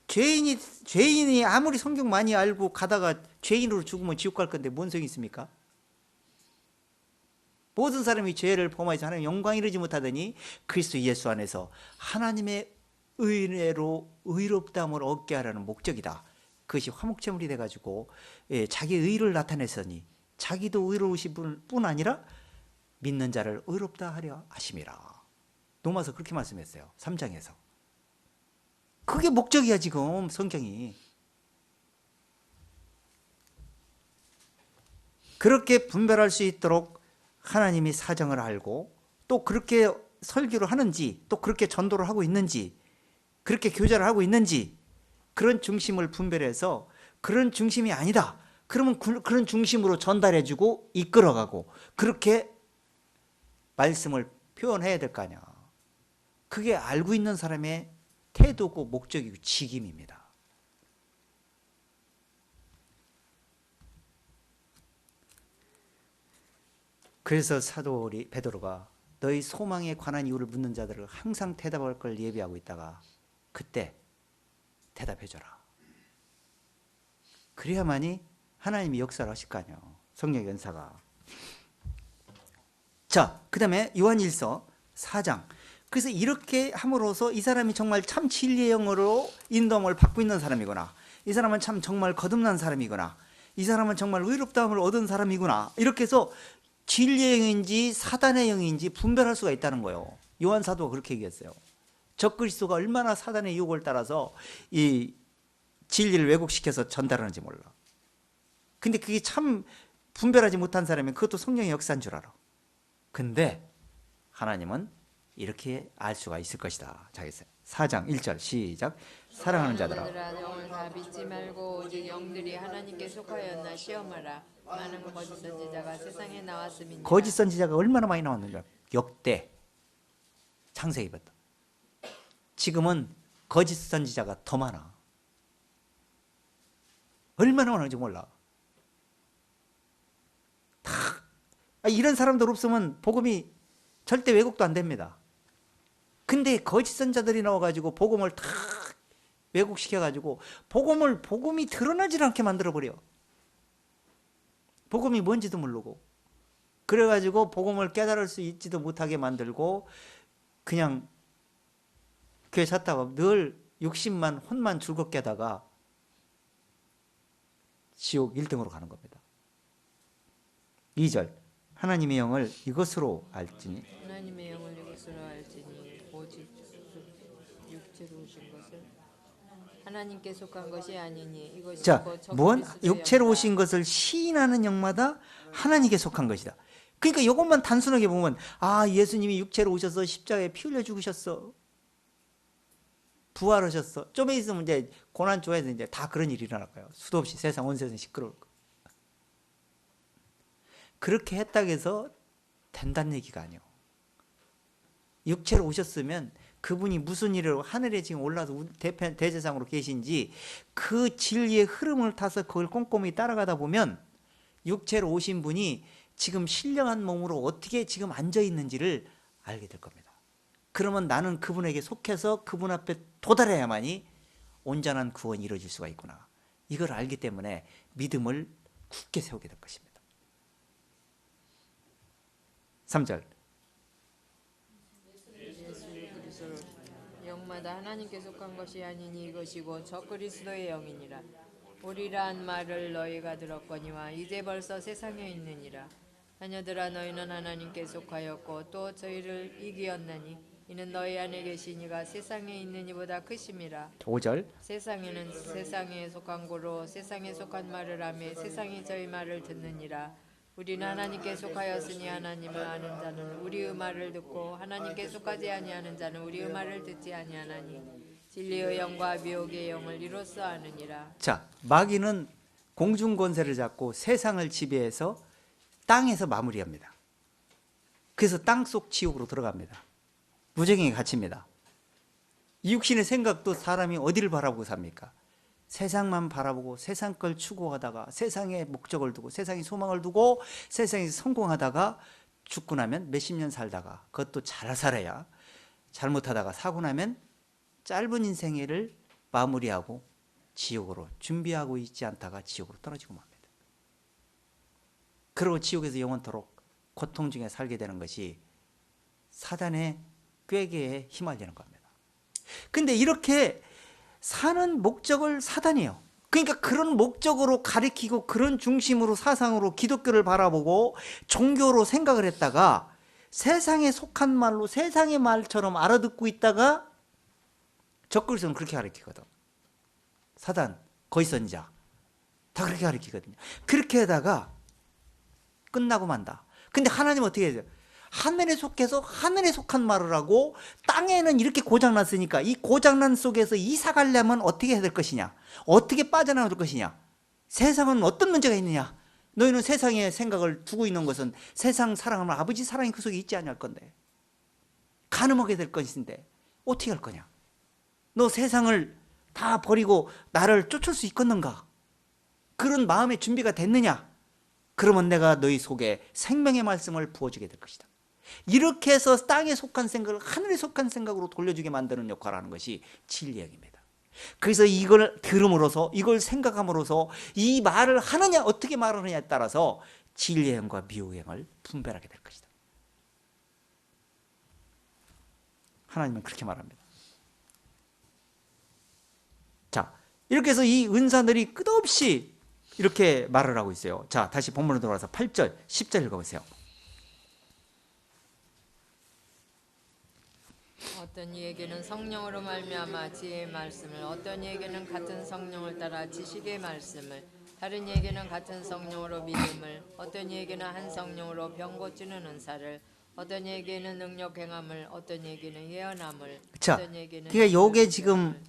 죄인이 아무리 성경 많이 알고 가다가 죄인으로 죽으면 지옥 갈 건데 뭔 소용이 있습니까? 모든 사람이 죄를 범하여서 하나님 영광 이르지 못하더니 그리스도 예수 안에서 하나님의 은혜로 의롭다함을 얻게 하라는 목적이다. 그것이 화목제물이 돼가지고 자기 의를 나타냈으니 자기도 의로우신 뿐 아니라 믿는 자를 의롭다 하려 하심이라. 로마서 그렇게 말씀했어요. 3장에서. 그게 목적이야 지금 성경이. 그렇게 분별할 수 있도록 하나님이 사정을 알고 또 그렇게 설교를 하는지 또 그렇게 전도를 하고 있는지 그렇게 교제를 하고 있는지 그런 중심을 분별해서 그런 중심이 아니다. 그러면 그런 중심으로 전달해주고 이끌어가고 그렇게 말씀을 표현해야 될 거 아니야. 그게 알고 있는 사람의 태도고 목적이고 직임입니다. 그래서 사도 베드로가 너희 소망에 관한 이유를 묻는 자들을 항상 대답할 걸 예비하고 있다가 그때 대답해줘라. 그래야만이 하나님이 역사를 하실 거 아니에요. 성령의 은사가. 자, 그 다음에 요한일서 4장. 그래서 이렇게 함으로써 이 사람이 정말 참 진리의 영으로 인도함을 받고 있는 사람이구나. 이 사람은 참 정말 거듭난 사람이구나. 이 사람은 정말 의롭다함을 얻은 사람이구나. 이렇게 해서 진리의 영인지 사단의 영인지 분별할 수가 있다는 거예요. 요한 사도가 그렇게 얘기했어요. 적그리스도가 얼마나 사단의 유혹을 따라서 이 진리를 왜곡시켜서 전달하는지 몰라. 근데 그게 참 분별하지 못한 사람이 그것도 성령의 역사인 줄 알아. 근데 하나님은 이렇게 알 수가 있을 것이다. 자, 4장 1절 시작. 사랑하는 자들아, 영을 다 믿지 말고 오직 영들이 하나님께 속하였나 시험하라. 많은 거짓 선지자가 세상에 나왔음이니라. 거짓 선지자가 얼마나 많이 나왔는지 역대 창세기부터 지금은 거짓 선지자가 더 많아. 얼마나 많은지 몰라. 다 이런 사람들 없으면 복음이 절대 왜곡도 안 됩니다. 근데 거짓 선자들이 나와가지고 복음을 다 왜곡시켜가지고 복음이 드러나지 않게 만들어버려. 복음이 뭔지도 모르고 그래가지고 복음을 깨달을 수 있지도 못하게 만들고 그냥 교회 찾다가 늘 욕심만 혼만 즐겁게 하다가 지옥 1등으로 가는 겁니다. 2절 하나님의 영을 이것으로 알지니 하나님의 영을 이것으로 알지니 오직 육체로 오신 것을 하나님께 속한 것이 아니니 이것이 자, 곧 뭔 적그리스도의 육체로 영이라. 오신 것을 시인하는 영마다 하나님께 속한 것이다. 그러니까 이것만 단순하게 보면 예수님이 육체로 오셔서 십자가에 피 흘려 죽으셨어. 부활하셨어. 좀 있으면 이제 고난 조에서 이제 다 그런 일이 일어날 거예요. 수도 없이 세상 온 세상 시끄러울 거예요. 그렇게 했다고 해서 된다는 얘기가 아니에요. 육체로 오셨으면 그분이 무슨 일을 하늘에 지금 올라서 대제사장으로 계신지 그 진리의 흐름을 타서 그걸 꼼꼼히 따라가다 보면 육체로 오신 분이 지금 신령한 몸으로 어떻게 지금 앉아 있는지를 알게 될 겁니다. 그러면 나는 그분에게 속해서 그분 앞에 도달해야만이 온전한 구원이 이루어질 수가 있구나. 이걸 알기 때문에 믿음을 굳게 세우게 될 것입니다. 3절 영마다 하나님께 속한 것이 아니니 이것이고 적그리스도의 영이니라. 우리란 말을 너희가 들었거니와 이제 벌써 세상에 있느니라. 자녀들아 너희는 하나님께 속하였고 또 저희를 이기었나니 이는 너희 안에 계신 이가 세상에 있는 이보다 크심이라. 5절 세상에는 세상에 속한 고로 세상에 속한 말을 하며 세상이 저희 말을 듣느니라. 우리는 하나님께 속하였으니 하나님을 아는 자는 우리의 말을 듣고 하나님께 속하지 아니하는 자는 우리의 말을 듣지 아니하나니 진리의 영과 미혹의 영을 이로써 아느니라. 자, 마귀는 공중 권세를 잡고 세상을 지배해서 땅에서 마무리합니다. 그래서 땅속 지옥으로 들어갑니다. 무정행에 갇힙니다. 이 육신의 생각도 사람이 어디를 바라보고 삽니까? 세상만 바라보고 세상 걸 추구하다가 세상에 목적을 두고 세상에 소망을 두고 세상에서 성공하다가 죽고 나면 몇십 년 살다가 그것도 잘 살아야 잘못하다가 사고 나면 짧은 인생을 마무리하고 지옥으로 준비하고 있지 않다가 지옥으로 떨어지고 맙니다. 그리고 지옥에서 영원토록 고통 중에 살게 되는 것이 사단의 꾀계에 휘말리는 겁니다. 근데 이렇게 사는 목적을 사단이에요. 그러니까 그런 목적으로 가리키고 그런 중심으로 사상으로 기독교를 바라보고 종교로 생각을 했다가 세상에 속한 말로 세상의 말처럼 알아듣고 있다가 적그리스도는 그렇게 가리키거든. 사단, 거짓 선지자 다 그렇게 가리키거든요. 그렇게 하다가 끝나고 만다. 근데 하나님은 어떻게 해야 돼요? 하늘에 속해서 하늘에 속한 말을 하고 땅에는 이렇게 고장났으니까 이 고장난 속에서 이사 가려면 어떻게 해야 될 것이냐? 어떻게 빠져나올 것이냐? 세상은 어떤 문제가 있느냐? 너희는 세상에 생각을 두고 있는 것은 세상 사랑하면 아버지 사랑이 그 속에 있지 않을 건데 가늠하게 될 것인데 어떻게 할 거냐? 너 세상을 다 버리고 나를 쫓을 수 있겠는가? 그런 마음의 준비가 됐느냐? 그러면 내가 너희 속에 생명의 말씀을 부어주게 될 것이다. 이렇게 해서 땅에 속한 생각을 하늘에 속한 생각으로 돌려주게 만드는 역할을 하는 것이 진리행입니다. 그래서 이걸 들음으로써 이걸 생각함으로써 이 말을 하느냐 어떻게 말하느냐에 따라서 진리행과 미혹행을 분별하게 될 것이다. 하나님은 그렇게 말합니다. 자, 이렇게 해서 이 은사들이 끝없이 이렇게 말을 하고 있어요. 자, 다시 본문으로 돌아와서 8절, 10절 읽어보세요. 어떤 이에게는 성령으로 말미암아 지혜의 말씀을, 어떤 이에게는 같은 성령을 따라 지식의 말씀을, 다른 이에게는 같은 성령으로 믿음을, 어떤 이에게는 한 성령으로 병 고치는 은사를, 어떤 이에게는 능력 행함을, 어떤 이에게는 예언함을, 자, 어떤 이에게는 그러니까 요게 지금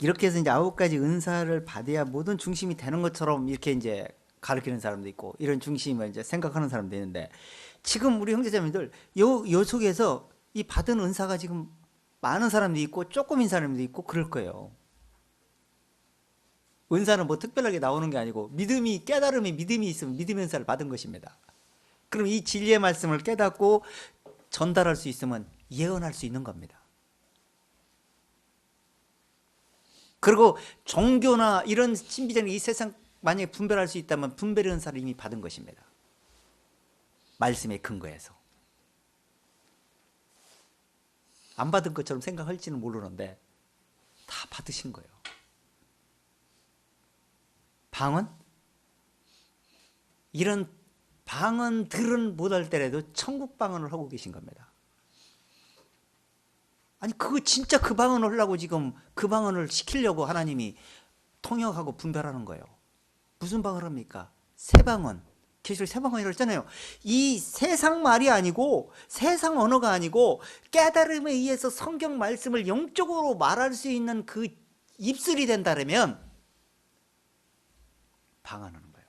이렇게 해서 이제 9가지 은사를 받아야 모든 중심이 되는 것처럼 이렇게 이제 가르치는 사람도 있고 이런 중심을 이제 생각하는 사람도 있는데 지금 우리 형제자매들 요 속에서 이 받은 은사가 지금 많은 사람도 있고 조금인 사람도 있고 그럴 거예요. 은사는 뭐 특별하게 나오는 게 아니고 믿음이 깨달음이 믿음이 있으면 믿음의 은사를 받은 것입니다. 그럼 이 진리의 말씀을 깨닫고 전달할 수 있으면 예언할 수 있는 겁니다. 그리고 종교나 이런 신비적인 이 세상 만약에 분별할 수 있다면 분별의 은사를 이미 받은 것입니다. 말씀의 근거에서. 안 받은 것처럼 생각할지는 모르는데 다 받으신 거예요. 방언? 이런 방언들은 못할 때라도 천국 방언을 하고 계신 겁니다. 아니 그거 진짜 그 방언을 하려고 지금 그 방언을 시키려고 하나님이 통역하고 분별하는 거예요. 무슨 방언을 합니까? 새방언. 계시록 새방언이라고 했잖아요. 이 세상 말이 아니고 세상 언어가 아니고 깨달음에 의해서 성경 말씀을 영적으로 말할 수 있는 그 입술이 된다면 방언하는 거예요.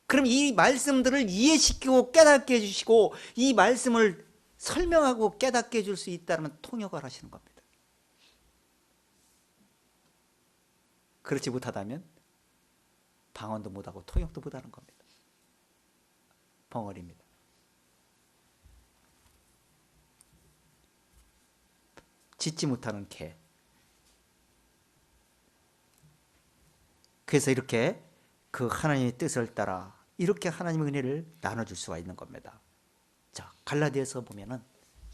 그럼 이 말씀들을 이해시키고 깨닫게 해주시고 이 말씀을 설명하고 깨닫게 해줄 수 있다면 통역을 하시는 겁니다. 그렇지 못하다면 방언도 못하고 통역도 못하는 겁니다. 벙어리입니다. 짖지 못하는 개. 그래서 이렇게 그 하나님의 뜻을 따라 이렇게 하나님의 은혜를 나눠줄 수가 있는 겁니다. 자, 갈라디아서 보면은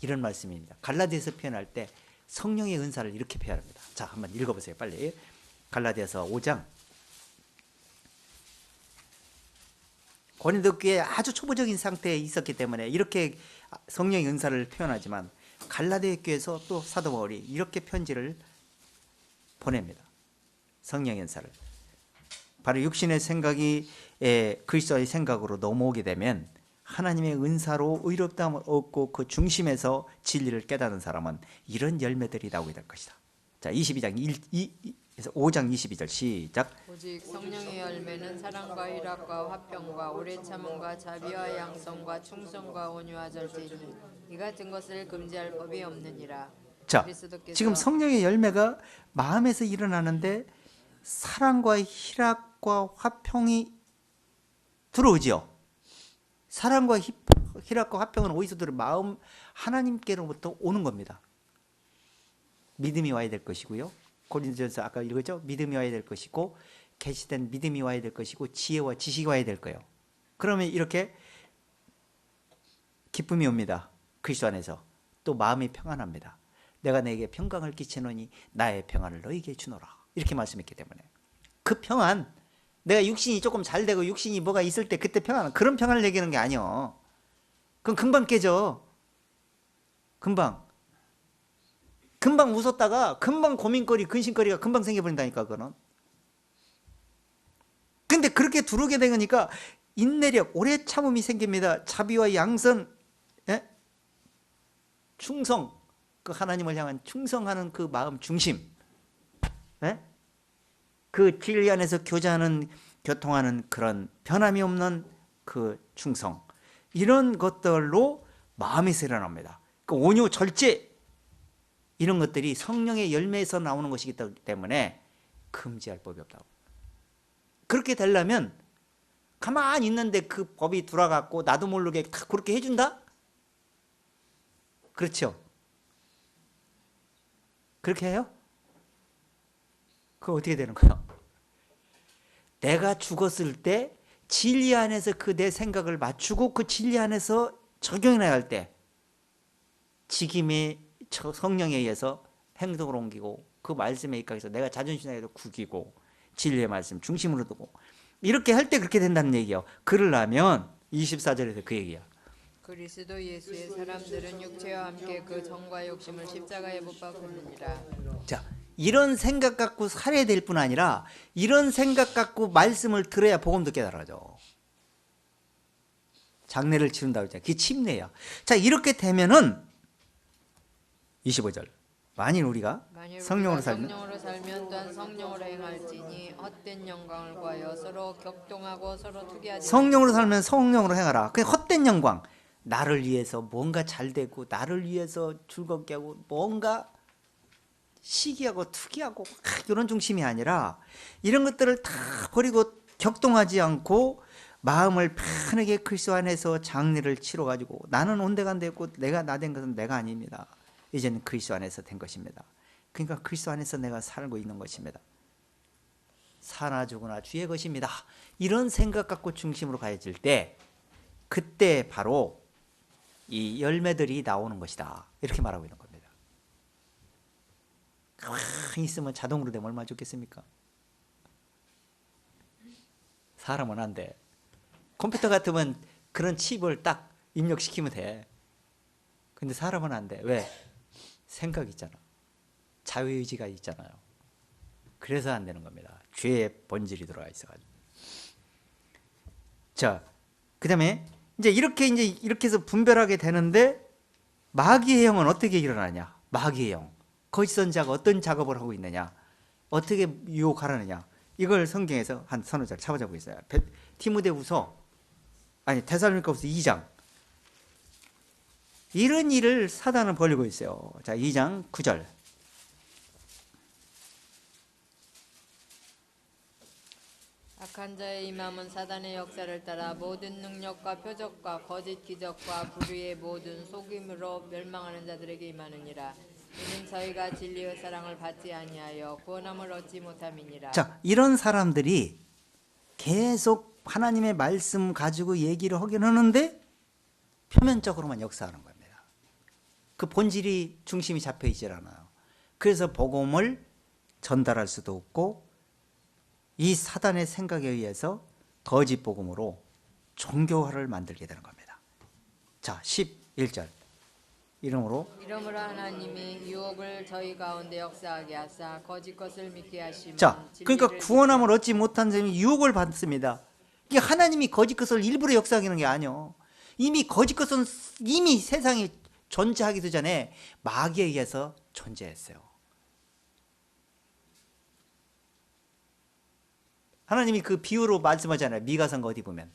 이런 말씀입니다. 갈라디아서 표현할 때 성령의 은사를 이렇게 표현합니다. 자, 한번 읽어보세요, 빨리. 갈라디아서 5장. 고린도 교회에 아주 초보적인 상태에 있었기 때문에 이렇게 성령의 은사를 표현하지만 갈라디아 교회에서 또 사도 바울이 이렇게 편지를 보냅니다. 성령의 은사를. 바로 육신의 생각이 그리스도의 생각으로 넘어오게 되면 하나님의 은사로 의롭다함을 얻고 그 중심에서 진리를 깨닫는 사람은 이런 열매들이 나오게 될 것이다. 자, 22장 5장 22절 시작. 오직 성령의 열매는 사랑과 희락과 화평과 오래 참음과 자비와 양성과 충성과 온유와 절제이니 이 같은 것을 금지할 법이 없느니라. 자, 그리스도께서 지금 성령의 열매가 마음에서 일어나는데 사랑과 희락과 화평이 들어오죠. 사랑과 희락과 화평은 어디서 들어? 마음 하나님께로부터 오는 겁니다. 믿음이 와야 될 것이고요. 고린도전서 아까 읽었죠? 믿음이 와야 될 것이고 계시된 믿음이 와야 될 것이고 지혜와 지식이 와야 될 거예요. 그러면 이렇게 기쁨이 옵니다. 그리스도 안에서. 또 마음이 평안합니다. 내가 너에게 평강을 끼치노니 나의 평안을 너에게 주노라. 이렇게 말씀했기 때문에 그 평안, 내가 육신이 조금 잘 되고 육신이 뭐가 있을 때 그때 평안, 그런 평안을 얘기하는 게 아니요. 그럼 금방 깨져. 금방 웃었다가 금방 고민거리, 근심거리가 금방 생겨버린다니까. 그거는. 근데 그렇게 들어오게 되니까 인내력, 오래 참음이 생깁니다. 자비와 양선, 예? 충성, 그 하나님을 향한 충성하는 그 마음 중심, 예? 그 진리 안에서 교제하는, 교통하는 그런 변함이 없는 그 충성, 이런 것들로 마음에서 일어납니다. 그 온유, 절제, 이런 것들이 성령의 열매에서 나오는 것이기 때문에 금지할 법이 없다고. 그렇게 되려면 가만히 있는데 그 법이 돌아갔고 나도 모르게 그렇게 해준다? 그렇죠? 그렇게 해요? 그거 어떻게 되는 거예요? 내가 죽었을 때 진리 안에서 그 내 생각을 맞추고 그 진리 안에서 적용해 나갈 때 직임의 성령에 의해서 행동으로 옮기고 그 말씀에 입각해서 내가 자존심에도 구기고 진리의 말씀 중심으로 두고 이렇게 할 때 그렇게 된다는 얘기예요. 그러려면 24절에서 그 얘기야. 그리스도 예수의 사람들은 육체와 함께 그 정과 욕심을 십자가에 못 박았느니라. 자, 이런 생각 갖고 살아야 될 뿐 아니라 이런 생각 갖고 말씀을 들어야 복음도 깨달아져. 장례를 치른다고 했잖아요. 그게 침례야. 자, 이렇게 되면은 25절. 만일 우리가 성령으로 살면 또한 성령으로 행할지니 헛된 영광을 구하여 서로 격동하고 서로 투기하지. 성령으로 살면 성령으로 행하라. 그 헛된 영광, 나를 위해서 뭔가 잘 되고 나를 위해서 즐겁게 하고 뭔가 시기하고 투기하고 이런 중심이 아니라 이런 것들을 다 버리고 격동하지 않고 마음을 편하게 그리스도 안에서 장례를 치러가지고 나는 온데간데 했고 내가 나 된 것은 내가 아닙니다. 이제는 그리스도 안에서 된 것입니다. 그러니까 그리스도 안에서 내가 살고 있는 것입니다. 사나 죽으나 주의 것입니다. 이런 생각 갖고 중심으로 가해질 때 그때 바로 이 열매들이 나오는 것이다. 이렇게 말하고 있는 겁니다. 가만히 있으면 자동으로 되면 얼마나 좋겠습니까? 사람은 안 돼. 컴퓨터 같으면 그런 칩을 딱 입력시키면 돼. 근데 사람은 안 돼. 왜? 생각이 있잖아. 자유의지가 있잖아요. 그래서 안 되는 겁니다. 죄의 본질이 들어가 있어가지고. 자, 그 다음에 이제 이렇게 해서 분별하게 되는데 마귀의 영은 어떻게 일어나냐? 마귀의 영. 거짓 선자가 어떤 작업을 하고 있느냐? 어떻게 유혹하느냐? 이걸 성경에서 한 서너 절 찾아보고 있어요. 데살로니가후서 2장. 이런 일을 사단은 벌이고 있어요. 자, 2장 9절. 악한 자의 임함은 사단의 역사를 따라 모든 능력과 표적과 거짓 기적과 불의의 모든 속임으로 멸망하는 자들에게 임하느니라. 이는 저희가 진리의 사랑을 받지 아니하여 구원함을 얻지 못함이니라. 자, 이런 사람들이 계속 하나님의 말씀 가지고 얘기를 하긴 하는데 표면적으로만 역사하는 겁니다. 그 본질이 중심이 잡혀 있질 않아요. 그래서 복음을 전달할 수도 없고 이 사단의 생각에 의해서 거짓 복음으로 종교화를 만들게 되는 겁니다. 자, 11절. 이러므로 하나님이 유혹을 저희 가운데 역사하게 하사 거짓 것을 믿게 하시면. 자, 그러니까 구원함을 얻지 못한 사람이 유혹을 받습니다. 이게 하나님이 거짓 것을 일부러 역사하는 게 아니에요. 이미 거짓 것은 이미 세상에 존재하기도 전에 마귀에 의해서 존재했어요. 하나님이 그 비유로 말씀하잖아요. 미가서인가 어디 보면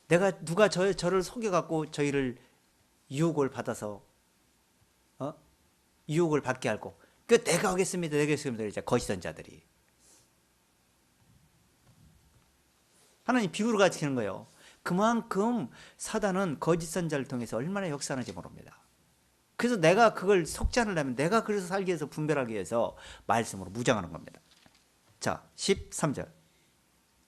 누가 저를 속여갖고 저희를 유혹을 받아서 유혹을 받게 하고 그 내가 하겠습니다. 이제 거짓 선자들이 하나님 비유를 가르치는 거예요. 그만큼 사단은 거짓 선자를 통해서 얼마나 역사하는지 모릅니다. 그래서 내가 그걸 속지 않으려면 내가 그래서 살기 위해서 분별하기 위해서 말씀으로 무장하는 겁니다. 자, 13절.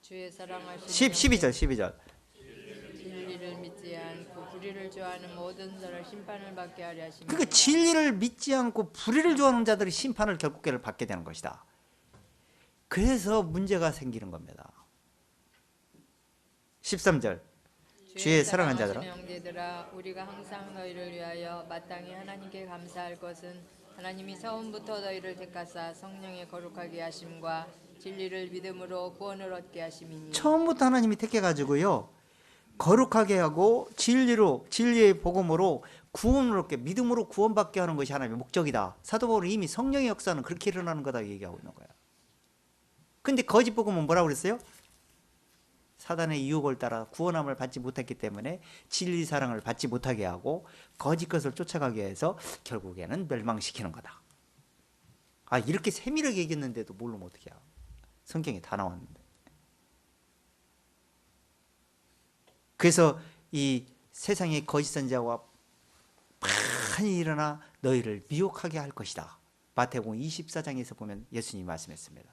주의 사랑하시는 12절. 진리를 믿지 않고 불의를 좋아하는 모든 자를 심판을 받게 하려 하십니다. 그러니까 진리를 믿지 않고 불의를 좋아하는 자들이 심판을 결국에를 받게 되는 것이다. 그래서 문제가 생기는 겁니다. 13절. 주의 사랑한 자들아, 형제들아, 우리가 항상 너희를 위하여 마땅히 하나님께 감사할 것은 하나님이 처음부터 너희를 택하사 성령의 거룩하게 하심과 진리를 믿음으로 구원을 얻게 하심이니. 처음부터 하나님이 택해가지고요, 거룩하게 하고 진리의 복음으로 구원을 얻게, 믿음으로 구원받게 하는 것이 하나님의 목적이다. 사도 바울은 이미 성령의 역사는 그렇게 일어나는 거다 얘기하고 있는 거야. 근데 거짓 복음은 뭐라고 그랬어요? 사단의 유혹을 따라 구원함을 받지 못했기 때문에 진리 사랑을 받지 못하게 하고 거짓 것을 쫓아가게 해서 결국에는 멸망시키는 거다. 아, 이렇게 세밀하게 얘기했는데도 모르면 어떻게 해요? 성경에 다 나왔는데. 그래서 이 세상의 거짓 선지자와 많이 일어나 너희를 미혹하게 할 것이다. 마태복음 24장에서 보면 예수님이 말씀했습니다.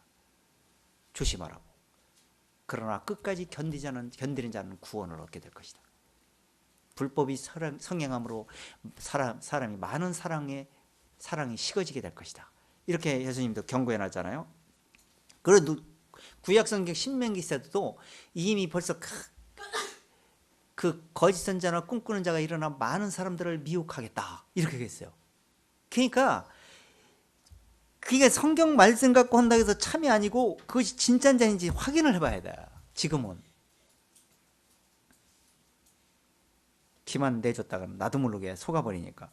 조심하라고. 그러나 끝까지 견디는 자는 구원을 얻게 될 것이다. 불법이 성행함으로 사람이 많은 사랑이 식어지게 될 것이다. 이렇게 예수님도 경고해 놨잖아요. 그래도 구약성경 신명기서도 이미 벌써 그 거짓 선자나 꿈꾸는 자가 일어나 많은 사람들을 미혹하겠다 이렇게 했어요. 그러니까 그게 성경 말씀 갖고 한다고 해서 참이 아니고 그것이 진짜인지 아닌지 확인을 해봐야 돼. 지금은 기만 내줬다가 나도 모르게 속아버리니까.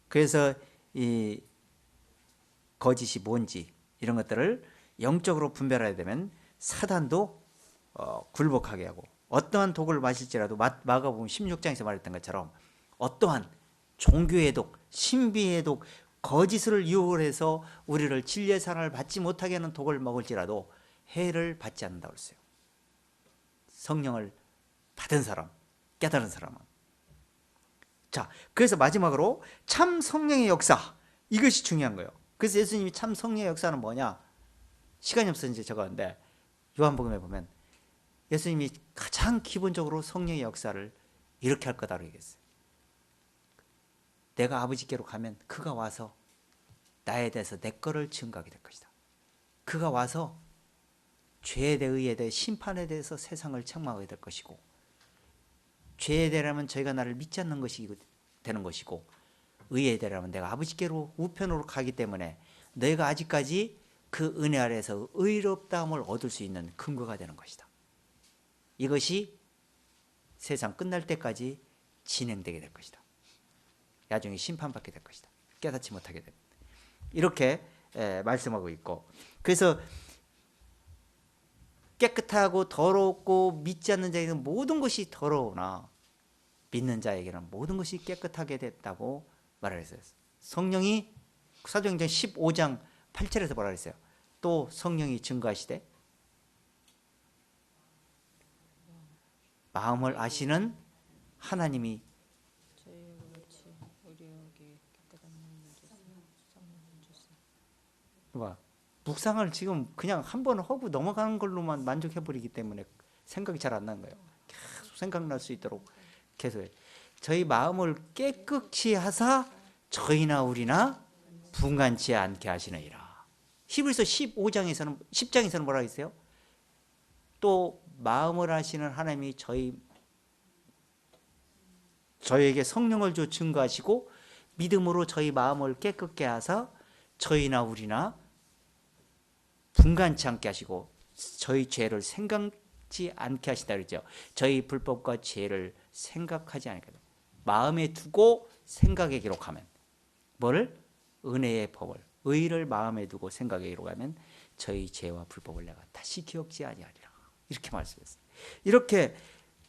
그래서 이 거짓이 뭔지 이런 것들을 영적으로 분별해야 되면 사단도 굴복하게 하고, 어떠한 독을 마실지라도 마가복음 16장에서 말했던 것처럼 어떠한 종교의 독, 신비의 독, 거짓을 유혹을 해서 우리를 진리의 사랑을 받지 못하게 하는 독을 먹을지라도 해를 받지 않는다고 했어요. 성령을 받은 사람, 깨달은 사람은. 자, 그래서 마지막으로 참 성령의 역사, 이것이 중요한 거예요. 그래서 예수님이 참 성령의 역사는 뭐냐? 시간이 없어서 이제 적었는데 요한복음에 보면 예수님이 가장 기본적으로 성령의 역사를 이렇게 할 거다라고 얘기했어요. 내가 아버지께로 가면 그가 와서 나에 대해서 내 거를 증거하게 될 것이다. 그가 와서 죄에 대해, 의에 대해, 심판에 대해서 세상을 책망하게 될 것이고, 죄에 대하면 저희가 나를 믿지 않는 것이 되는 것이고, 의에 대하면 내가 아버지께로 우편으로 가기 때문에 너희가 아직까지 그 은혜 아래에서 의롭다함을 얻을 수 있는 근거가 되는 것이다. 이것이 세상 끝날 때까지 진행되게 될 것이다. 나중에 심판받게 될 것이다. 깨닫지 못하게 됩니다. 이렇게 말씀하고 있고, 그래서 깨끗하고 더럽고 믿지 않는 자에게는 모든 것이 더러우나 믿는 자에게는 모든 것이 깨끗하게 됐다고 말했어요. 성령이 사도행전 15장 8절에서 뭐라 그랬어요? 또 성령이 증거하시되 마음을 아시는 하나님이 묵상을 지금 그냥 한 번 하고 넘어가는 걸로만 만족해버리기 때문에 생각이 잘 안 나는 거예요. 계속 생각날 수 있도록 계속 해요. 저희 마음을 깨끗이 하사 저희나 우리나 분간치 않게 하시느니라. 히브리서 10장에서는 뭐라 했어요? 또 마음을 아시는 하나님이 저희에게 성령을 줘 증거하시고 믿음으로 저희 마음을 깨끗게 하사 저희나 우리나 분간치 않게 하시고 저희 죄를 생각지 않게 하시다 그랬죠. 저희 불법과 죄를 생각하지 않게 하다. 마음에 두고 생각에 기록하면 뭐를? 은혜의 법을, 의를 마음에 두고 생각에 기록하면 저희 죄와 불법을 내가 다시 기억지 아니하리라. 이렇게 말씀했어요.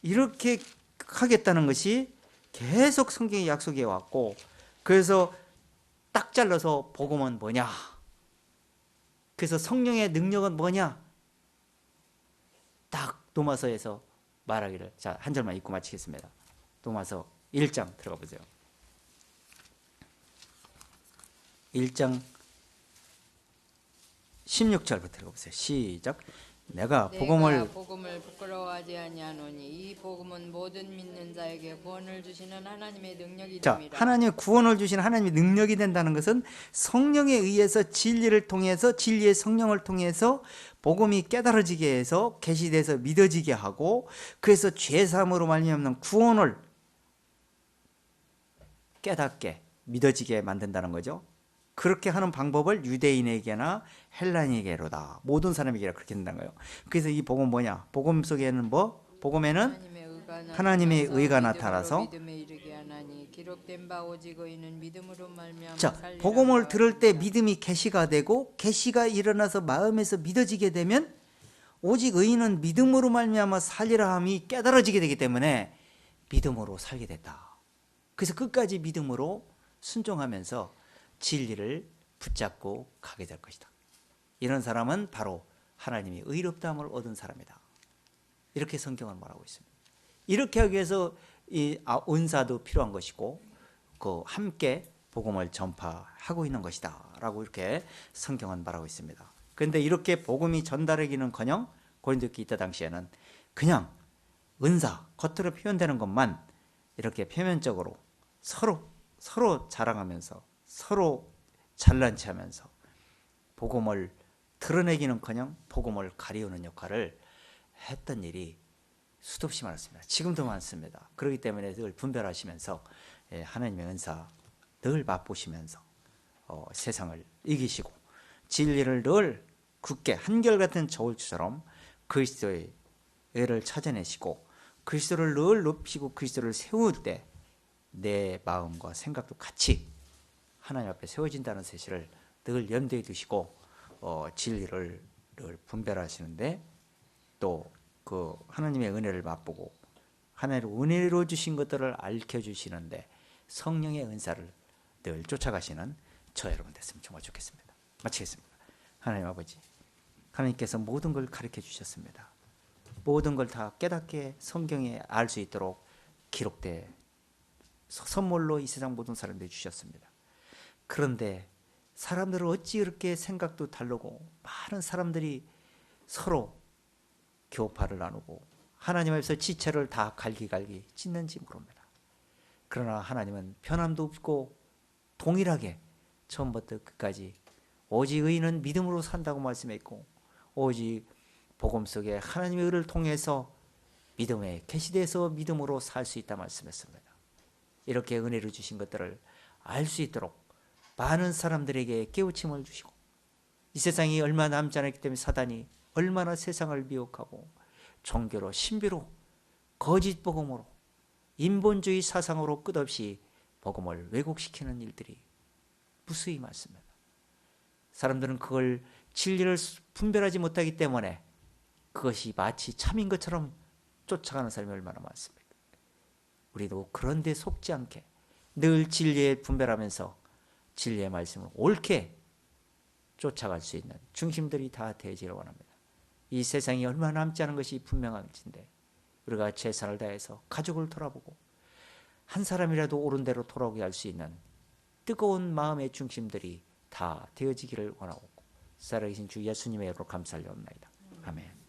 이렇게 하겠다는 것이 계속 성경의 약속이 왔고, 그래서 딱 잘라서 복음은 뭐냐? 그래서 성령의 능력은 뭐냐? 딱 도마서에서 말하기를, 자, 한 절만 읽고 마치겠습니다. 도마서 1장 들어가 보세요. 1장 16절부터 들어가 보세요. 시작. 내가 복음을 부끄러워하지 아니하노니 이 복음은 모든 믿는 자에게 구원을 주시는 하나님의 능력이 자, 됨이라. 하나님의 구원을 주시는 하나님의 능력이 된다는 것은 성령에 의해서 진리를 통해서, 진리의 성령을 통해서 복음이 깨달아지게 해서 계시돼서 믿어지게 하고, 그래서 죄 사함으로 말미암는 구원을 깨닫게 믿어지게 만든다는 거죠. 그렇게 하는 방법을 유대인에게나 헬라인에게로다, 모든 사람에게 그렇게 된다는 거예요. 그래서 이 복음 뭐냐? 복음 속에는 뭐? 복음에는 하나님의 의가 나타나서, 믿음에 이르게 하나니 기록된 바 오직 의인은 믿음으로 말미암아 자, 살리라. 복음을 들을 때 믿음이 계시가 되고, 계시가 일어나서 마음에서 믿어지게 되면 오직 의인은 믿음으로 말미암아 살리라 함이 깨달아지게 되기 때문에 믿음으로 살게 됐다. 그래서 끝까지 믿음으로 순종하면서 진리를 붙잡고 가게 될 것이다. 이런 사람은 바로 하나님이 의롭다함을 얻은 사람이다. 이렇게 성경은 말하고 있습니다. 이렇게 하기 위해서 이 은사도 필요한 것이고, 그 함께 복음을 전파하고 있는 것이다 라고 이렇게 성경은 말하고 있습니다. 그런데 이렇게 복음이 전달하기는커녕 고린도교에 있다 당시에는 그냥 은사, 겉으로 표현되는 것만 이렇게 표면적으로 서로 자랑하면서 서로 잘난 체하면서 복음을 드러내기는커녕 복음을 가리우는 역할을 했던 일이 수도 없이 많았습니다. 지금도 많습니다. 그렇기 때문에 늘 분별하시면서 하나님의 은사 늘 맛보시면서 세상을 이기시고 진리를 늘 굳게 한결같은 저울추처럼 그리스도의 의를 찾아내시고 그리스도를 늘 높이고 그리스도를 세울 때 내 마음과 생각도 같이 하나님 앞에 세워진다는 사실을 늘 염두에 두시고 진리를 늘 분별하시는데, 또 그 하나님의 은혜를 맛보고 하나님의 은혜로 주신 것들을 알려주시는데 성령의 은사를 늘 쫓아가시는 저 여러분 됐으면 정말 좋겠습니다. 마치겠습니다. 하나님 아버지, 하나님께서 모든 걸 가르쳐 주셨습니다. 모든 걸 다 깨닫게 성경에 알 수 있도록 기록돼 선물로 이 세상 모든 사람들이 주셨습니다. 그런데 사람들은 어찌 이렇게 생각도 다르고 많은 사람들이 서로 교파를 나누고 하나님 앞에서 지체를 다 갈기갈기 찢는지 모릅니다. 그러나 하나님은 변함도 없고 동일하게 처음부터 끝까지 오직 의인은 믿음으로 산다고 말씀했고, 오직 복음 속에 하나님의 의를 통해서 믿음에 계시돼서 믿음으로 살 수 있다 말씀했습니다. 이렇게 은혜를 주신 것들을 알 수 있도록 많은 사람들에게 깨우침을 주시고, 이 세상이 얼마 남지 않았기 때문에 사단이 얼마나 세상을 미혹하고 종교로 신비로 거짓 복음으로 인본주의 사상으로 끝없이 복음을 왜곡시키는 일들이 무수히 많습니다. 사람들은 그걸 진리를 분별하지 못하기 때문에 그것이 마치 참인 것처럼 쫓아가는 사람이 얼마나 많습니까? 우리도 그런 데 속지 않게 늘 진리에 분별하면서 진리의 말씀을 옳게 쫓아갈 수 있는 중심들이 다 되기를 원합니다. 이 세상이 얼마 남지 않은 것이 분명한데 우리가 최선을 다해서 가족을 돌아보고 한 사람이라도 옳은 대로 돌아오게 할 수 있는 뜨거운 마음의 중심들이 다 되어지기를 원하고 살아계신 주 예수님의 이름으로 감사를 드립니다. 아멘.